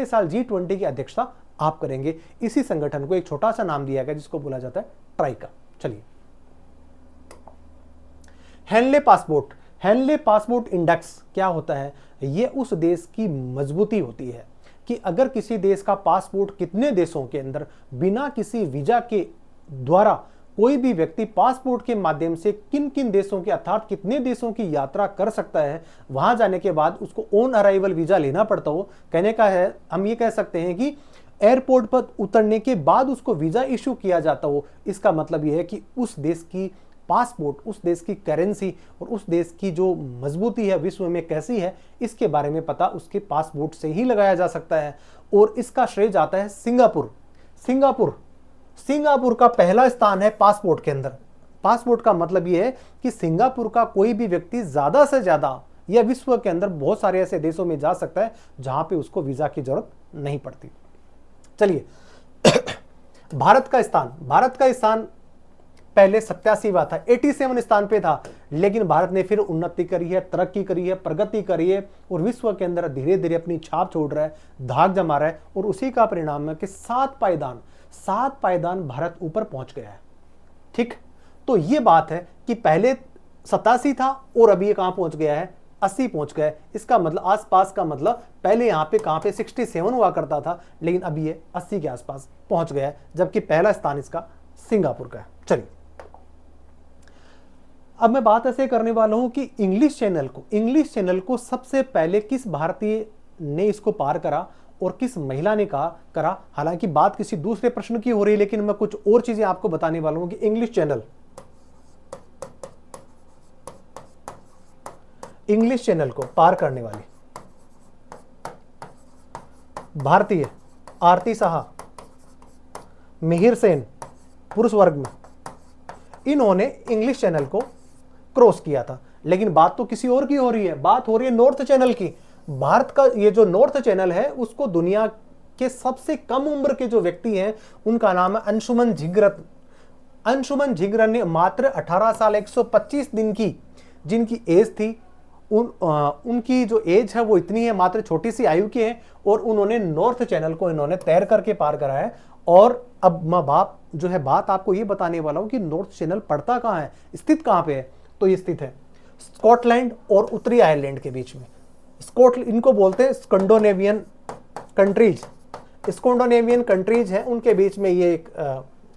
साल G20 की अध्यक्षता आप करेंगे। इसी संगठन को एक छोटा सा नाम दिया गया जिसको बोला जाता है ट्राइका। चलिए हेनले पासपोर्ट इंडेक्स क्या होता है? ये उस देश की मजबूती होती है कि अगर किसी देश का पासपोर्ट कितने देशों के अंदर बिना किसी वीजा के द्वारा कोई भी व्यक्ति पासपोर्ट के माध्यम से किन किन देशों के अर्थात कितने देशों की यात्रा कर सकता है, वहां जाने के बाद उसको ऑन अराइवल वीजा लेना पड़ता हो। कहने का है, हम ये कह सकते हैं कि एयरपोर्ट पर उतरने के बाद उसको वीजा इशू किया जाता हो। इसका मतलब यह है कि उस देश की पासपोर्ट, उस देश की करेंसी और उस देश की जो मजबूती है विश्व में कैसी है, इसके बारे में पता उसके पासपोर्ट से ही लगाया जा सकता है। और इसका श्रेय जाता है सिंगापुर। सिंगापुर का पहला स्थान है पासपोर्ट के अंदर। पासपोर्ट का मतलब यह है कि सिंगापुर का कोई भी व्यक्ति ज्यादा से ज्यादा या विश्व के अंदर बहुत सारे ऐसे देशों में जा सकता है जहां पे उसको वीजा की जरूरत नहीं पड़ती। चलिए भारत का स्थान पहले 87वां था, 87 स्थान पे था, लेकिन भारत ने फिर उन्नति करी है, तरक्की करी है, प्रगति करी है और विश्व के अंदर धीरे धीरे अपनी छाप छोड़ रहा है, धाक जमा रहा है। और उसी का परिणाम है कि 7 पायदान भारत ऊपर पहुंच गया है। ठीक, तो ये बात है कि पहले 87 था और अभी ये कहां पहुंच गया है, 80 पहुंच गया है। इसका मतलब आसपास का मतलब पहले यहां पे कहां पे 67 हुआ करता था, लेकिन अभी ये 80 के आसपास पहुंच गया है, जबकि पहला स्थान इसका सिंगापुर का है। चलिए अब मैं बात ऐसे करने वाला हूं कि इंग्लिश चैनल को सबसे पहले किस भारतीय ने इसको पार करा और किस महिला ने करा। हालांकि बात किसी दूसरे प्रश्न की हो रही है, लेकिन मैं कुछ और चीजें आपको बताने वाला हूं कि इंग्लिश चैनल को पार करने वाली भारतीय आरती साहा, मिहिर सेन पुरुष वर्ग में, इन्होंने इंग्लिश चैनल को क्रॉस किया था। लेकिन बात तो किसी और की हो रही है, बात हो रही है नॉर्थ चैनल की। भारत का ये जो नॉर्थ चैनल है उसको दुनिया के सबसे कम उम्र के जो व्यक्ति हैं उनका नाम है अंशुमन झिंगरन। अंशुमन झिंगरन ने मात्र 18 साल 125 दिन की जिनकी एज थी, उनकी जो एज है वो इतनी है, मात्र छोटी सी आयु की है, और उन्होंने नॉर्थ चैनल को इन्होंने तैर करके पार करा है। और अब मैं बात आपको ये बताने वाला हूं कि नॉर्थ चैनल पड़ता कहां है, स्थित कहां पे है। तो ये स्थित है स्कॉटलैंड और उत्तरी आयरलैंड के बीच में। इनको बोलते हैं स्कैंडिनेवियन कंट्रीज है, उनके बीच में ये एक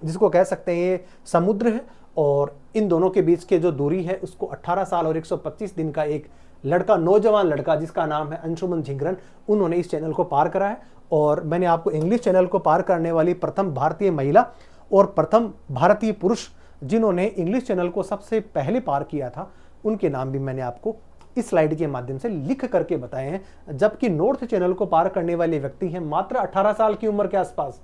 जिसको कह सकते हैं ये समुद्र है, और इन दोनों के बीच के जो दूरी है उसको 18 साल और 125 दिन का एक नौजवान लड़का जिसका नाम है अंशुमन झिंगरन, उन्होंने इस चैनल को पार करा है। और मैंने आपको इंग्लिश चैनल को पार करने वाली प्रथम भारतीय महिला और प्रथम भारतीय पुरुष जिन्होंने इंग्लिश चैनल को सबसे पहले पार किया था, उनके नाम भी मैंने आपको इस स्लाइड के माध्यम से लिख करके बताए हैं। जबकि नॉर्थ चैनल को पार करने वाले व्यक्ति हैं मात्र 18 साल की उम्र के आसपास।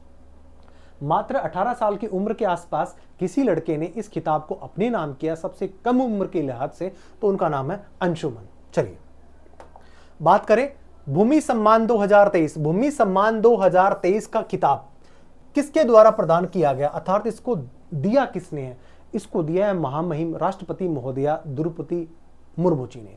मात्र 18 साल की उम्र के आसपास किसी लड़के ने इस खिताब को अपने नाम किया सबसे कम उम्र के लिहाज से, तो उनका नाम है अंशुमन। चलिए बात करें भूमि सम्मान 2023। भूमि सम्मान 2023 का खिताब किसके द्वारा प्रदान किया गया, अर्थात इसको दिया किसने है? इसको दिया है महामहिम राष्ट्रपति महोदया द्रौपदी मुर्मू जी ने।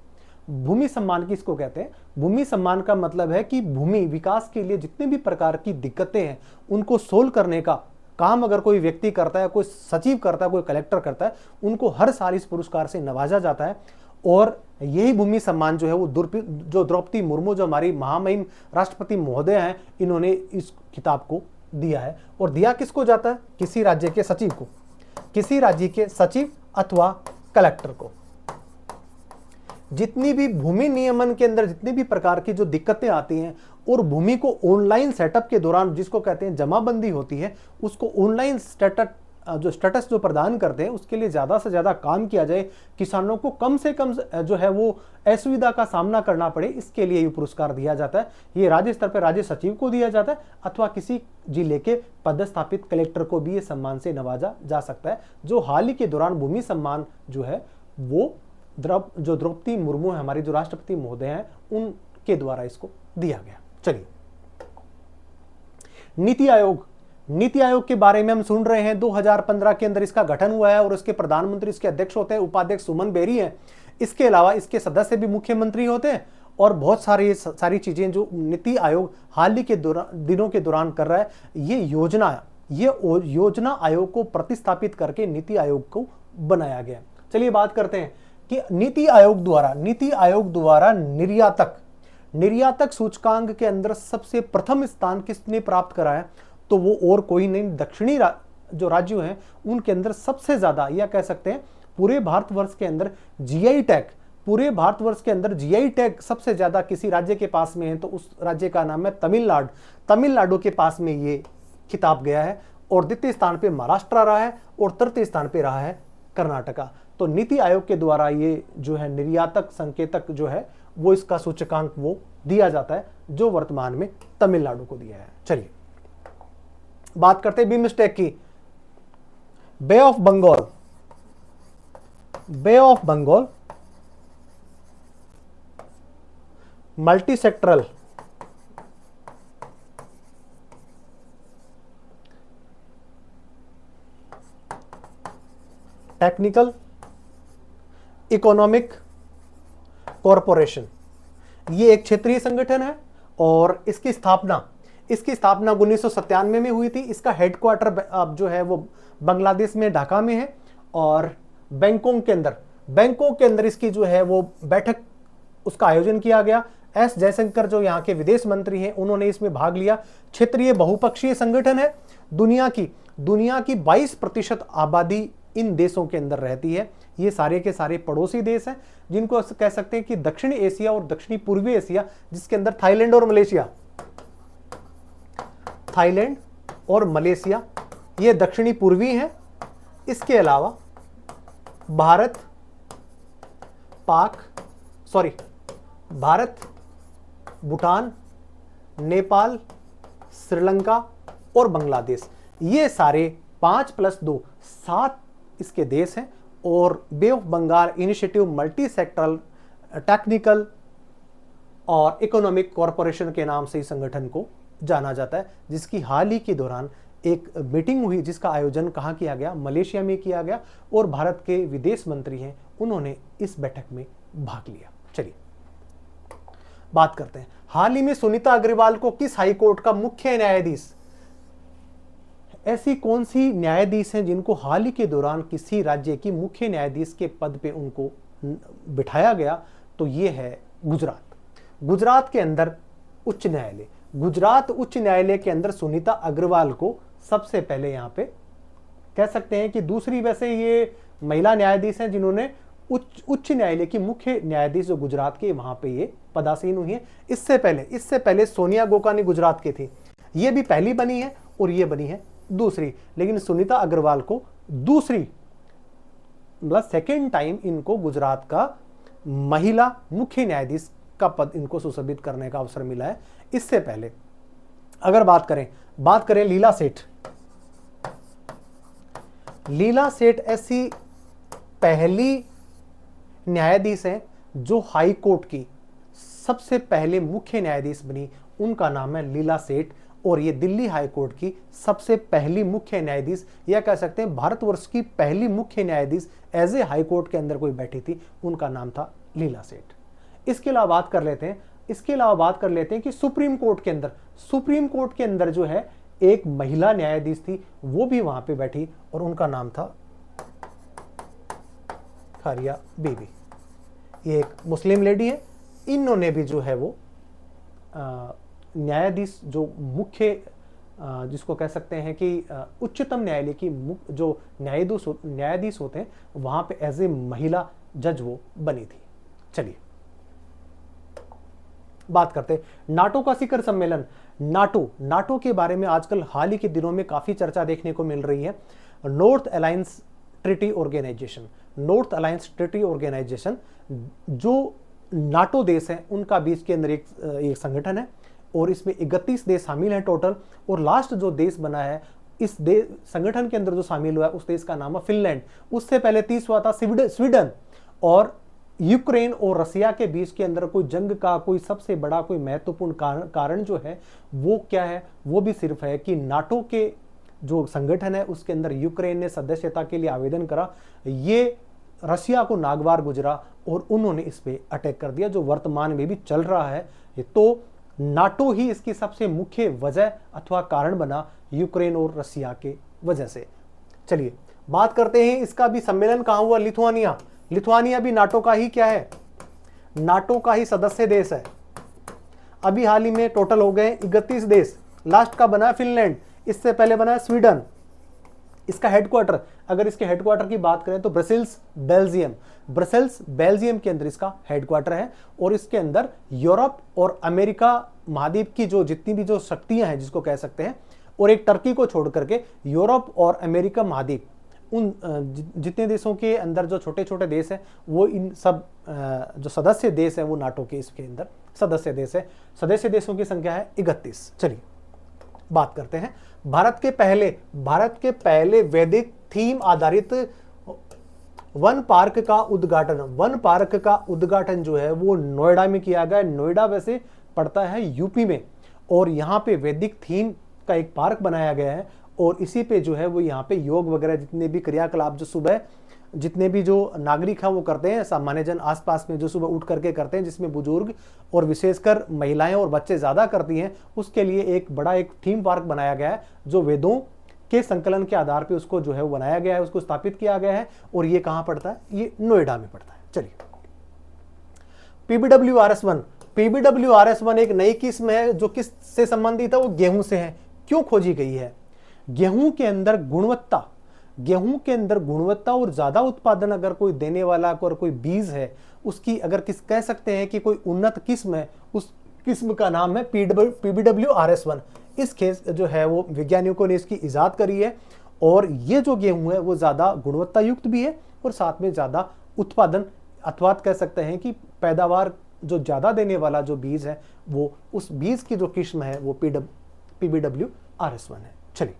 भूमि सम्मान किसको कहते हैं? भूमि सम्मान का मतलब है कि भूमि विकास के लिए जितने भी प्रकार की दिक्कतें हैं उनको सोल्व करने का काम अगर कोई व्यक्ति करता है, कोई सचिव करता है, कोई कलेक्टर करता है, उनको हर साल इस पुरस्कार से नवाजा जाता है। और यही भूमि सम्मान जो है वो जो द्रौपदी मुर्मू जो हमारी महामहिम राष्ट्रपति महोदय हैं, इन्होंने इस खिताब को दिया है। और दिया किसको जाता है? किसी राज्य के सचिव को, किसी राज्य के सचिव अथवा कलेक्टर को। जितनी भी भूमि नियमन के अंदर जितनी भी प्रकार की जो दिक्कतें आती हैं और भूमि को ऑनलाइन सेटअप के दौरान जिसको कहते हैं जमाबंदी होती है, उसको ऑनलाइन स्टेटस जो प्रदान करते हैं उसके लिए ज़्यादा से ज़्यादा काम किया जाए, किसानों को कम से कम जो है वो असुविधा का सामना करना पड़े, इसके लिए ये पुरस्कार दिया जाता है। ये राज्य स्तर पर राज्य सचिव को दिया जाता है अथवा किसी जिले के पदस्थापित कलेक्टर को भी ये सम्मान से नवाजा जा सकता है। जो हाल ही के दौरान भूमि सम्मान जो है वो जो द्रौपदी मुर्मू है हमारी जो राष्ट्रपति महोदय हैं उनके द्वारा इसको दिया गया। चलिए नीति आयोग के बारे में हम सुन रहे हैं। 2015 के अंदर इसका गठन हुआ है और इसके प्रधानमंत्री इसके अध्यक्ष होते हैं, उपाध्यक्ष सुमन बेरी हैं। इसके अलावा इसके सदस्य भी मुख्यमंत्री होते हैं और बहुत सारी चीजें जो नीति आयोग हाल ही के दिनों के दौरान कर रहा है। ये योजना आयोग को प्रतिस्थापित करके नीति आयोग को बनाया गया। चलिए बात करते हैं कि नीति आयोग द्वारा निर्यातक सूचकांक के अंदर सबसे प्रथम स्थान किसने प्राप्त करा है? तो वो और कोई नहीं, जो राज्यों हैं उनके अंदर सबसे ज्यादा, या कह सकते हैं पूरे भारतवर्ष के अंदर जीआई टैग, पूरे भारतवर्ष के अंदर जीआई टैग सबसे ज्यादा किसी राज्य के पास में है तो उस राज्य का नाम है तमिलनाडु। तमिलनाडु के पास में ये खिताब गया है और द्वितीय स्थान पे महाराष्ट्र रहा है और तृतीय स्थान पे रहा है कर्नाटका। तो नीति आयोग के द्वारा ये जो है निर्यातक संकेतक जो है वो इसका सूचकांक वो दिया जाता है, जो वर्तमान में तमिलनाडु को दिया है। चलिए बात करते हैं बिमस्टेक की। Bay of Bengal, bay of Bengal multi sectoral technical economic corporation, ये एक क्षेत्रीय संगठन है और इसकी स्थापना 1997 में हुई थी। इसका हेडक्वार्टर अब जो है वो बांग्लादेश में ढाका में है और बैंकॉक के अंदर इसकी जो है वो बैठक, उसका आयोजन किया गया। एस जयशंकर जो यहाँ के विदेश मंत्री हैं उन्होंने इसमें भाग लिया। क्षेत्रीय बहुपक्षीय संगठन है। दुनिया की 22% आबादी इन देशों के अंदर रहती है। ये सारे के सारे पड़ोसी देश हैं जिनको कह सकते हैं कि दक्षिणी एशिया और दक्षिणी पूर्वी एशिया, जिसके अंदर थाईलैंड और मलेशिया ये दक्षिणी पूर्वी हैं। इसके अलावा भारत, भूटान, नेपाल, श्रीलंका और बांग्लादेश, ये सारे 5+2 7 इसके देश हैं। और bay of Bengal initiative multi sectoral technical और इकोनॉमिक कॉरपोरेशन के नाम से इस संगठन को जाना जाता है, जिसकी हाल ही के दौरान एक मीटिंग हुई जिसका आयोजन कहाँ किया गया, मलेशिया में किया गया और भारत के विदेश मंत्री हैं उन्होंने इस बैठक में भाग लिया। चलिए बात करते हैं, हाल ही में सुनीता अग्रवाल को किस हाईकोर्ट का मुख्य न्यायाधीश, ऐसी कौन सी न्यायाधीश हैं जिनको हाल ही के दौरान किसी राज्य की मुख्य न्यायाधीश के पद पे उनको बिठाया गया, तो ये है गुजरात के अंदर उच्च न्यायालय। गुजरात उच्च न्यायालय के अंदर सुनीता अग्रवाल को सबसे पहले यहाँ पे कह सकते हैं कि दूसरी, वैसे ये महिला न्यायाधीश हैं जिन्होंने उच्च न्यायालय की मुख्य न्यायाधीश जो गुजरात के, वहां पे ये पदासीन हुई है। इससे पहले सोनिया गोकानी गुजरात की थी, ये भी पहली बनी है और ये बनी है दूसरी। लेकिन सुनीता अग्रवाल को दूसरी, मतलब सेकेंड टाइम इनको गुजरात का महिला मुख्य न्यायाधीश का पद इनको सुशोभित करने का अवसर मिला है। इससे पहले अगर बात करें लीला सेठ ऐसी पहली न्यायाधीश हैं जो हाई कोर्ट की सबसे पहले मुख्य न्यायाधीश बनी। उनका नाम है लीला सेठ और ये दिल्ली हाई कोर्ट की सबसे पहली मुख्य न्यायाधीश, या कह सकते हैं भारतवर्ष की पहली मुख्य न्यायाधीश एज ए हाई कोर्ट के अंदर कोई बैठी थी, उनका नाम था लीला सेठ। इसके अलावा बात कर लेते हैं कि सुप्रीम कोर्ट के अंदर जो है एक महिला न्यायाधीश थी, वो भी वहां पे बैठी और उनका नाम था खारिया बीबी। ये एक मुस्लिम लेडी है। इन्होंने भी जो है वो न्यायाधीश जो मुख्य जिसको कह सकते हैं कि उच्चतम न्यायालय की जो न्यायाधीश होते हैं वहां पे एज ए महिला जज वो बनी थी। चलिए बात करते हैं नाटो का शिखर सम्मेलन। नाटो के बारे में आजकल हाल ही के दिनों में काफी चर्चा देखने को मिल रही है। नॉर्थ अलायंस ट्रीटी ऑर्गेनाइजेशन जो नाटो देश है उनका बीच के अंदर एक संगठन है और इसमें 31 देश शामिल हैं टोटल। और लास्ट जो देश बना है इस संगठन के अंदर जो शामिल हुआ है उस देश का नाम है फिनलैंड। उससे पहले 30 हुआ था स्वीडन। और यूक्रेन और रसिया के बीच के अंदर कोई जंग का कोई सबसे बड़ा कोई महत्वपूर्ण कारण जो है वो क्या है, वो भी सिर्फ है कि नाटो के जो संगठन है उसके अंदर यूक्रेन ने सदस्यता के लिए आवेदन करा, ये रसिया को नागवार गुजरा और उन्होंने इस पे अटैक कर दिया, जो वर्तमान में भी चल रहा है। तो नाटो ही इसकी सबसे मुख्य वजह अथवा कारण बना, यूक्रेन और रसिया के वजह से। चलिए बात करते हैं इसका भी सम्मेलन कहाँ हुआ, लिथुआनिया भी नाटो का ही क्या है, नाटो का ही सदस्य देश है। अभी हाल ही में टोटल हो गए 31 देश। लास्ट का बना फिनलैंड, इससे पहले बना स्वीडन, इसका हेडक्वार्टर, अगर इसके हेडक्वार्टर की बात करें तो ब्रसेल्स बेल्जियम के अंदर इसका हेडक्वार्टर है। और इसके अंदर यूरोप और अमेरिका महाद्वीप की जो जितनी भी जो शक्तियां हैं जिसको कह सकते हैं, और एक टर्की को छोड़ करके यूरोप और अमेरिका महाद्वीप, उन जितने देशों के अंदर जो छोटे छोटे देश हैं वो इन सब जो सदस्य देश है वो नाटो के इसके अंदर सदस्य देश है। सदस्य देशों की संख्या है 31। चलिए बात करते हैं भारत के पहले वैदिक थीम आधारित वन पार्क का उद्घाटन जो है वो नोएडा में किया गया। नोएडा वैसे पड़ता है यूपी में, और यहाँ पे वैदिक थीम का एक पार्क बनाया गया है, और इसी पे जो है वो यहाँ पे योग वगैरह जितने भी क्रियाकलाप जो सुबह जितने भी जो नागरिक हैं वो करते हैं, सामान्य जन आसपास में जो सुबह उठ करके करते हैं, जिसमें बुजुर्ग और विशेषकर महिलाएं और बच्चे ज़्यादा करती हैं, उसके लिए एक बड़ा एक थीम पार्क बनाया गया है जो वेदों के संकलन के आधार पे उसको जो है वो बनाया गया है, उसको स्थापित किया गया है। और ये कहाँ पड़ता है? ये नोएडा में पड़ता है। चलिए PBWRS1 एक नई किस्म है जो किस से संबंधित है? वो गेहूं से है। क्यों खोजी गई है? गेहूं के अंदर गुणवत्ता और ज्यादा उत्पादन अगर कोई देने वाला और कोई बीज है, उसकी अगर कह सकते हैं कि कोई उन्नत किस्म है, उस किस्म का नाम है PBWRS1। इस खेत जो है वो वैज्ञानिकों ने इसकी इजाद करी है, और ये जो गेहूं है वो ज्यादा गुणवत्ता युक्त भी है और साथ में ज्यादा उत्पादन अथवा कह सकते हैं कि पैदावार जो ज्यादा देने वाला जो बीज है वो उस बीज की जो किस्म है वो PBWRS1 है। चलिए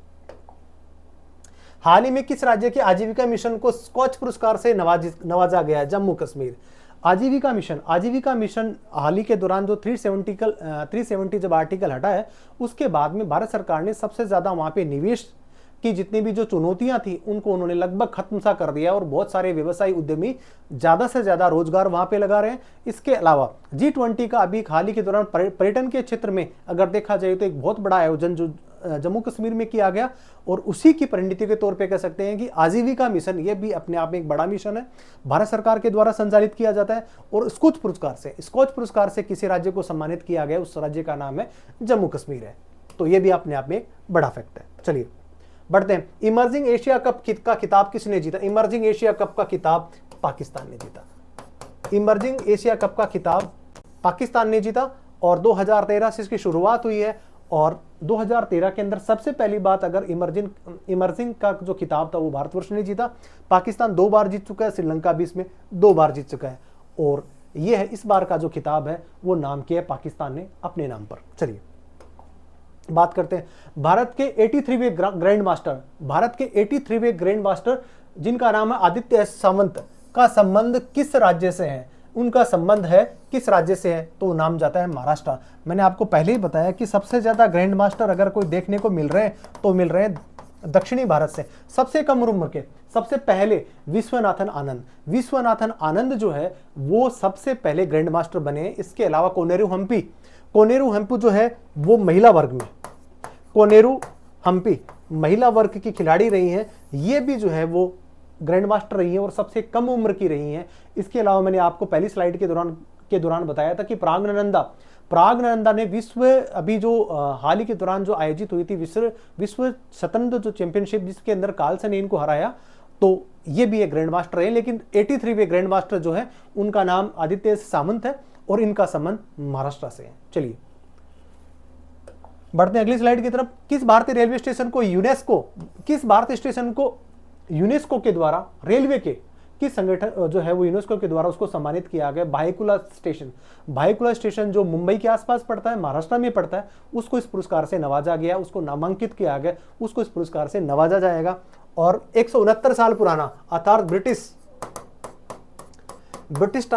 हाल ही में किस राज्य के आजीविका मिशन को स्कॉच पुरस्कार से नवाजा गया है? जम्मू कश्मीर। आजीविका मिशन हाल ही के दौरान जो 370 जब आर्टिकल हटा है, उसके बाद में भारत सरकार ने सबसे ज्यादा वहां पे निवेश की जितनी भी जो चुनौतियां थी उनको उन्होंने लगभग खत्म सा कर दिया, और बहुत सारे व्यवसायी उद्यमी ज्यादा से ज्यादा रोजगार वहां पे लगा रहे हैं। इसके अलावा G20 का अभी हाल ही के दौरान पर्यटन के क्षेत्र में अगर देखा जाए तो एक बहुत बड़ा आयोजन जो जम्मू कश्मीर में किया गया, और उसी की परिणति के तौर पे कह सकते हैं कि आजीविका मिशन ये भी अपने आप में एक बड़ा मिशन है, भारत सरकार के द्वारा संचालित किया जाता है। और स्कॉच पुरस्कार से किसी राज्य को सम्मानित किया गया, उस राज्य का नाम है जम्मू कश्मीर है। तो ये भी अपने आप में एक बड़ा फैक्ट है। चलिए बढ़ते हैं। इमर्जिंग एशिया कप का खिताब किसने जीता? इमर्जिंग एशिया कप का खिताब पाकिस्तान ने जीता। इमर्जिंग एशिया कप का खिताब पाकिस्तान ने जीता, और 2013 से इसकी शुरुआत हुई है, और 2013 के अंदर सबसे पहली बात अगर इमर्जिंग का जो खिताब था वो भारतवर्ष ने जीता। पाकिस्तान 2 बार जीत चुका है, श्रीलंका भी इसमें 2 बार जीत चुका है, और ये है इस बार का जो खिताब है वो नाम किया है पाकिस्तान ने अपने नाम पर। चलिए बात करते हैं भारत के 83वें ग्रैंड मास्टर जिनका नाम है आदित्य एस सावंत का संबंध किस राज्य से है? उनका संबंध है किस राज्य से है? तो नाम जाता है महाराष्ट्र। मैंने आपको पहले ही बताया कि सबसे ज्यादा ग्रैंड मास्टर अगर कोई देखने को मिल रहे हैं तो मिल रहे हैं दक्षिणी भारत से। सबसे कम उम्र के सबसे पहले विश्वनाथन आनंद जो है वो सबसे पहले ग्रैंड मास्टर बने। इसके अलावा कोनेरू हम्पी जो है वो महिला वर्ग में, कोनेरू हम्पी महिला वर्ग की खिलाड़ी रही हैं, ये भी जो है वो ग्रैंड मास्टर रही हैं और सबसे कम उम्र की रही हैं। इसके अलावा मैंने आपको पहली स्लाइड के दौरान बताया था कि प्राग्नंदा ने अभी जो हाल ही के दौरान जो आयोजित हुई थी विश्व शतरंज जो चैंपियनशिप, जिसके अंदर कार्लसन ने इनको हराया, तो ये भी एक ग्रैंड मास्टर है। लेकिन 83वें ग्रैंड मास्टर जो है उनका नाम आदित्य सामंत है, और इनका संबंध महाराष्ट्र से है। चलिए बढ़ते हैं अगली स्लाइड की तरफ। किस भारतीय रेलवे स्टेशन को यूनेस्को के द्वारा रेलवे के किस संगठन जो है वो यूनेस्को के द्वारा उसको सम्मानित किया गया? भाईकुला स्टेशन जो मुंबई के आसपास पड़ता है, महाराष्ट्र में पड़ता है, उसको इस पुरस्कार से नवाजा गया, उसको नामांकित किया गया, उसको इस पुरस्कार से नवाजा जाएगा। और 169 साल पुराना अर्थात ब्रिटिश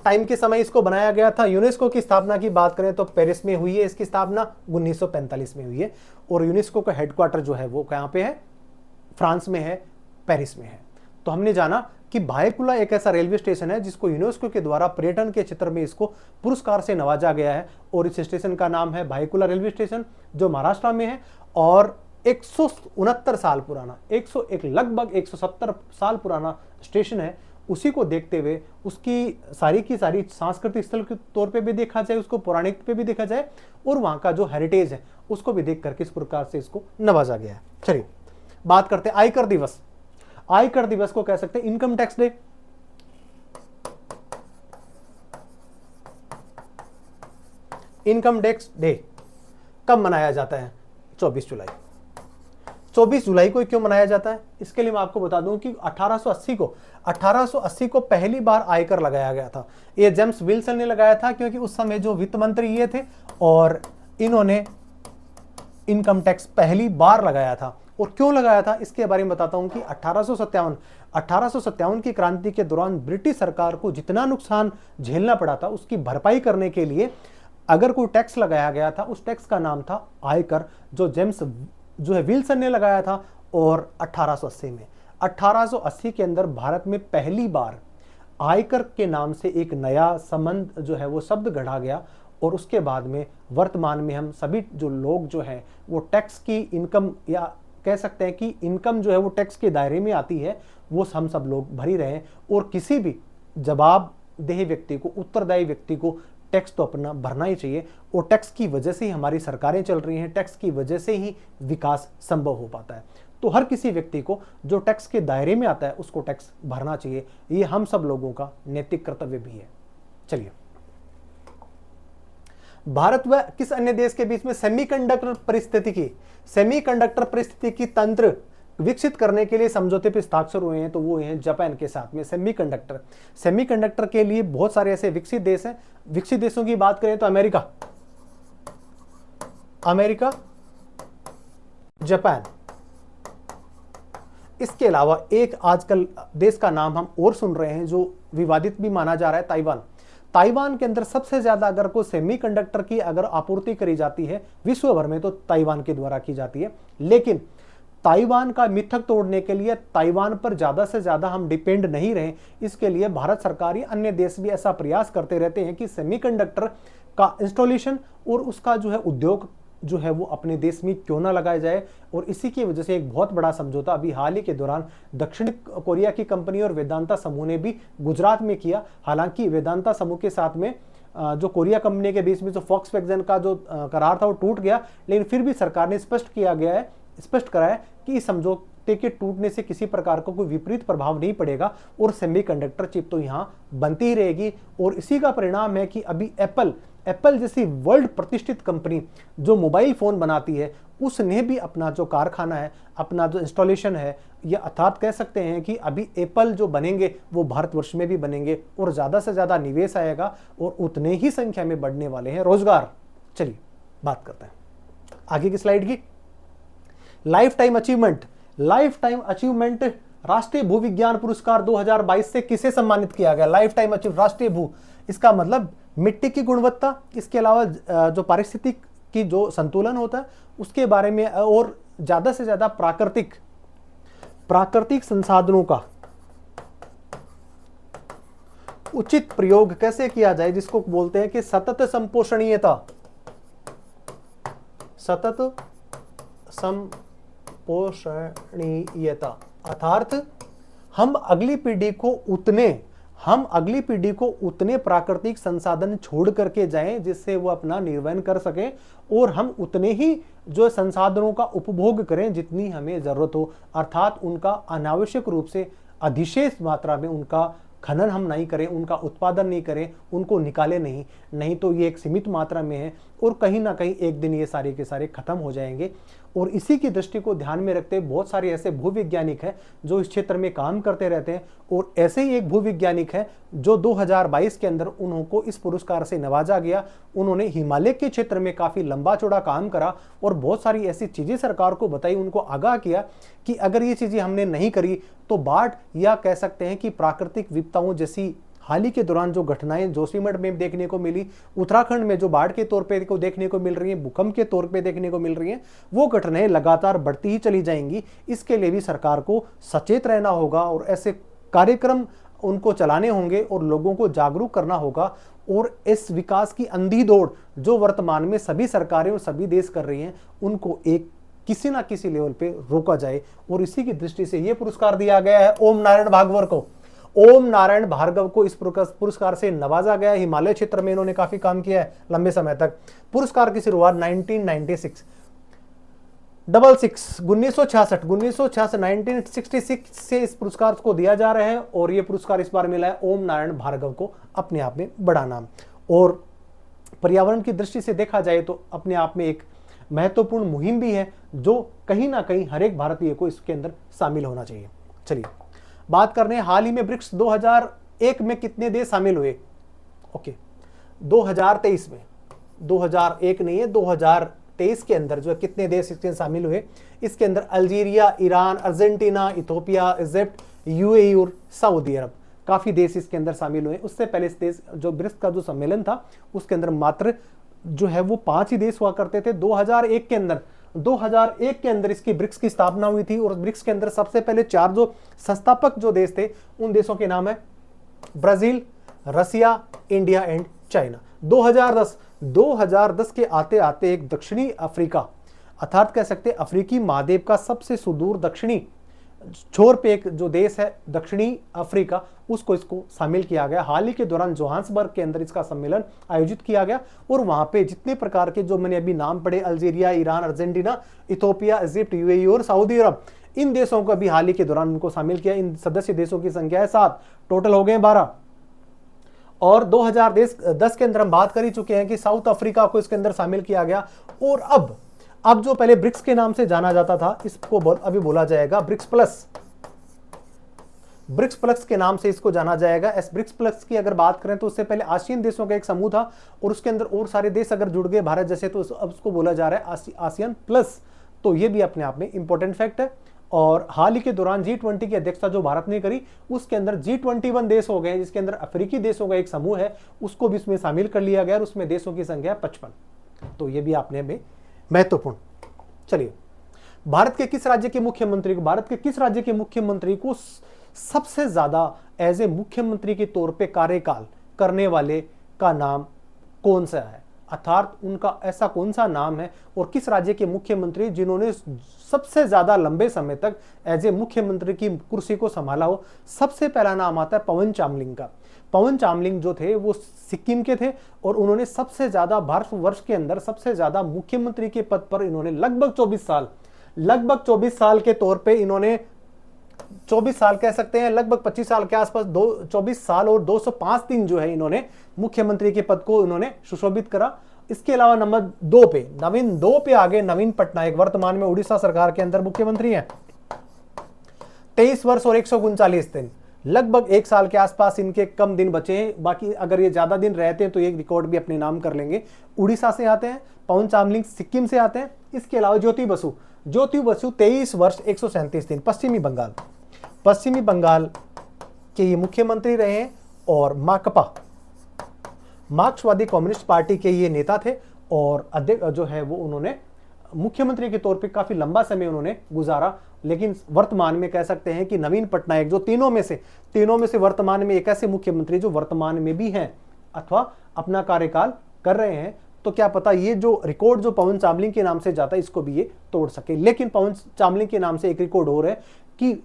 टाइम के समय इसको बनाया गया था। यूनेस्को की स्थापना की बात करें तो पेरिस में हुई है, इसकी स्थापना 1945 में हुई है, और यूनेस्को का हेडक्वार्टर जो है वो कहाँ पे है? फ्रांस में है, पेरिस में है। तो हमने जाना कि भाईकुला एक ऐसा रेलवे स्टेशन है जिसको यूनेस्को के द्वारा पर्यटन के क्षेत्र में इसको पुरस्कार से नवाजा गया है, और इस स्टेशन का नाम है भाईकुला रेलवे स्टेशन जो महाराष्ट्र में है, और 169 साल पुराना 101 लगभग 170 साल पुराना स्टेशन है। उसी को देखते हुए उसकी सारी की सारी सांस्कृतिक स्थल के तौर पे भी देखा जाए, उसको पौराणिक पे भी देखा जाए, और वहाँ का जो हेरिटेज है उसको भी देख करके इस प्रकार से इसको नवाजा गया है। चलिए बात करते हैं आयकर दिवस। आयकर दिवस को कह सकते हैं income tax day. Income tax day कब मनाया जाता है? 24 जुलाई। 24 जुलाई को क्यों मनाया जाता है? इसके लिए मैं आपको बता दूं कि 1880 को पहली बार आयकर लगाया गया था। ये जेम्स विल्सन ने लगाया था, क्योंकि उस समय जो वित्त मंत्री ये थे और इन्होंने इनकम टैक्स पहली बार लगाया था। और क्यों लगाया था इसके बारे में बताता हूं कि 1857 की क्रांति के दौरान ब्रिटिश सरकार को जितना नुकसान झेलना पड़ा था उसकी भरपाई करने के लिए अगर कोई टैक्स लगाया गया था, उस टैक्स का नाम था आयकर, जो जेम्स जो है विल्सन ने लगाया था। और 1880 के अंदर भारत में पहली बार आयकर के नाम से एक नया संबंध जो है वो शब्द गढ़ा गया। और उसके बाद में वर्तमान में हम सभी जो लोग जो है वो टैक्स की इनकम, या कह सकते हैं कि इनकम जो है वो टैक्स के दायरे में आती है, वो हम सब लोग भर ही रहे हैं। और किसी भी जवाबदेह व्यक्ति को, उत्तरदायी व्यक्ति को टैक्स तो अपना भरना ही चाहिए। और टैक्स की वजह से ही हमारी सरकारें चल रही हैं, टैक्स की वजह से ही विकास संभव हो पाता है। तो हर किसी व्यक्ति को जो टैक्स के दायरे में आता है उसको टैक्स भरना चाहिए। ये हम सब लोगों का नैतिक कर्तव्य भी है। चलिए, भारत व किस अन्य देश के बीच में सेमीकंडक्टर परिस्थितिकी तंत्र विकसित करने के लिए समझौते पर हस्ताक्षर हुए हैं? तो वो हैं जापान के साथ में। सेमीकंडक्टर के लिए बहुत सारे ऐसे विकसित देश हैं। विकसित देशों की बात करें तो अमेरिका, जापान। इसके अलावा एक आजकल देश का नाम हम और सुन रहे हैं जो विवादित भी माना जा रहा है, ताइवान। ताइवान के अंदर सबसे ज्यादा अगर कोई सेमीकंडक्टर की अगर आपूर्ति करी जाती है विश्व भर में तो ताइवान के द्वारा की जाती है। लेकिन ताइवान का मिथक तोड़ने के लिए ताइवान पर ज्यादा से ज्यादा हम डिपेंड नहीं रहे, इसके लिए भारत सरकार या अन्य देश भी ऐसा प्रयास करते रहते हैं कि सेमीकंडक्टर का इंस्टॉलेशन और उसका जो है उद्योग जो है वो अपने देश में क्यों ना लगाया जाए। और इसी की वजह से एक बहुत बड़ा समझौता अभी हाल ही के दौरान दक्षिण कोरिया की कंपनी और वेदांता समूह ने भी गुजरात में किया। हालांकि वेदांता समूह के साथ में जो कोरिया कंपनी के बीच में जो फॉक्सवैगन का जो करार था वो टूट गया, लेकिन फिर भी सरकार ने स्पष्ट कराया कि इस समझौते के टूटने से किसी प्रकार का कोई विपरीत प्रभाव नहीं पड़ेगा और सेमीकंडक्टर चिप तो यहाँ बनती ही रहेगी। और इसी का परिणाम है कि अभी एप्पल जैसी वर्ल्ड प्रतिष्ठित कंपनी जो मोबाइल फोन बनाती है, उसने भी अपना जो कारखाना है, अपना जो इंस्टॉलेशन है, या अर्थात कह सकते हैं कि अभी एप्पल जो बनेंगे वो भारतवर्ष में भी बनेंगे और ज्यादा से ज्यादा निवेश आएगा और उतने ही संख्या में बढ़ने वाले हैं रोजगार। चलिए बात करते हैं आगे की स्लाइड की। लाइफ टाइम अचीवमेंट राष्ट्रीय भूविज्ञान पुरस्कार 2022 से किसे सम्मानित किया गया? लाइफ टाइम अचीव राष्ट्रीय भू, इसका मतलब मिट्टी की गुणवत्ता, इसके अलावा जो पारिस्थितिक की जो संतुलन होता है उसके बारे में, और ज्यादा से ज्यादा प्राकृतिक संसाधनों का उचित प्रयोग कैसे किया जाए, जिसको बोलते हैं कि सतत संपोषणीयता। अर्थात हम अगली पीढ़ी को उतने प्राकृतिक संसाधन छोड़ करके जाएं जिससे वो अपना निर्वहन कर सकें, और हम उतने ही जो संसाधनों का उपभोग करें जितनी हमें जरूरत हो। अर्थात उनका अनावश्यक रूप से अधिशेष मात्रा में उनका खनन हम नहीं करें, उनका उत्पादन नहीं करें, उनको निकाले नहीं तो ये एक सीमित मात्रा में है और कहीं ना कहीं एक दिन ये सारे के सारे खत्म हो जाएंगे। और इसी की दृष्टि को ध्यान में रखते बहुत सारे ऐसे भूवैज्ञानिक हैं जो इस क्षेत्र में काम करते रहते हैं। और ऐसे ही एक भूवैज्ञानिक है जो 2022 के अंदर उनको इस पुरस्कार से नवाजा गया। उन्होंने हिमालय के क्षेत्र में काफी लंबा चौड़ा काम करा और बहुत सारी ऐसी चीजें सरकार को बताई, उनको आगाह किया कि अगर ये चीजें हमने नहीं करी तो बाढ़, या कह सकते हैं कि प्राकृतिक विपदाओं जैसी हाल ही के दौरान जो घटनाएं जोशीमठ में देखने को मिली, उत्तराखंड में जो बाढ़ के तौर पे को देखने को मिल रही है, भूकंप के तौर पे देखने को मिल रही हैं, वो घटनाएं लगातार बढ़ती ही चली जाएंगी। इसके लिए भी सरकार को सचेत रहना होगा और ऐसे कार्यक्रम उनको चलाने होंगे और लोगों को जागरूक करना होगा। और इस विकास की अंधी दौड़ जो वर्तमान में सभी सरकारें और सभी देश कर रही हैं, उनको एक किसी ना किसी लेवल पे रोका जाए। और इसी की दृष्टि से यह पुरस्कार दिया गया है ओम नारायण भार्गव को इस पुरस्कार से नवाजा गया। हिमालय क्षेत्र में इन्होंने काफी काम किया है लंबे समय तक। पुरस्कार की शुरुआत 66 1966 1966 से इस पुरस्कार को दिया जा रहा है और ये पुरस्कार इस बार मिला है ओम नारायण भार्गव को, अपने आप में बड़ा नाम। और पर्यावरण की दृष्टि से देखा जाए तो अपने आप में एक महत्वपूर्ण मुहिम भी है जो कहीं ना कहीं हर एक भारतीय को इसके अंदर शामिल होना चाहिए। चलिए बात करने हैं हाल ही में ब्रिक्स 2001 में कितने देश शामिल हुए। ओके 2023 में, 2001 नहीं है 2023 के अंदर जो है कितने देश इसके शामिल हुए। इसके अंदर Algeria, Iran, Argentina, Ethiopia, Egypt, UAE और सऊदी अरब, काफी देश इसके अंदर शामिल हुए। उससे पहले इस देश जो ब्रिक्स का जो सम्मेलन था उसके अंदर मात्र जो है वो 5 ही देश हुआ करते थे। 2001 के अंदर इसकी ब्रिक्स की स्थापना हुई थी और ब्रिक्स के अंदर सबसे पहले 4 जो संस्थापक जो देश थे उन देशों के नाम है Brazil, Russia, India and China. 2010 के आते आते एक दक्षिणी अफ्रीका अर्थात कह सकते हैं अफ्रीकी महाद्वीप का सबसे सुदूर दक्षिणी छोर पे एक जो देश है दक्षिणी अफ्रीका, उसको इसको शामिल किया गया। हाल ही के दौरान जोहान्सबर्ग के अंदर इसका सम्मेलन आयोजित किया गया और वहां पे जितने प्रकार के जो मैंने अभी नाम पढ़े Algeria, Iran, Argentina, Ethiopia, Egypt, UAE और सऊदी अरब, इन देशों को अभी हाल ही के दौरान उनको शामिल किया। इन सदस्य देशों की संख्या है 7, टोटल हो गए 12। और 2010 के अंदर हम बात कर ही चुके हैं कि साउथ अफ्रीका को इसके अंदर शामिल किया गया। और अब जो पहले ब्रिक्स के नाम से जाना जाता था इसको अभी बोला जाएगा ब्रिक्स प्लस। ब्रिक्स प्लस के नाम से इसको जाना जाएगा। ब्रिक्स प्लस की अगर बात करें तो उससे पहले आसियान देशों का एक समूह था और उसके अंदर और सारे देश अगर जुड़ गए भारत जैसे, तो अब उसको बोला जा रहा है आसियान प्लस। तो ये भी अपने आप में इंपॉर्टेंट फैक्ट है। और हाल ही के दौरान G20 की अध्यक्षता जो भारत ने करी उसके अंदर G21 देश हो गए, जिसके अंदर अफ्रीकी देशों का एक समूह है उसको भी इसमें शामिल कर लिया गया और उसमें देशों की संख्या 55। तो ये भी आपने में महत्वपूर्ण। चलिए भारत के किस राज्य के मुख्यमंत्री को सबसे ज्यादा एज ए मुख्यमंत्री के तौर पे कार्यकाल करने वाले का नाम कौन सा है, अर्थात उनका ऐसा कौन सा नाम है और किस राज्य के मुख्यमंत्री जिन्होंने सबसे ज्यादा लंबे समय तक एज ए मुख्यमंत्री की कुर्सी को संभाला हो। सबसे पहला नाम आता है पवन चामलिंग का। पवन चामलिंग जो थे वो सिक्किम के थे और उन्होंने सबसे ज्यादा भारतवर्ष के अंदर सबसे ज्यादा मुख्यमंत्री के पद पर इन्होंने लगभग 24 साल के तौर पे इन्होंने 24 साल कह सकते हैं, लगभग 25 साल के आसपास 24 साल और 205 दिन जो है इन्होंने मुख्यमंत्री के पद को इन्होंने सुशोभित करा। इसके अलावा नंबर 2 पे आगे नवीन पटनायक वर्तमान में उड़ीसा सरकार के अंदर मुख्यमंत्री हैं। 23 वर्ष और 139 दिन, लगभग 1 साल के आसपास इनके कम दिन बचे हैं। बाकी अगर ये ज्यादा दिन रहते हैं तो ये रिकॉर्ड भी अपने नाम कर लेंगे। उड़ीसा से आते हैं, पवन चामलिंग सिक्किम से आते हैं। इसके अलावा ज्योति बसु 23 वर्ष 137 दिन, पश्चिमी बंगाल के ये मुख्यमंत्री रहे हैं और माकपा मार्क्सवादी कम्युनिस्ट पार्टी के ये नेता थे और अध्यक्ष जो है वो उन्होंने मुख्यमंत्री के तौर पे काफी लंबा समय उन्होंने गुजारा। लेकिन वर्तमान में कह सकते हैं कि नवीन पटनायक जो तीनों में से वर्तमान में एक ऐसे मुख्यमंत्री जो वर्तमान में भी हैं अथवा अपना कार्यकाल कर रहे हैं। तो क्या पता ये जो रिकॉर्ड जो पवन चामलिंग के नाम से जाता है इसको भी ये तोड़ सके। लेकिन पवन चामलिंग के नाम से एक रिकॉर्ड हो रहा है कि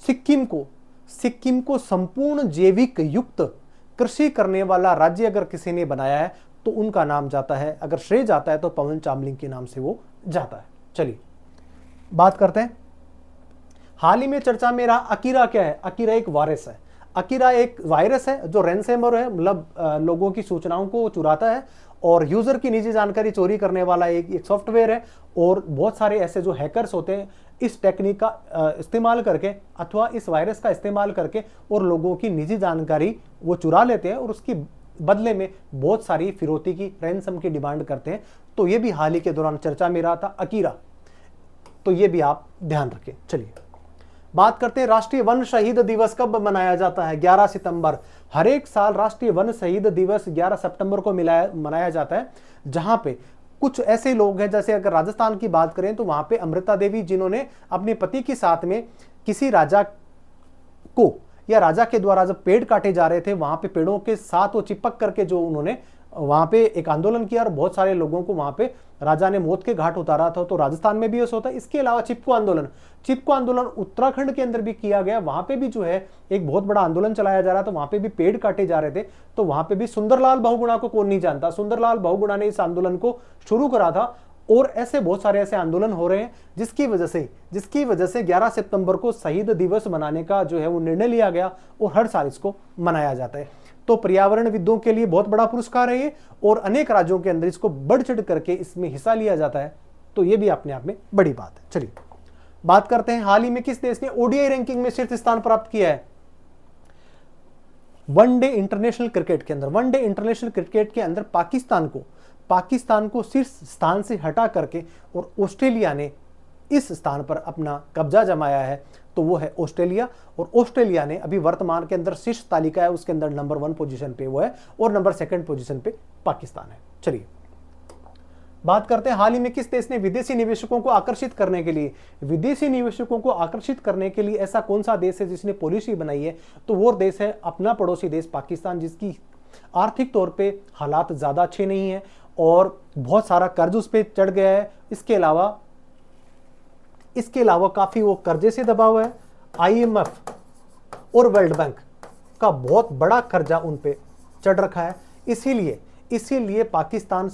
सिक्किम को संपूर्ण जैविक युक्त कृषि करने वाला राज्य अगर किसी ने बनाया है तो उनका नाम जाता है, अगर श्रेय जाता है तो पवन चामलिंग के नाम से वो जाता है। चलिए बात करते हैं हाल ही में चर्चा में रहा अकीरा। क्या है अकीरा? एक वायरस है। अकीरा एक वायरस है जो रैनसमवेयर है, मतलब लोगों की सूचनाओं को चुराता है और यूजर की निजी जानकारी चोरी करने वाला एक सॉफ्टवेयर है। और बहुत सारे ऐसे जो हैकर्स होते हैं इस टेक्निक का इस्तेमाल करके अथवा इस वायरस का इस्तेमाल करके और लोगों की निजी जानकारी वो चुरा लेते हैं और उसकी बदले में बहुत सारी फिरौती की रैनसम की डिमांड करते हैं। तो ये भी हाल ही के दौरान चर्चा में रहा था अकीरा, तो ये भी आप ध्यान रखें। चलिए बात करते हैं राष्ट्रीय वन शहीद दिवस कब मनाया जाता है? 11 सितंबर। हर एक साल राष्ट्रीय वन शहीद दिवस 11 सितंबर को मनाया जाता है, जहां पे कुछ ऐसे लोग हैं, जैसे अगर राजस्थान की बात करें तो वहां पे अमृता देवी जिन्होंने अपने पति के साथ में किसी राजा को या राजा के द्वारा जब पेड़ काटे जा रहे थे वहां पे पेड़ों के साथ वो चिपक करके जो उन्होंने वहां पे एक आंदोलन किया और बहुत सारे लोगों को वहां पे राजा ने मौत के घाट उतारा था। तो राजस्थान में भी ऐसा होता है। इसके अलावा चिपको आंदोलन उत्तराखंड के अंदर भी किया गया। वहां पे भी जो है एक बहुत बड़ा आंदोलन चलाया जा रहा था, वहां पे भी पेड़ काटे जा रहे थे। तो वहां पे भी सुंदरलाल बहुगुणा को कौन नहीं जानता? सुंदरलाल बहुगुणा ने इस आंदोलन को शुरू करा था और ऐसे बहुत सारे ऐसे आंदोलन हो रहे हैं जिसकी वजह से 11 सितंबर को शहीद दिवस मनाने का जो है वो निर्णय लिया गया और हर साल इसको मनाया जाता है। तो पर्यावरणविदों के लिए बहुत बड़ा पुरस्कार है ये, और अनेक राज्यों के अंदर इसको बढ़ चढ़ करके इसमें हिस्सा लिया जाता है, तो ये भी अपने आप में बड़ी बात है। चलिए बात करते हैं, हाल ही में किस देश ने ओडीआई रैंकिंग में शीर्ष स्थान प्राप्त किया है? वनडे इंटरनेशनल क्रिकेट के अंदर पाकिस्तान को शीर्ष स्थान से हटा करके और ऑस्ट्रेलिया ने इस स्थान पर अपना कब्जा जमाया है, तो वो है ऑस्ट्रेलिया। और ऑस्ट्रेलिया ने अभी वर्तमान के अंदर शीर्ष तालिका है उसके अंदर नंबर 1 पोजीशन पे वो है और नंबर 2 पोजीशन पे पाकिस्तान है। चलिए बात करते हैं, हाल ही में किस देश ने विदेशी निवेशकों को आकर्षित करने के लिए ऐसा कौन सा देश है जिसने पॉलिसी बनाई है? तो वो देश है अपना पड़ोसी देश पाकिस्तान, जिसकी आर्थिक तौर पे हालात ज्यादा अच्छे नहीं है और बहुत सारा कर्ज उस पर चढ़ गया है। इसके अलावा काफी वो कर्जे से दबा हुआ है। IMF और वर्ल्ड बैंक का बहुत बड़ा कर्जा उन पे चढ़ रखा है। इसीलिए पाकिस्तान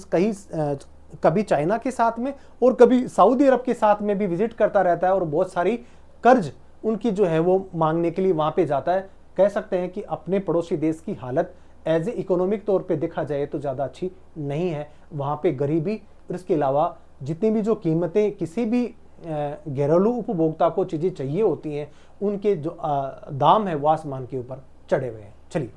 कभी चाइना के साथ में और कभी सऊदी अरब के साथ में भी विजिट करता रहता है और बहुत सारी कर्ज उनकी जो है वो मांगने के लिए वहां पे जाता है। कह सकते हैं कि अपने पड़ोसी देश की हालत एज ए इकोनॉमिक तौर पे देखा जाए तो ज़्यादा अच्छी नहीं है। वहां पे गरीबी और इसके अलावा जितनी भी जो कीमतें किसी भी घरेलू उपभोक्ता को चीज़ें चाहिए होती हैं, उनके जो दाम है वो आसमान के ऊपर चढ़े हुए हैं। चलिए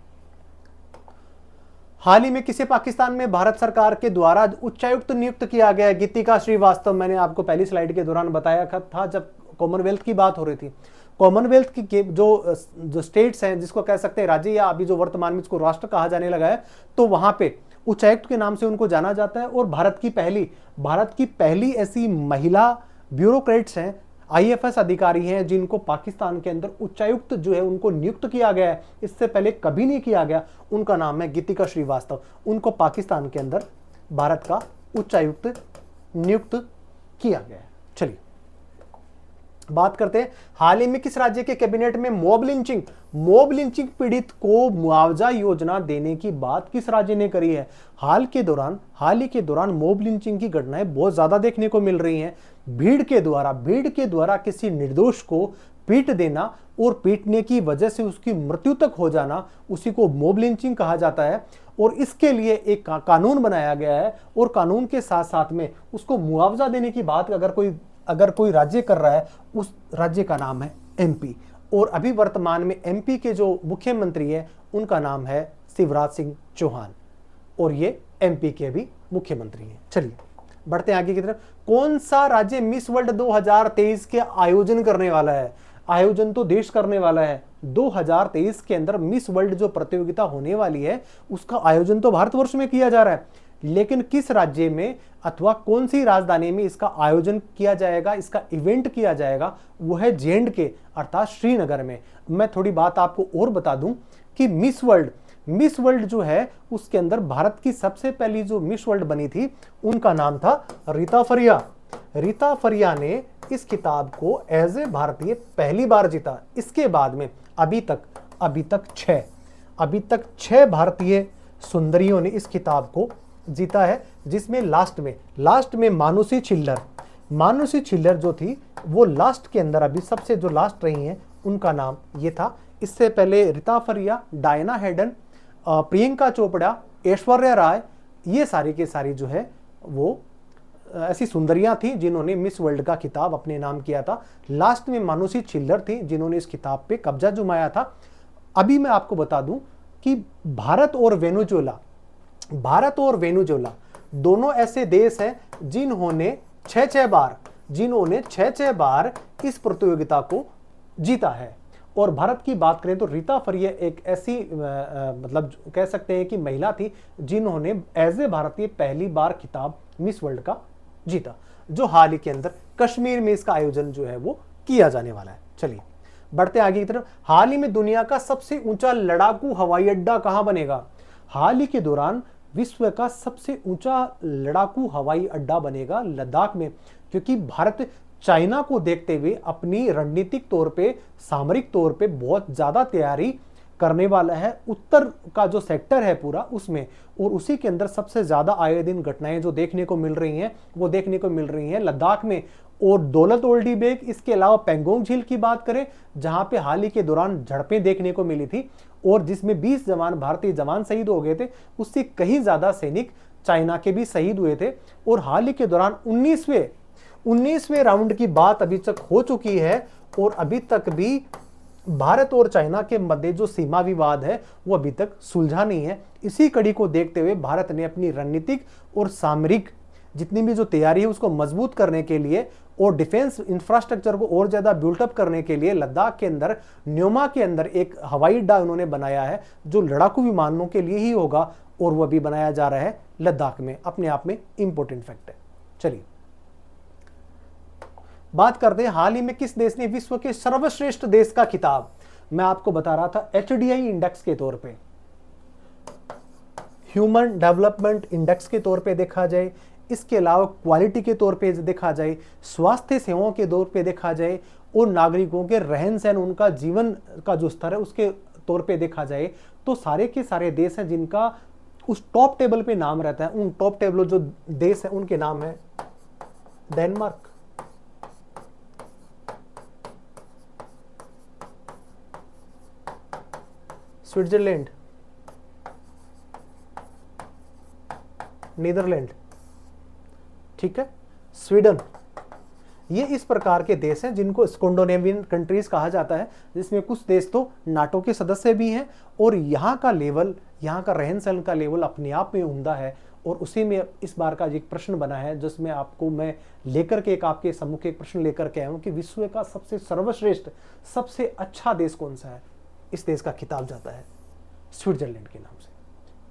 हाल ही में किसे पाकिस्तान में भारत सरकार के द्वारा उच्चायुक्त नियुक्त किया गया है? गीतिका श्रीवास्तव। मैंने आपको पहली स्लाइड के दौरान बताया था जब कॉमनवेल्थ की बात हो रही थी। कॉमनवेल्थ के जो स्टेट्स हैं, जिसको कह सकते हैं राज्य, या अभी जो वर्तमान में इसको राष्ट्र कहा जाने लगा है, तो वहां पे उच्चायुक्त के नाम से उनको जाना जाता है। और भारत की पहली ऐसी महिला ब्यूरोक्रेट्स हैं, IFS अधिकारी हैं, जिनको पाकिस्तान के अंदर उच्चायुक्त जो है उनको नियुक्त किया गया है। इससे पहले कभी नहीं किया गया। उनका नाम है गीतिका श्रीवास्तव। उनको पाकिस्तान के अंदर भारत का उच्चायुक्त नियुक्त किया गया है। चलिए बात करते हैं, हाल ही में किस राज्य के कैबिनेट में मॉब लिंचिंग पीड़ित को मुआवजा योजना देने की बात किस राज्य ने करी है? हाल ही के दौरान मॉब लिंचिंग की घटनाएं बहुत ज्यादा देखने को मिल रही हैं। भीड़ के द्वारा किसी निर्दोष को पीट देना और पीटने की वजह से उसकी मृत्यु तक हो जाना, उसी को मॉब लिंचिंग कहा जाता है। और इसके लिए एक कानून बनाया गया है और कानून के साथ साथ में उसको मुआवजा देने की बात अगर कोई राज्य कर रहा है, उस राज्य का नाम है MP। और अभी वर्तमान में MP के जो मुख्यमंत्री है उनका नाम है शिवराज सिंह चौहान, और ये MP के भी मुख्यमंत्री हैं। चलिए बढ़ते हैं आगे की तरफ। कौन सा राज्य मिस वर्ल्ड 2023 के आयोजन करने वाला है? आयोजन तो देश करने वाला है। 2023 के अंदर मिस वर्ल्ड जो प्रतियोगिता होने वाली है उसका आयोजन तो भारतवर्ष में किया जा रहा है, लेकिन किस राज्य में अथवा कौन सी राजधानी में इसका आयोजन किया जाएगा, इसका इवेंट किया जाएगा, वो है J&K अर्थात श्रीनगर में। मैं थोड़ी बात आपको और बता दूं कि मिस वर्ल्ड जो है उसके अंदर भारत की सबसे पहली जो मिस वर्ल्ड बनी थी उनका नाम था रीता फरिया ने इस खिताब को एज ए भारतीय पहली बार जीता। इसके बाद में अभी तक 6 भारतीय सुंदरियों ने इस खिताब को जीता है, जिसमें लास्ट में मानुषी छिल्लर जो थी वो लास्ट के अंदर अभी सबसे जो लास्ट रही हैं उनका नाम ये था। इससे पहले रीता फरिया, डायना हेडन, प्रियंका चोपड़ा, ऐश्वर्या राय, ये सारी के सारी जो है वो ऐसी सुंदरियां थी जिन्होंने मिस वर्ल्ड का खिताब अपने नाम किया था। लास्ट में मानुषी छिल्लर थी जिन्होंने इस खिताब पे कब्जा जमाया था। अभी मैं आपको बता दूं कि भारत और वेनेजुएला दोनों ऐसे देश हैं जिन्होंने 6-6 बार इस प्रतियोगिता को जीता है। और भारत की बात करें तो रीता फरिया एक ऐसी मतलब कह सकते हैं कि महिला थी जिन्होंने एज ए भारतीय पहली बार खिताब मिस वर्ल्ड का जीता, जो हाल ही के अंदर कश्मीर में इसका आयोजन जो है वो किया जाने वाला है। चलिए बढ़ते आगे की तरफ। हाल ही में दुनिया का सबसे ऊंचा लड़ाकू हवाई अड्डा कहां बनेगा? हाल ही के दौरान विश्व का सबसे ऊंचा लड़ाकू हवाई अड्डा बनेगा लद्दाख में, क्योंकि भारत चाइना को देखते हुए अपनी रणनीतिक तौर पे, सामरिक तौर पे बहुत ज्यादा तैयारी करने वाला है उत्तर का जो सेक्टर है पूरा उसमें, और उसी के अंदर सबसे ज़्यादा आए दिन घटनाएं जो देखने को मिल रही हैं वो देखने को मिल रही हैं लद्दाख में और दौलत ओल्डी बेग। इसके अलावा पेंगोंग झील की बात करें जहां पे हाल ही के दौरान झड़पें देखने को मिली थी और जिसमें 20 जवान भारतीय जवान शहीद हो गए थे, उससे कहीं ज़्यादा सैनिक चाइना के भी शहीद हुए थे। और हाल ही के दौरान 19वें राउंड की बात अभी तक हो चुकी है और अभी तक भी भारत और चाइना के मध्य जो सीमा विवाद है वो अभी तक सुलझा नहीं है। इसी कड़ी को देखते हुए भारत ने अपनी रणनीतिक और सामरिक जितनी भी जो तैयारी है उसको मजबूत करने के लिए और डिफेंस इंफ्रास्ट्रक्चर को और ज्यादा बिल्टअप करने के लिए लद्दाख के अंदर न्योमा के अंदर एक हवाई अड्डा उन्होंने बनाया है जो लड़ाकू विमानों के लिए ही होगा और वह भी बनाया जा रहा है लद्दाख में। अपने आप में इंपॉर्टेंट फैक्ट है। चलिए बात करते हैं हाल ही में किस देश ने विश्व के सर्वश्रेष्ठ देश का खिताब, मैं आपको बता रहा था एचडीआई इंडेक्स के तौर पे, ह्यूमन डेवलपमेंट इंडेक्स के तौर पे देखा जाए, इसके अलावा क्वालिटी के तौर पे देखा जाए, स्वास्थ्य सेवाओं के तौर पे देखा जाए और नागरिकों के रहन सहन उनका जीवन का जो स्तर है उसके तौर पे देखा जाए, तो सारे के सारे देश हैं जिनका उस टॉप टेबल पे नाम रहता है। उन टॉप टेबल जो देश है उनके नाम है डेनमार्क, स्विट्जरलैंड, नीदरलैंड, ठीक है, स्वीडन। ये इस प्रकार के देश हैं जिनको स्कैंडिनेवियन कंट्रीज कहा जाता है, जिसमें कुछ देश तो नाटो के सदस्य भी हैं और यहाँ का लेवल, यहाँ का रहन सहन का लेवल अपने आप में उम्दा है। और उसी में इस बार का एक प्रश्न बना है जिसमें आपको मैं लेकर के एक आपके सम्मुख एक प्रश्न लेकर के आया हूँ कि विश्व का सबसे सर्वश्रेष्ठ सबसे अच्छा देश कौन सा है। इस देश का खिताब जाता है स्विट्जरलैंड के नाम से,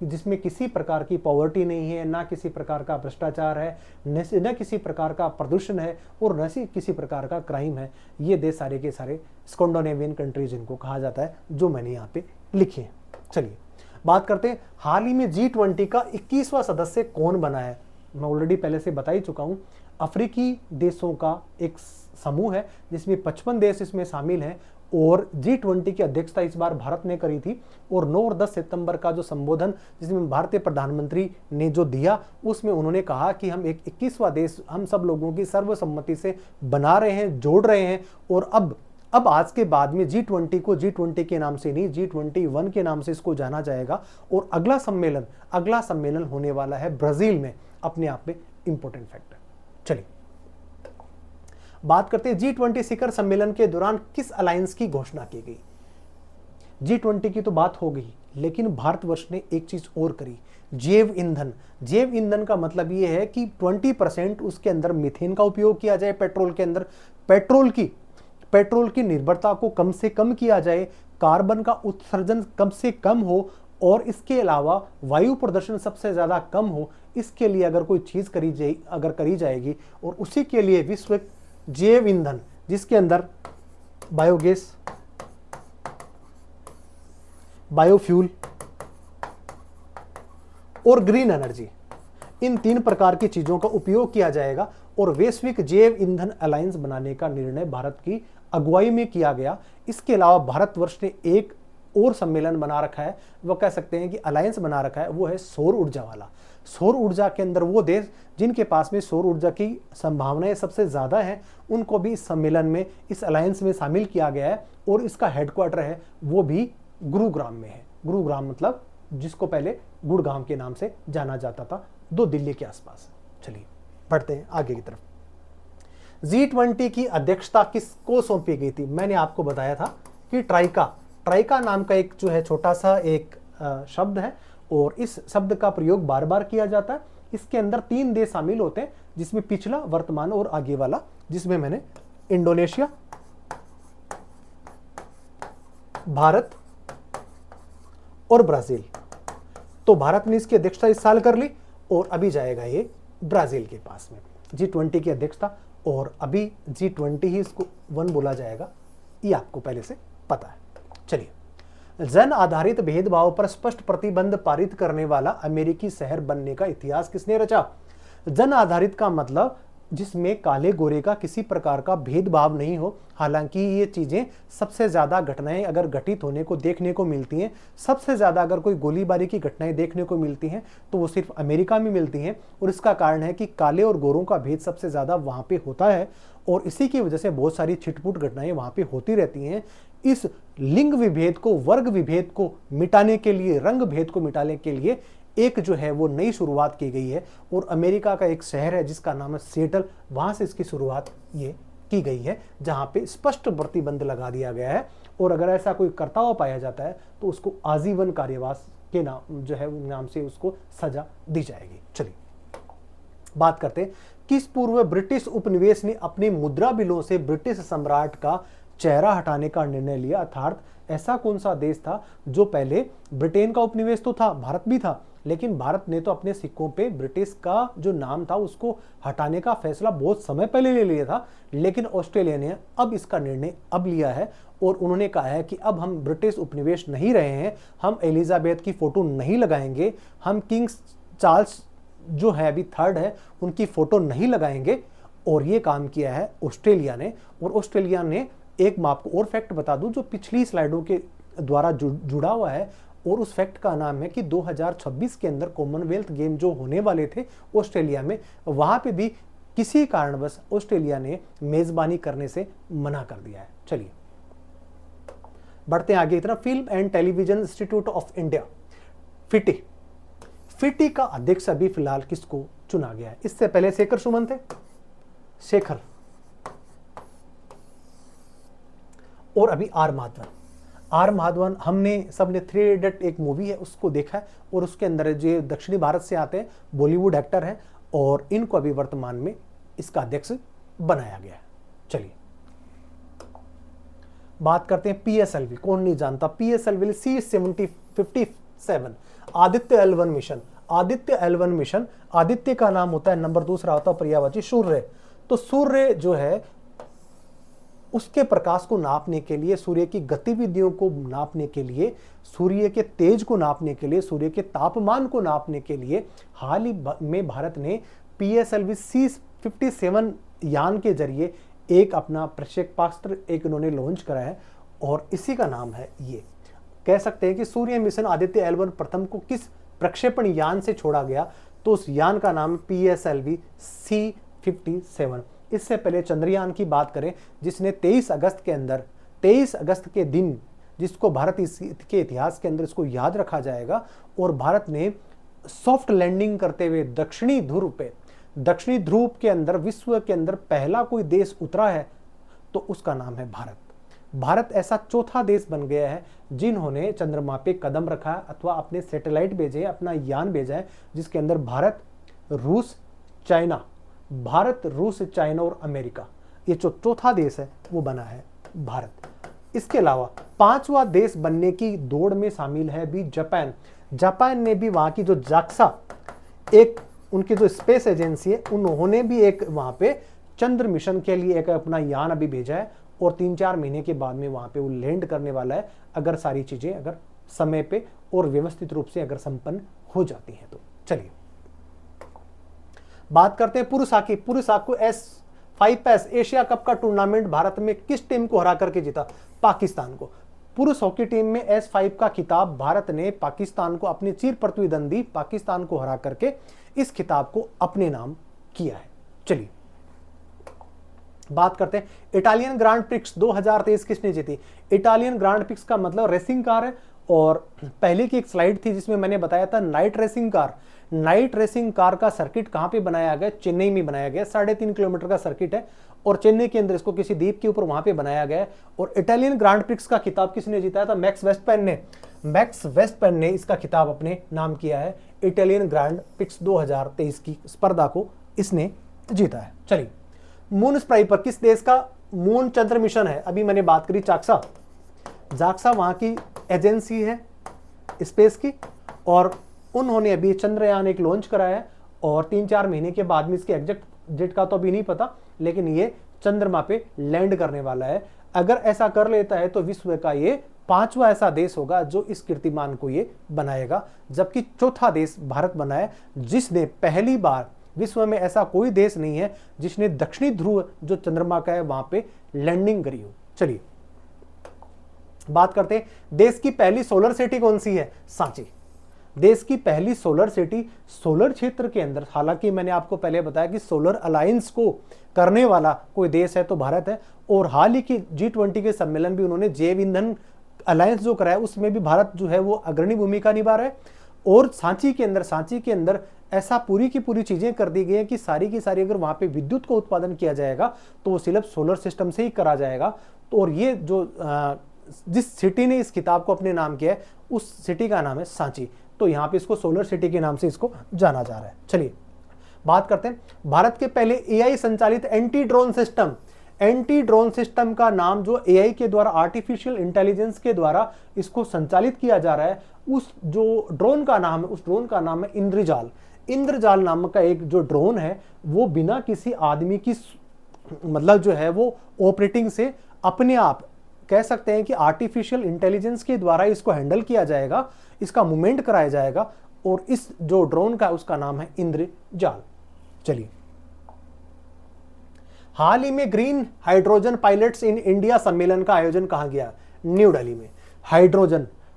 जिसमें किसी प्रकार की पॉवर्टी नहीं है, ना किसी प्रकार का भ्रष्टाचार है, न किसी प्रकार का प्रदूषण है और न किसी प्रकार का क्राइम है। ये देश सारे के सारे स्कैंडिनेवियन कंट्रीज इनको कहा जाता है जो मैंने यहाँ पे लिखे हैं। चलिए बात करते हैं हाल ही में G20 का 21वां सदस्य कौन बना है। मैं ऑलरेडी पहले से बता ही चुका हूँ, अफ्रीकी देशों का एक समूह है जिसमें 55 देश इसमें शामिल हैं और G20 की अध्यक्षता इस बार भारत ने करी थी। और 9 और 10 सितंबर का जो संबोधन जिसमें भारतीय प्रधानमंत्री ने जो दिया उसमें उन्होंने कहा कि हम एक 21वां देश हम सब लोगों की सर्वसम्मति से बना रहे हैं, जोड़ रहे हैं और अब आज के बाद में G20 को G20 के नाम से नहीं G21 के नाम से इसको जाना जाएगा। और अगला सम्मेलन होने वाला है ब्राजील में। अपने आप में इंपॉर्टेंट फैक्ट है। चलिए बात करते हैं G20 शिखर सम्मेलन के दौरान किस अलायंस की घोषणा की गई। G20 की तो बात हो गई, लेकिन भारतवर्ष ने एक चीज और करी, जैव ईंधन। जैव ईंधन का मतलब यह है कि 20% उसके अंदर मीथेन का उपयोग किया जाए पेट्रोल के अंदर, पेट्रोल की निर्भरता को कम से कम किया जाए, कार्बन का उत्सर्जन कम से कम हो और इसके अलावा वायु प्रदूषण सबसे ज्यादा कम हो। इसके लिए अगर कोई चीज करी जाएगी और उसी के लिए विश्व जैव ईंधन जिसके अंदर बायोगैस, बायोफ्यूल और ग्रीन एनर्जी, इन 3 प्रकार की चीजों का उपयोग किया जाएगा और वैश्विक जैव ईंधन अलायंस बनाने का निर्णय भारत की अगुवाई में किया गया। इसके अलावा भारतवर्ष ने एक और सम्मेलन बना रखा है, वो कह सकते हैं कि अलायंस बना रखा है, वो है सौर ऊर्जा वाला। सौर ऊर्जा के अंदर वो देश जिनके पास में सौर ऊर्जा की संभावनाएं सबसे ज्यादा हैं उनको भी इस सम्मेलन में, इस अलायंस में शामिल किया गया है और इसका हेडक्वार्टर है वो भी गुरुग्राम में है। गुरुग्राम मतलब जिसको पहले गुड़गांव के नाम से जाना जाता था, दिल्ली के आसपास। चलिए बढ़ते हैं आगे की तरफ। G20 की अध्यक्षता किसको सौंपी गई थी। मैंने आपको बताया था कि ट्राइका नाम का एक जो है छोटा सा एक शब्द है और इस शब्द का प्रयोग बार बार किया जाता है। इसके अंदर 3 देश शामिल होते हैं, जिसमें पिछला, वर्तमान और आगे वाला, जिसमें मैंने इंडोनेशिया, भारत और ब्राजील। तो भारत ने इसकी अध्यक्षता इस साल कर ली और अभी जाएगा ये ब्राजील के पास में G20 की अध्यक्षता, और अभी G20 ही इसको 1 बोला जाएगा, ये आपको पहले से पता है। चलिए, जन आधारित भेदभाव पर स्पष्ट प्रतिबंध पारित करने वाला अमेरिकी शहर बनने का इतिहास किसने रचा। जन आधारित का मतलब जिसमें काले गोरे का किसी प्रकार का भेदभाव नहीं हो। हालांकि ये चीज़ें सबसे ज़्यादा घटनाएं अगर घटित होने को देखने को मिलती हैं, सबसे ज़्यादा अगर कोई गोलीबारी की घटनाएं देखने को मिलती हैं तो वो सिर्फ अमेरिका में मिलती हैं। और इसका कारण है कि काले और गोरों का भेद सबसे ज़्यादा वहाँ पे होता है और इसी की वजह से बहुत सारी छिटपुट घटनाएं वहाँ पे होती रहती हैं। इस लिंग विभेद को, वर्ग विभेद को मिटाने के लिए, रंग भेद को मिटाने के लिए एक जो है वो नई शुरुआत की गई है। और अमेरिका का एक शहर है जिसका नाम है सिएटल, वहां से इसकी शुरुआत ये की गई है, जहां पे स्पष्ट प्रतिबंध लगा दिया गया है और अगर ऐसा कोई करता हुआ पाया जाता है तो उसको आजीवन कारावास के नाम जो है नाम से उसको सजा दी जाएगी। चलिए बात करते हैं, किस पूर्व ब्रिटिश उपनिवेश ने अपने मुद्रा बिलों से ब्रिटिश सम्राट का चेहरा हटाने का निर्णय लिया? अर्थात ऐसा कौन सा देश था जो पहले ब्रिटेन का उपनिवेश तो था, भारत भी था, लेकिन भारत ने तो अपने सिक्कों पे ब्रिटिश का जो नाम था उसको हटाने का फैसला बहुत समय पहले ले लिया था, लेकिन ऑस्ट्रेलिया ने अब इसका निर्णय अब लिया है और उन्होंने कहा है कि अब हम ब्रिटिश उपनिवेश नहीं रहे हैं, हम एलिजाबेथ की फोटो नहीं लगाएंगे, हम किंग चार्ल्स जो है अभी थर्ड है उनकी फोटो नहीं लगाएंगे। और ये काम किया है ऑस्ट्रेलिया ने। और ऑस्ट्रेलिया ने एक मैं आपको और फैक्ट बता दूं जो पिछली स्लाइडों के द्वारा जुड़ा हुआ है, और उस फैक्ट का नाम है कि 2026 के अंदर कॉमनवेल्थ गेम जो होने वाले थे ऑस्ट्रेलिया में, वहां पे भी किसी कारणवश ऑस्ट्रेलिया ने मेजबानी करने से मना कर दिया है। चलिए बढ़ते हैं आगे की तरफ। Film and television institute of India, फिटी, फिटी का अध्यक्ष अभी फिलहाल किसको चुना गया है? इससे पहले शेखर सुमन थे, शेखर, और अभी आर माधवन। आर माधवन हमने सबने 3 इडियट एक मूवी है उसको देखा है और उसके अंदर जो दक्षिणी भारत से आते हैं बॉलीवुड एक्टर हैं और इनको अभी वर्तमान में इसका अध्यक्ष बनाया गया है। चलिए बात करते हैं पीएसएलवी। कौन नहीं जानता PSLV? C-7057 Aditya L1 mission. Aditya L1 mission, Aditya का नाम होता है नंबर, दूसरा होता है पर्यायवाची सूर्य। तो सूर्य जो है उसके प्रकाश को नापने के लिए, सूर्य की गतिविधियों को नापने के लिए, सूर्य के तेज को नापने के लिए, सूर्य के तापमान को नापने के लिए हाल ही में भारत ने पीएसएलवी C-57 यान के जरिए एक अपना प्रक्षेपास्त्र एक इन्होंने लॉन्च करा है और इसी का नाम है, ये कह सकते हैं कि सूर्य मिशन आदित्य L1 प्रथम को किस प्रक्षेपण यान से छोड़ा गया, तो उस यान का नाम पीएसएलवी C-57। इससे पहले चंद्रयान की बात करें जिसने 23 अगस्त के अंदर, 23 अगस्त के दिन जिसको भारत के इतिहास के अंदर इसको याद रखा जाएगा, और भारत ने सॉफ्ट लैंडिंग करते हुए दक्षिणी ध्रुव के अंदर विश्व के अंदर पहला कोई देश उतरा है तो उसका नाम है भारत। भारत ऐसा चौथा देश बन गया है जिन्होंने चंद्रमा पे कदम रखा है अथवा अपने सैटेलाइट भेजे, अपना यान भेजा है, जिसके अंदर भारत, रूस, चाइना और अमेरिका, ये जो चौथा देश है वो बना है भारत। इसके अलावा 5वां देश बनने की दौड़ में शामिल है भी जापान। जापान ने भी वहां की जो जाक्सा, एक उनकी जो स्पेस एजेंसी है, उन्होंने भी एक वहां पे चंद्र मिशन के लिए एक अपना यान अभी भेजा है और 3-4 महीने के बाद में वहां पे वो लैंड करने वाला है, अगर सारी चीजें अगर समय पे और व्यवस्थित रूप से अगर संपन्न हो जाती हैं तो। चलिए बात करते हैं पुरुष हॉकी। पुरुष हॉकी S5 एशिया कप का टूर्नामेंट भारत में किस टीम को हरा करके जीता? पाकिस्तान को। पुरुष हॉकी टीम में S5 का खिताब भारत ने पाकिस्तान को, अपनी चिर प्रतिद्वंदी पाकिस्तान को हरा करके इस खिताब को अपने नाम किया है। चलिए बात करते हैं इटालियन ग्रांड प्रिक्स 2023 किसने जीती? इटालियन ग्रांड प्रिक्स का मतलब रेसिंग कार है, और पहले की एक स्लाइड थी जिसमें मैंने बताया था night racing car. Night racing car का सर्किट कहां पे बनाया गया? चेन्नई में बनाया गया। 3.5 किलोमीटर का सर्किट है और चेन्नई के अंदर इसको किसी द्वीप के ऊपर वहां पे बनाया गया है। और इटालियन ग्रांड प्रिक्स का खिताब किसने जीता था? मैक्स वेस्टपैन ने। मैक्स वेस्टपैन ने इसका खिताब अपने नाम किया है। इटालियन ग्रांड प्रिक्स 2023 की स्पर्धा को इसने जीता है। चलिए मून स्प्राई पर किस देश का मून चंद्र मिशन है? अभी मैंने बात करी जाक्सा वहां की एजेंसी है स्पेस की, और उन्होंने अभी चंद्रयान एक लॉन्च कराया है और 3-4 महीने के बाद में इसके एग्जैक्ट डेट का तो अभी नहीं पता, लेकिन ये चंद्रमा पे लैंड करने वाला है। अगर ऐसा कर लेता है तो विश्व का ये 5वां ऐसा देश होगा जो इस कीर्तिमान को ये बनाएगा, जबकि चौथा देश भारत बना है जिसने पहली बार विश्व में ऐसा कोई देश नहीं है जिसने दक्षिणी ध्रुव जो चंद्रमा का है वहां पे लैंडिंग करी हो। चलिए बात करते हैं, देश की पहली सोलर सिटी कौन सी है? सांची। देश की पहली सोलर सिटी सोलर क्षेत्र के अंदर, हालांकि मैंने आपको पहले बताया कि सोलर अलायंस को करने वाला कोई देश है तो भारत है, और हाल ही की G20 के सम्मेलन भी उन्होंने जैव ईंधन अलायंस जो कराया उसमें भी भारत जो है वो अग्रणी भूमिका निभा रहा है। और सांची के अंदर ऐसा पूरी की पूरी चीजें कर दी गई है कि सारी की सारी अगर वहां पे विद्युत को उत्पादन किया जाएगा तो वो सिर्फ सोलर सिस्टम से ही करा जाएगा। तो और ये जो जिस सिटी ने इस किताब को अपने नाम किया है उस सिटी का नाम है सांची, तो यहाँ पे इसको सोलर सिटी के नाम से इसको जाना जा रहा है। चलिए बात करते हैं, भारत के पहले एआई संचालित एंटी ड्रोन सिस्टम का नाम जो एआई के द्वारा, आर्टिफिशियल इंटेलिजेंस के द्वारा इसको संचालित किया जा रहा है, उस जो ड्रोन का नाम है उस ड्रोन का नाम है इंद्रजाल नामक का एक जो ड्रोन है वो बिना किसी आदमी की मतलब जो है वो ऑपरेटिंग से अपने आप कह सकते हैं कि आर्टिफिशियल इंटेलिजेंस के द्वारा इसको हैंडल किया जाएगा, इसका मूवमेंट कराया जाएगा, और इस जो ड्रोन का उसका नाम है इंद्रजाल। चलिए हाल ही में green hydrogen pilots in India सम्मेलन का आयोजन कहाँ गया? न्यू दिल्ली में।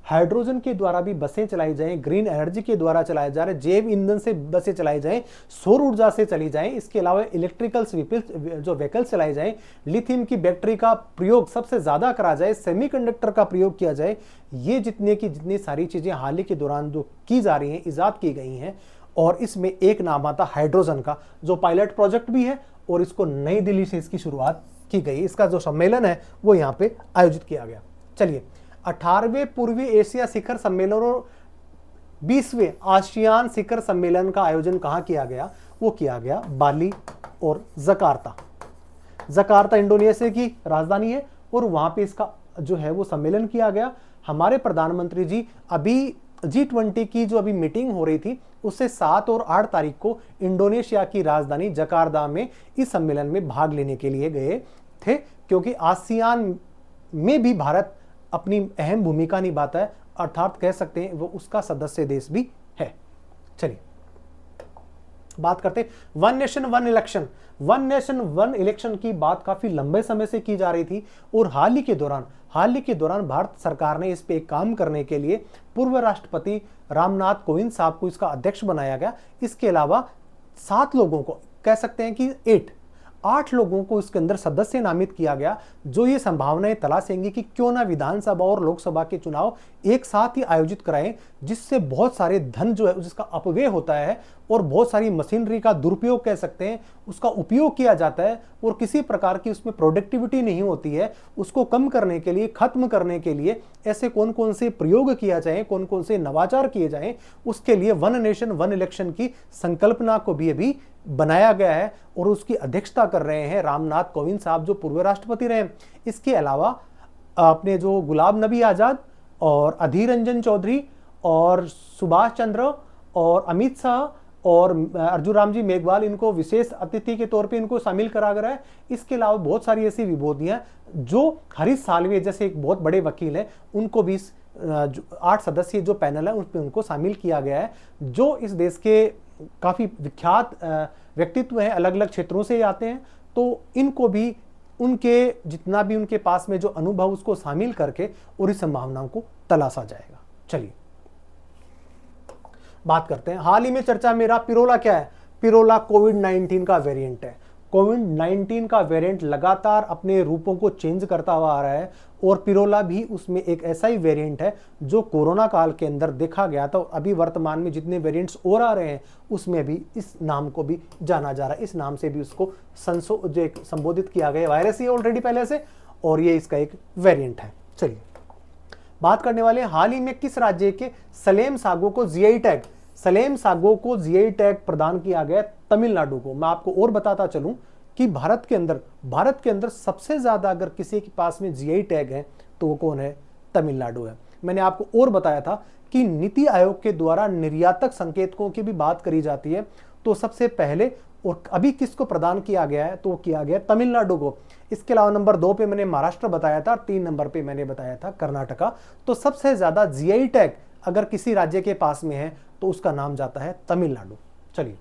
हाइड्रोजन के द्वारा भी बसें चलाई जाएं, ग्रीन एनर्जी के द्वारा चलाए जा रहे, जैव ईंधन से बसें चलाई जाएं, सौर ऊर्जा से चली जाएं, इसके अलावा इलेक्ट्रिकल जो व्हीकल्स चलाई जाएं, लिथियम की बैटरी का प्रयोग सबसे ज्यादा करा जाए, सेमीकंडक्टर का प्रयोग किया जाए। ये जितनी सारी चीजें हाल ही के दौरान जो की जा रही हैं, इजाद की गई हैं, और इसमें एक नाम आता हाइड्रोजन का, जो पायलट प्रोजेक्ट भी है, और इसको नई दिल्ली से इसकी शुरुआत की गई। इसका जो सम्मेलन है वो यहाँ पे आयोजित किया गया। चलिए 18वें पूर्वी एशिया शिखर सम्मेलन और 20वें आसियान शिखर सम्मेलन का आयोजन कहाँ किया गया? वो किया गया बाली और जकार्ता इंडोनेशिया की राजधानी है, और वहां पे इसका जो है वो सम्मेलन किया गया। हमारे प्रधानमंत्री जी अभी G20 की जो अभी मीटिंग हो रही थी उससे 7 और 8 तारीख को इंडोनेशिया की राजधानी जकार्ता में इस सम्मेलन में भाग लेने के लिए गए थे, क्योंकि आसियान में भी भारत अपनी अहम भूमिका निभाता है, अर्थात कह सकते हैं वो उसका सदस्य देश भी है। चलिए बात करते वन नेशन वन इलेक्शन की बात काफी लंबे समय से की जा रही थी, और हाल ही के दौरान भारत सरकार ने इस पे एक काम करने के लिए पूर्व राष्ट्रपति रामनाथ कोविंद साहब को इसका अध्यक्ष बनाया गया। इसके अलावा 7 लोगों को, कह सकते हैं कि 8 लोगों को इसके अंदर सदस्य नामित किया गया, जो ये संभावनाएं तलाशेंगे कि क्यों ना विधानसभा और लोकसभा के चुनाव एक साथ ही आयोजित कराएं, जिससे बहुत सारे धन जो है जिसका अपव्यय होता है और बहुत सारी मशीनरी का दुरुपयोग कह सकते हैं उसका उपयोग किया जाता है, और किसी प्रकार की उसमें प्रोडक्टिविटी नहीं होती है। उसको कम करने के लिए, खत्म करने के लिए ऐसे कौन कौन से प्रयोग किया जाए, कौन कौन से नवाचार किए जाएं, उसके लिए वन नेशन वन इलेक्शन की संकल्पना को भी अभी बनाया गया है, और उसकी अध्यक्षता कर रहे हैं रामनाथ कोविंद साहब जो पूर्व राष्ट्रपति रहे। इसके अलावा अपने जो गुलाम नबी आजाद और अधीर रंजन चौधरी और सुभाष चंद्र और अमित शाह और अर्जुन राम जी मेघवाल, इनको विशेष अतिथि के तौर पे इनको शामिल करा गया है। इसके अलावा बहुत सारी ऐसी विभूतियां जो हरीश साल्वे जैसे एक बहुत बड़े वकील हैं, उनको भी 8 सदस्यीय जो पैनल है उसमें उनको शामिल किया गया है, जो इस देश के काफी विख्यात व्यक्तित्व हैं, अलग अलग क्षेत्रों से आते हैं, तो इनको भी उनके जितना भी उनके पास में जो अनुभव उसको शामिल करके और इस संभावनाओं को तलाशा जाएगा। चलिए बात करते हैं, हाल ही में चर्चा में रहा पिरोला। क्या है पिरोला? कोविड-19 का वेरिएंट है। कोविड-19 का वेरिएंट लगातार अपने रूपों को चेंज करता हुआ आ रहा है, और पिरोला भी उसमें एक ऐसा ही वेरिएंट है जो कोरोना काल के अंदर देखा गया था। अभी वर्तमान में जितने वेरिएंट्स और आ रहे हैं उसमें भी इस नाम को भी जाना जा रहा है, इस नाम से भी उसको संबोधित किया गया। वायरस ही ऑलरेडी पहले से, और ये इसका एक वेरिएंट है। चलिए बात करने वाले हाल ही में किस राज्य के सलेम सागो को जीआई टैग प्रदान किया गया? तमिलनाडु को। मैं आपको और बताता चलूं कि भारत के अंदर सबसे ज्यादा अगर किसी के पास में जीआई टैग है तो वो कौन है? तमिलनाडु है। मैंने आपको और बताया था कि नीति आयोग के द्वारा निर्यातक संकेतकों की भी बात करी जाती है, तो सबसे पहले और अभी किसको प्रदान किया गया है? तो वो किया गया तमिलनाडु को। इसके अलावा नंबर 2 पे मैंने महाराष्ट्र बताया था, 3 नंबर पे मैंने बताया था कर्नाटका। तो सबसे ज्यादा जीआई टैग अगर किसी राज्य के पास में है तो उसका नाम जाता है तमिलनाडु। चलिए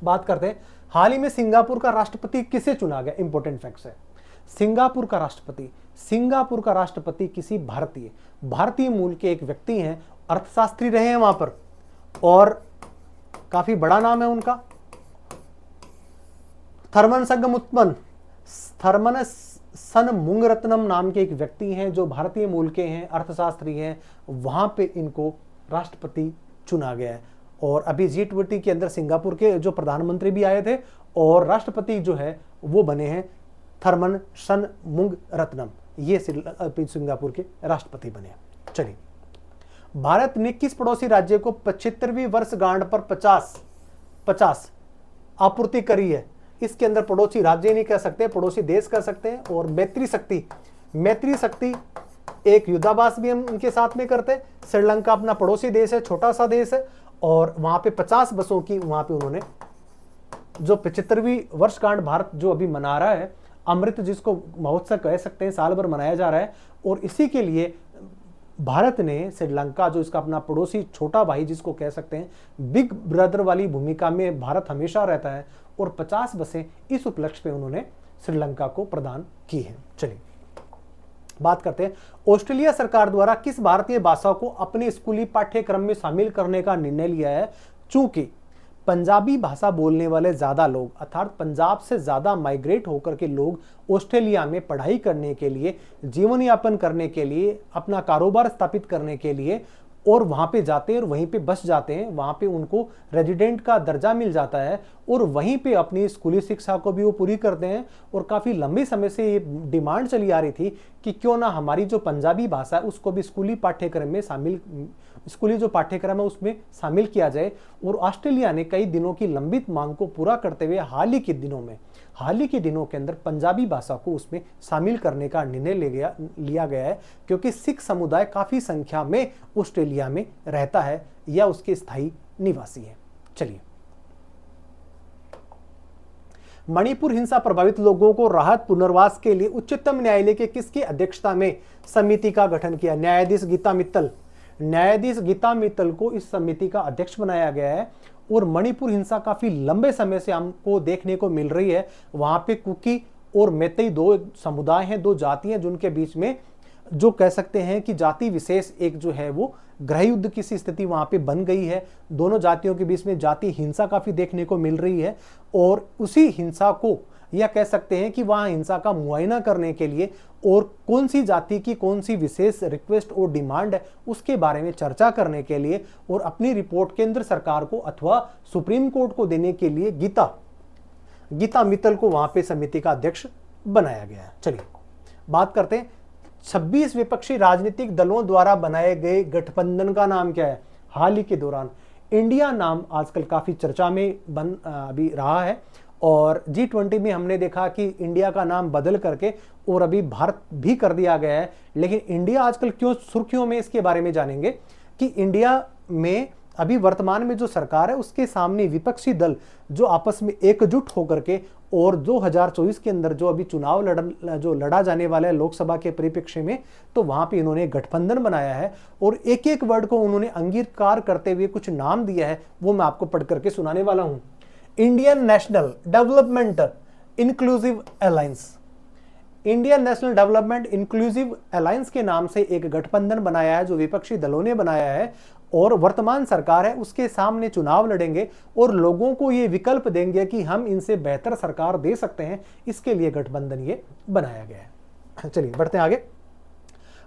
बात करते हैं, हाल ही में सिंगापुर का राष्ट्रपति किसे चुना गया? इंपॉर्टेंट फैक्ट्स है। सिंगापुर का राष्ट्रपति किसी भारतीय मूल के एक व्यक्ति हैं, अर्थशास्त्री रहे हैं वहां पर, और काफी बड़ा नाम है उनका, थर्मन सनमुंगरत्नम नाम के एक व्यक्ति हैं जो भारतीय मूल के हैं, अर्थशास्त्री हैं। वहां पे इनको राष्ट्रपति चुना गया है। और अभी G20 के अंदर सिंगापुर के जो प्रधानमंत्री भी आए थे और राष्ट्रपति जो है वो बने हैं थर्मन सनमुंगरत्नम, ये सिंगापुर के राष्ट्रपति बने। चलिए, भारत ने किस पड़ोसी राज्य को 75वीं वर्षगांठ पर 50 आपूर्ति करी है? इसके अंदर पड़ोसी राज्य नहीं कह सकते, पड़ोसी देश कह सकते हैं। और मैत्री शक्ति एक युद्धाभास भी हम उनके साथ में करते हैं। श्रीलंका अपना पड़ोसी देश है, छोटा सा देश है, और वहां पे 50 बसों की वहां पे उन्होंने जो 75वीं वर्षगांठ भारत जो अभी मना रहा है, अमृत जिसको महोत्सव कह सकते हैं, साल भर मनाया जा रहा है। और इसी के लिए भारत ने श्रीलंका जो इसका अपना पड़ोसी छोटा भाई जिसको कह सकते हैं, बिग ब्रदर वाली भूमिका में भारत हमेशा रहता है, और 50 बसें इस उपलक्ष्य पे उन्होंने श्रीलंका को प्रदान की हैं। चलिए बात करते हैं, ऑस्ट्रेलिया सरकार द्वारा किस भारतीय भाषा को अपने स्कूली पाठ्यक्रम में शामिल करने का निर्णय लिया है? चूंकि पंजाबी भाषा बोलने वाले ज्यादा लोग, अर्थात पंजाब से ज्यादा माइग्रेट होकर के लोग ऑस्ट्रेलिया में पढ़ाई करने के लिए, जीवन यापन करने के लिए, अपना कारोबार स्थापित करने के लिए और वहां पे जाते हैं और वहीं पे बस जाते हैं। वहां पे उनको रेजिडेंट का दर्जा मिल जाता है और वहीं पे अपनी स्कूली शिक्षा को भी वो पूरी करते हैं। और काफी लंबे समय से ये डिमांड चली आ रही थी कि क्यों ना हमारी जो पंजाबी भाषा है उसको भी स्कूली पाठ्यक्रम में स्कूली जो पाठ्यक्रम है उसमें शामिल किया जाए। और ऑस्ट्रेलिया ने कई दिनों की लंबित मांग को पूरा करते हुए हाल ही के दिनों के अंदर पंजाबी भाषा को उसमें शामिल करने का निर्णय लिया गया है, क्योंकि सिख समुदाय काफी संख्या में ऑस्ट्रेलिया में रहता है या उसके स्थायी निवासी है। चलिए, मणिपुर हिंसा प्रभावित लोगों को राहत पुनर्वास के लिए उच्चतम न्यायालय के किसकी अध्यक्षता में समिति का गठन किया? न्यायाधीश गीता मित्तल को इस समिति का अध्यक्ष बनाया गया है। और मणिपुर हिंसा काफी लंबे समय से हमको देखने को मिल रही है। वहां पे कुकी और मैतेई दो समुदाय हैं, दो जाति हैं, जिनके बीच में जो कह सकते हैं कि जाति विशेष एक जो है वो गृह युद्ध की स्थिति वहां पे बन गई है। दोनों जातियों के बीच में जाति हिंसा काफी देखने को मिल रही है। और उसी हिंसा को या कह सकते हैं कि वहां हिंसा का मुआयना करने के लिए और कौन सी जाति की कौन सी विशेष रिक्वेस्ट और डिमांड है उसके बारे में चर्चा करने के लिए और अपनी रिपोर्ट केंद्र सरकार को अथवा सुप्रीम कोर्ट को देने के लिए गीता मित्तल को वहां पे समिति का अध्यक्ष बनाया गया है। चलिए बात करते हैं, 26 विपक्षी राजनीतिक दलों द्वारा बनाए गए गठबंधन का नाम क्या है? हाल ही के दौरान इंडिया नाम आजकल काफी चर्चा में अभी रहा है। और G20 में हमने देखा कि इंडिया का नाम बदल करके और अभी भारत भी कर दिया गया है। लेकिन इंडिया आजकल क्यों सुर्खियों में, इसके बारे में जानेंगे कि इंडिया में अभी वर्तमान में जो सरकार है उसके सामने विपक्षी दल जो आपस में एकजुट होकर के और 2024 के अंदर जो अभी चुनाव लड़ा जाने वाला है लोकसभा के परिप्रेक्ष्य में, तो वहां पे इन्होंने गठबंधन बनाया है और एक एक वर्ड को उन्होंने अंगीकार करते हुए कुछ नाम दिया है, वो मैं आपको पढ़ करके सुनाने वाला हूं। Indian national development inclusive alliance, Indian national development inclusive alliance के नाम से एक गठबंधन बनाया है जो विपक्षी दलों ने बनाया है। और वर्तमान सरकार है उसके सामने चुनाव लड़ेंगे और लोगों को ये विकल्प देंगे कि हम इनसे बेहतर सरकार दे सकते हैं, इसके लिए गठबंधन ये बनाया गया है। चलिए बढ़ते हैं आगे।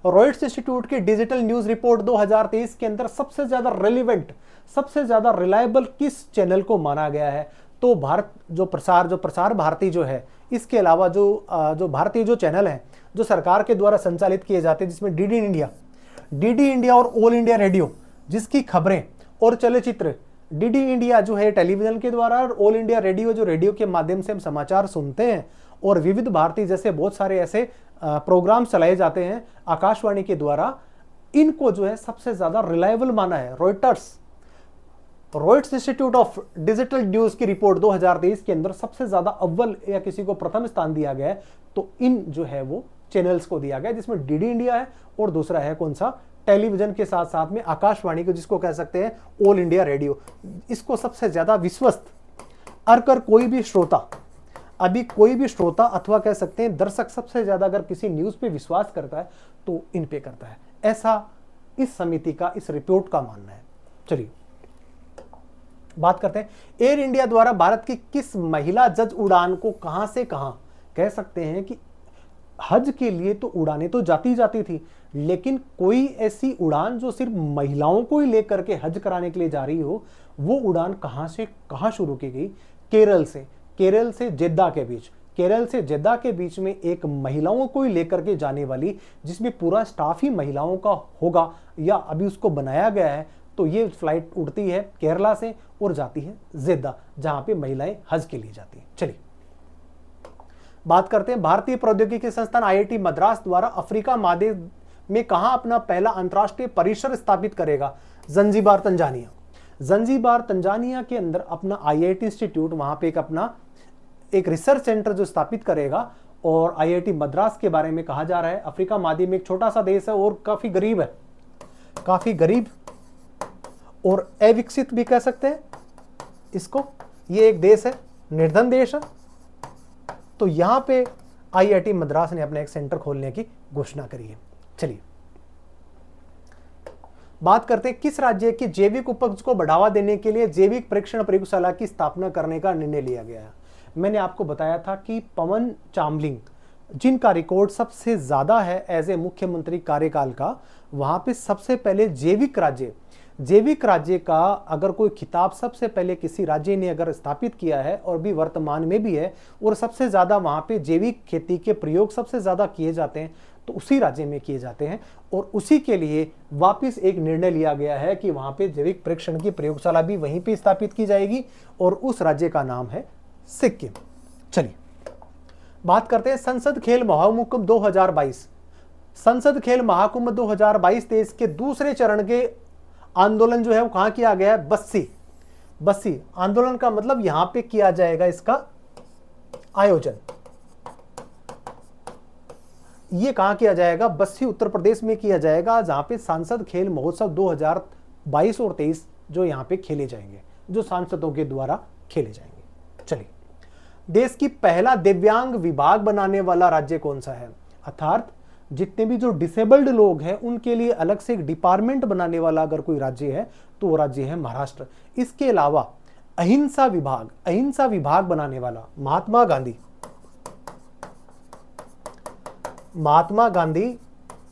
रॉयटर्स इंस्टीट्यूट की डिजिटल न्यूज रिपोर्ट 2023 के अंदर सबसे ज्यादा रेलिवेंट, सबसे ज्यादा रिलायबल किस चैनल को माना गया है? तो भारत जो प्रसार भारती जो है, इसके अलावा जो भारतीय जो चैनल है जो सरकार के द्वारा संचालित किए जाते हैं, जिसमें डीडी इंडिया और ऑल इंडिया रेडियो जिसकी खबरें और चलचित्र, डीडी इंडिया जो है टेलीविजन के द्वारा और ऑल इंडिया रेडियो जो रेडियो के माध्यम से हम समाचार सुनते हैं, और विविध भारती जैसे बहुत सारे ऐसे प्रोग्राम चलाए जाते हैं आकाशवाणी के द्वारा, इनको जो है सबसे ज्यादा रिलायबल माना है। Reuters institute of digital news की रिपोर्ट 2023 के अंदर सबसे ज्यादा अव्वल या किसी को प्रथम स्थान दिया गया है, तो इन जो है वो चैनल्स को दिया गया, जिसमें डीडी इंडिया है और दूसरा है कौन सा, टेलीविजन के साथ साथ में आकाशवाणी को जिसको कह सकते हैं ऑल इंडिया रेडियो। इसको सबसे ज्यादा विश्वस्त अगर कोई भी श्रोता, अभी कोई भी श्रोता अथवा कह सकते हैं दर्शक सबसे ज्यादा अगर किसी न्यूज पे विश्वास करता है तो इन पे करता है, ऐसा इस समिति का, इस रिपोर्ट का मानना है। चलिए बात करते हैं, एयर इंडिया द्वारा भारत की किस महिला जज उड़ान को कहां से कहां, कह सकते हैं कि हज के लिए तो उड़ानें तो जाती थी, लेकिन कोई ऐसी उड़ान जो सिर्फ महिलाओं को ही लेकर के हज कराने के लिए जा रही हो, वो उड़ान कहां से कहां शुरू की गई? केरल से जेद्दा के बीच, केरल से जेद्दा के बीच में एक महिलाओं को ही लेकर के जाने वाली, जिसमें पूरा स्टाफ ही महिलाओं का होगा या अभी उसको बनाया गया है, तो ये फ्लाइट उड़ती है केरला से और जाती है जेद्दा, जहां पे महिलाएं हज के लिए जाती हैं। चलिए बात करते हैं, भारतीय प्रौद्योगिकी संस्थान IIT मद्रास द्वारा अफ्रीका महाद्वीप में कहां अपना पहला अंतरराष्ट्रीय परिसर स्थापित करेगा? Zanzibar Tanzania. जंजीबार तंजानिया के अंदर अपना IIT इंस्टीट्यूट, वहां पे एक रिसर्च सेंटर जो स्थापित करेगा। और IIT मद्रास के बारे में कहा जा रहा है, अफ्रीका महाद्वीप में एक छोटा सा देश है और काफी गरीब है, काफी गरीब और अविकसित भी कह सकते हैं इसको। ये एक देश है, निर्धन देश है, तो यहां पे IIT मद्रास ने अपना एक सेंटर खोलने की घोषणा करी है। चलिए बात करते हैं, किस राज्य की जैविक उपज को बढ़ावा देने के लिए जैविक परीक्षण प्रयोगशाला की स्थापना करने का निर्णय लिया गया है? मैंने आपको बताया था कि पवन चामलिंग, जिनका रिकॉर्ड सबसे ज्यादा है एज ए मुख्यमंत्री कार्यकाल का, वहां पे सबसे पहले जैविक राज्य का अगर कोई खिताब सबसे पहले किसी राज्य ने अगर स्थापित किया है और भी वर्तमान में भी है, और सबसे ज्यादा वहां पे जैविक खेती के प्रयोग सबसे ज्यादा किए जाते हैं, तो उसी राज्य में किए जाते हैं। और उसी के लिए वापस एक निर्णय लिया गया है कि वहां पे जैविक परीक्षण की प्रयोगशाला भी वहीं पे स्थापित की जाएगी, और उस राज्य का नाम है सिक्किम। चलिए बात करते हैं, संसद खेल महाकुंभ 2022। संसद खेल महाकुंभ 2022 देश के दूसरे चरण के आंदोलन जो है वो कहां किया गया है? बस्सी आंदोलन का मतलब यहां पे किया जाएगा इसका आयोजन। ये कहां किया जाएगा? बस्सी उत्तर प्रदेश में किया जाएगा, जहां पे सांसद खेल महोत्सव 2022 और 23 जो यहां पे खेले जाएंगे, जो सांसदों के द्वारा खेले जाएंगे। चलिए, देश की पहला दिव्यांग विभाग बनाने वाला राज्य कौन सा है? अर्थात जितने भी जो डिसेबल्ड लोग हैं उनके लिए अलग से एक डिपार्टमेंट बनाने वाला अगर कोई राज्य है तो वो राज्य है महाराष्ट्र। इसके अलावा अहिंसा विभाग बनाने वाला महात्मा गांधी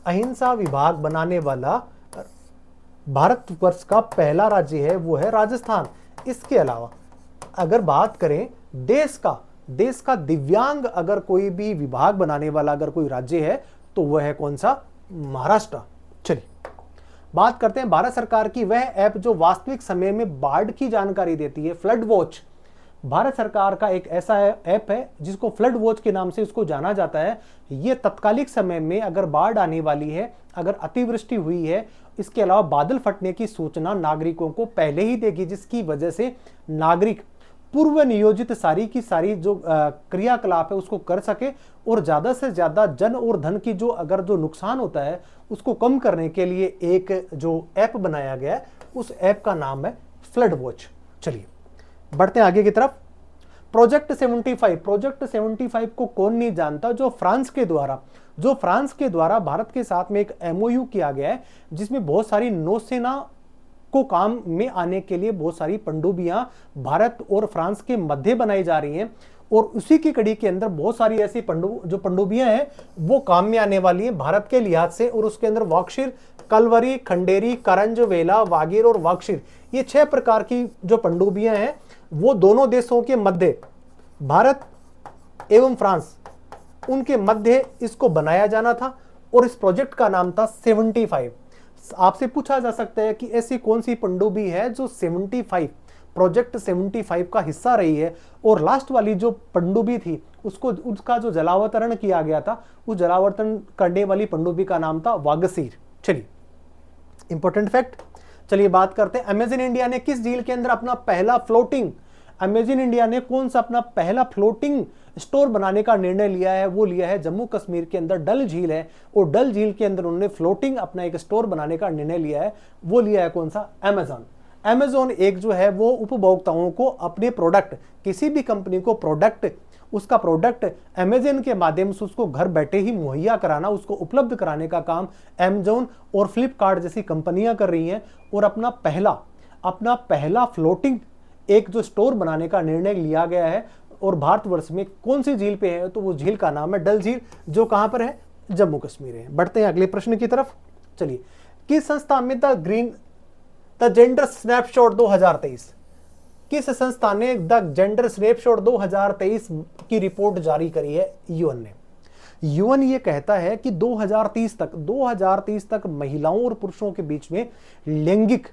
अहिंसा विभाग बनाने वाला भारतवर्ष का पहला राज्य है, वो है राजस्थान। इसके अलावा अगर बात करें देश का दिव्यांग अगर कोई भी विभाग बनाने वाला अगर कोई राज्य है तो वह है कौन सा? महाराष्ट्र। चलिए बात करते हैं, भारत सरकार की वह ऐप जो वास्तविक समय में बाढ़ की जानकारी देती है, फ्लड वॉच। भारत सरकार का एक ऐसा ऐप है जिसको फ्लड वॉच के नाम से उसको जाना जाता है। यह तत्कालिक समय में अगर बाढ़ आने वाली है, अगर अतिवृष्टि हुई है, इसके अलावा बादल फटने की सूचना नागरिकों को पहले ही देगी, जिसकी वजह से नागरिक पूर्व नियोजित सारी की सारी जो क्रियाकलाप है उसको कर सके और ज्यादा से ज्यादा जन और धन की जो नुकसान होता है उसको कम करने के लिए एक जो ऐप बनाया गया है, उस ऐप का नाम है फ्लड वॉच। चलिए बढ़ते हैं आगे की तरफ। प्रोजेक्ट 75 को कौन नहीं जानता, जो फ्रांस के द्वारा भारत के साथ में एक MOU किया गया है, जिसमें बहुत सारी नौसेना को काम में आने के लिए बहुत सारी पनडुब्बियां भारत और फ्रांस के मध्य बनाई जा रही हैं। और उसी की कड़ी के अंदर बहुत सारी ऐसी पनडुब्बियां हैं वो काम में आने वाली हैं भारत के लिहाज से। और उसके अंदर वाक्षिर, कलवरी, खंडेरी, करंज, वेला, वागीर और वाक्षिर, ये 6 प्रकार की जो पनडुब्बियां हैं वो दोनों देशों के मध्य, भारत एवं फ्रांस, उनके मध्य इसको बनाया जाना था। और इस प्रोजेक्ट का नाम था 75। आपसे पूछा जा सकता है कि ऐसी कौन सी पनडुब्बी है जो 75 प्रोजेक्ट 75 का हिस्सा रही है। और लास्ट वाली जो पनडुब्बी थी उसका जो जलावतरण किया गया था, उस जलावतरण करने वाली पनडुब्बी का नाम था वागसीर। चलिए इंपॉर्टेंट फैक्ट। चलिए बात करते हैं, अमेजन इंडिया ने किस झील के अंदर अपना पहला फ्लोटिंग स्टोर बनाने का निर्णय लिया है? वो लिया है जम्मू कश्मीर के अंदर डल झील है, और डल झील के अंदर उन्होंने फ्लोटिंग अपना एक स्टोर बनाने का निर्णय लिया है। वो लिया है कौन सा? अमेजन। अमेजोन एक जो है वो उपभोक्ताओं को अपने प्रोडक्ट, किसी भी कंपनी को प्रोडक्ट, उसका प्रोडक्ट अमेजन के माध्यम से उसको घर बैठे ही मुहैया कराना, उसको उपलब्ध कराने का काम अमेजोन और फ्लिपकार्ट जैसी कंपनियां कर रही हैं। और अपना पहला फ्लोटिंग एक जो स्टोर बनाने का निर्णय लिया गया है। और भारतवर्ष में कौन सी झील पे है, तो वो झील का नाम है डल झील, जो कहां पर है, जम्मू कश्मीर है। बढ़ते हैं अगले प्रश्न की तरफ। चलिए, किस संस्था में द जेंडर स्नैपशॉट 2023, किस संस्था ने द जेंडर स्नैपशॉट 2023 की रिपोर्ट जारी करी है? यूएन ने। यूएन ये कहता है कि 2030 तक महिलाओं और पुरुषों के बीच में लैंगिक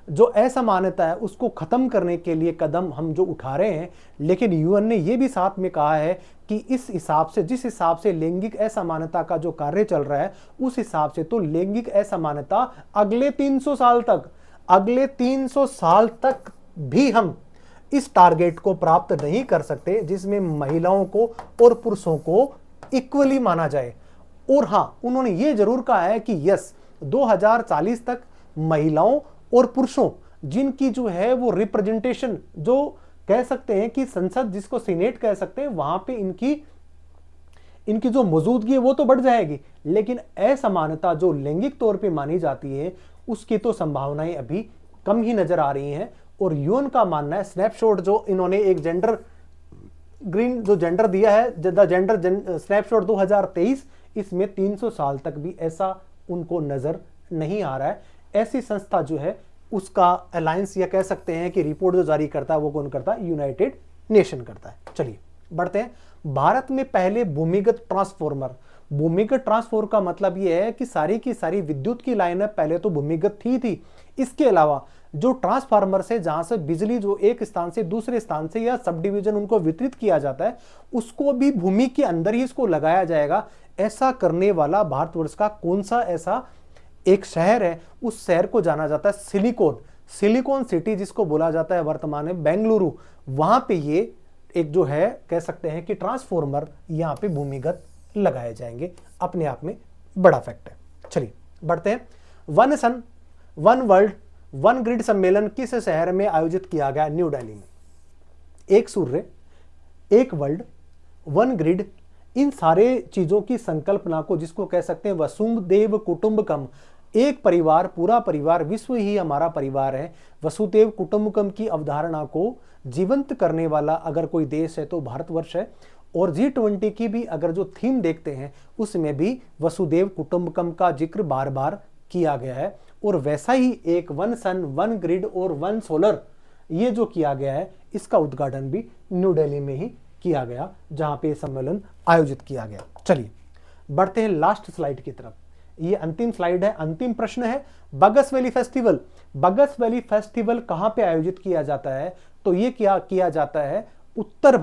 जो असमानता है उसको खत्म करने के लिए कदम हम जो उठा रहे हैं। लेकिन यूएन ने यह भी साथ में कहा है कि इस हिसाब से, जिस हिसाब से लैंगिक असमानता का जो कार्य चल रहा है, उस हिसाब से तो लैंगिक असमानता अगले 300 साल तक भी हम इस टारगेट को प्राप्त नहीं कर सकते, जिसमें महिलाओं को और पुरुषों को इक्वली माना जाए। और हां, उन्होंने ये जरूर कहा है कि यस, 2040 तक महिलाओं और पुरुषों जिनकी जो है वो रिप्रेजेंटेशन, जो कह सकते हैं कि संसद जिसको सीनेट कह सकते हैं, वहां पे इनकी जो मौजूदगी है वो तो बढ़ जाएगी, लेकिन असमानता जो लैंगिक तौर पे मानी जाती है उसकी तो संभावनाएं अभी कम ही नजर आ रही हैं। और यूएन का मानना है, स्नैपशॉट जो इन्होंने एक जेंडर ग्रीन जो जेंडर दिया है, द जेंडर स्नैपशॉट 2023, इसमें 300 साल तक भी ऐसा उनको नजर नहीं आ रहा है। ऐसी संस्था जो है उसका अलायंस, या कह सकते हैं कि रिपोर्ट जो जारी करता है वो कौन करता है? यूनाइटेड नेशन करता है। चलिए बढ़ते हैं। भारत में पहले भूमिगत ट्रांसफॉर्मर का मतलब यह है कि सारी की सारी विद्युत की लाइनें पहले तो भूमिगत थी। इसके अलावा जो ट्रांसफार्मर से, जहां से बिजली जो एक स्थान से दूसरे स्थान से या सब डिवीजन उनको वितरित किया जाता है, उसको भी भूमि के अंदर ही इसको लगाया जाएगा। ऐसा करने वाला भारतवर्ष का कौन सा ऐसा एक शहर है? उस शहर को जाना जाता है सिलिकॉन सिटी, जिसको बोला जाता है वर्तमान में बेंगलुरु। वहां पे ये एक जो है कह सकते हैं कि ट्रांसफॉर्मर यहां पे भूमिगत लगाए जाएंगे। अपने आप में बड़ा फैक्ट है। चलिए बढ़ते हैं। One sun one world one grid सम्मेलन किस शहर में आयोजित किया गया? न्यू दिल्ली में। एक सूर्य, एक वर्ल्ड, वन ग्रिड, इन सारे चीजों की संकल्पना को, जिसको कह सकते हैं वसुधैव कुटुंबकम, एक परिवार, पूरा परिवार, विश्व ही हमारा परिवार है, वसुधैव कुटुंबकम की अवधारणा को जीवंत करने वाला अगर कोई देश है तो भारतवर्ष है। और G20 की भी अगर जो थीम देखते हैं उसमें भी वसुधैव कुटुंबकम का जिक्र बार बार किया गया है। और वैसा ही एक वन सन, वन ग्रिड और वन सोलर, ये जो किया गया है, इसका उद्घाटन भी न्यू दिल्ली में ही किया गया, जहां पे सम्मेलन आयोजित किया गया। चलिए बढ़ते हैं लास्ट स्लाइड की तरफ। ये अंतिम स्लाइड है, अंतिम प्रश्न है। बगस वैली फेस्टिवल कहां पे आयोजित किया जाता है? तो ये क्या किया जाता है? उत्तर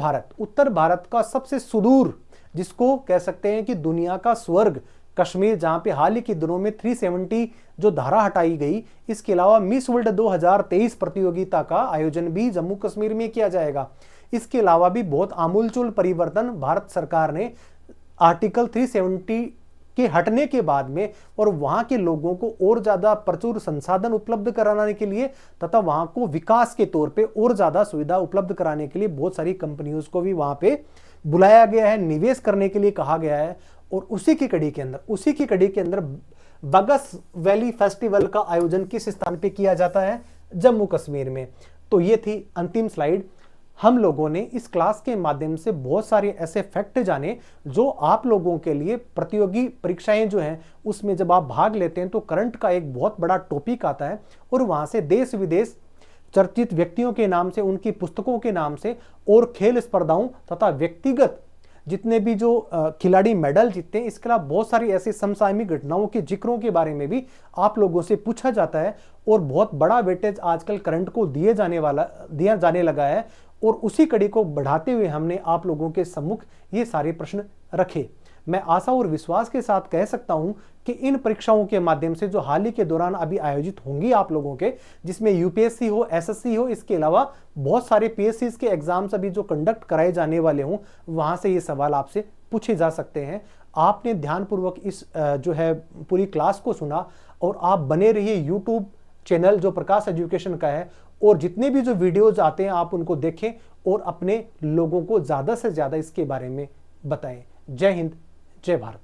भारत का सबसे सुदूर, जिसको कह सकते हैं कि दुनिया का स्वर्ग, कश्मीर, जहां पे हाल ही के दिनों में 370 जो धारा हटाई गई। इसके अलावा मिस वर्ल्ड 2023 प्रतियोगिता का आयोजन भी जम्मू कश्मीर में किया जाएगा। इसके अलावा भी बहुत आमूलचूल परिवर्तन भारत सरकार ने आर्टिकल 370 के हटने के बाद में, और वहां के लोगों को और ज्यादा प्रचुर संसाधन उपलब्ध कराने के लिए तथा वहां को विकास के तौर पे और ज्यादा सुविधा उपलब्ध कराने के लिए बहुत सारी कंपनियों को भी वहां पे बुलाया गया है, निवेश करने के लिए कहा गया है। और उसी की कड़ी के अंदर बगस वैली फेस्टिवल का आयोजन किस स्थान पे किया जाता है? जम्मू कश्मीर में। तो ये थी अंतिम स्लाइड। हम लोगों ने इस क्लास के माध्यम से बहुत सारे ऐसे फैक्ट जाने जो आप लोगों के लिए प्रतियोगी परीक्षाएं जो हैं उसमें जब आप भाग लेते हैं तो करंट का एक बहुत बड़ा टॉपिक आता है, और वहां से देश विदेश चर्चित व्यक्तियों के नाम से, उनकी पुस्तकों के नाम से, और खेल स्पर्धाओं तथा व्यक्तिगत जितने भी जो खिलाड़ी मेडल जीतते हैं, इसके अलावा बहुत सारी ऐसी समसामयिक घटनाओं के जिक्रों के बारे में भी आप लोगों से पूछा जाता है। और बहुत बड़ा वेटेज आजकल करंट को दिया जाने लगा है, और उसी कड़ी को बढ़ाते हुए हमने आप लोगों के सम्मुख ये सारे प्रश्न रखे। मैं आशा और विश्वास के साथ कह सकता हूं कि इन परीक्षाओं के माध्यम से जो हाल ही के दौरान अभी आयोजित होंगी आप लोगों के, जिसमें यूपीएससी हो, एसएससी हो, इसके अलावा बहुत सारे पीएससी के एग्जाम्स अभी जो कंडक्ट कराए जाने वाले हों, वहां से ये सवाल आपसे पूछे जा सकते हैं। आपने ध्यानपूर्वक इस जो है पूरी क्लास को सुना, और आप बने रहिए यूट्यूब चैनल जो प्रकाश एजुकेशन का है, और जितने भी जो वीडियोज आते हैं आप उनको देखें और अपने लोगों को ज़्यादा से ज़्यादा इसके बारे में बताएं। जय हिंद, जय भारत।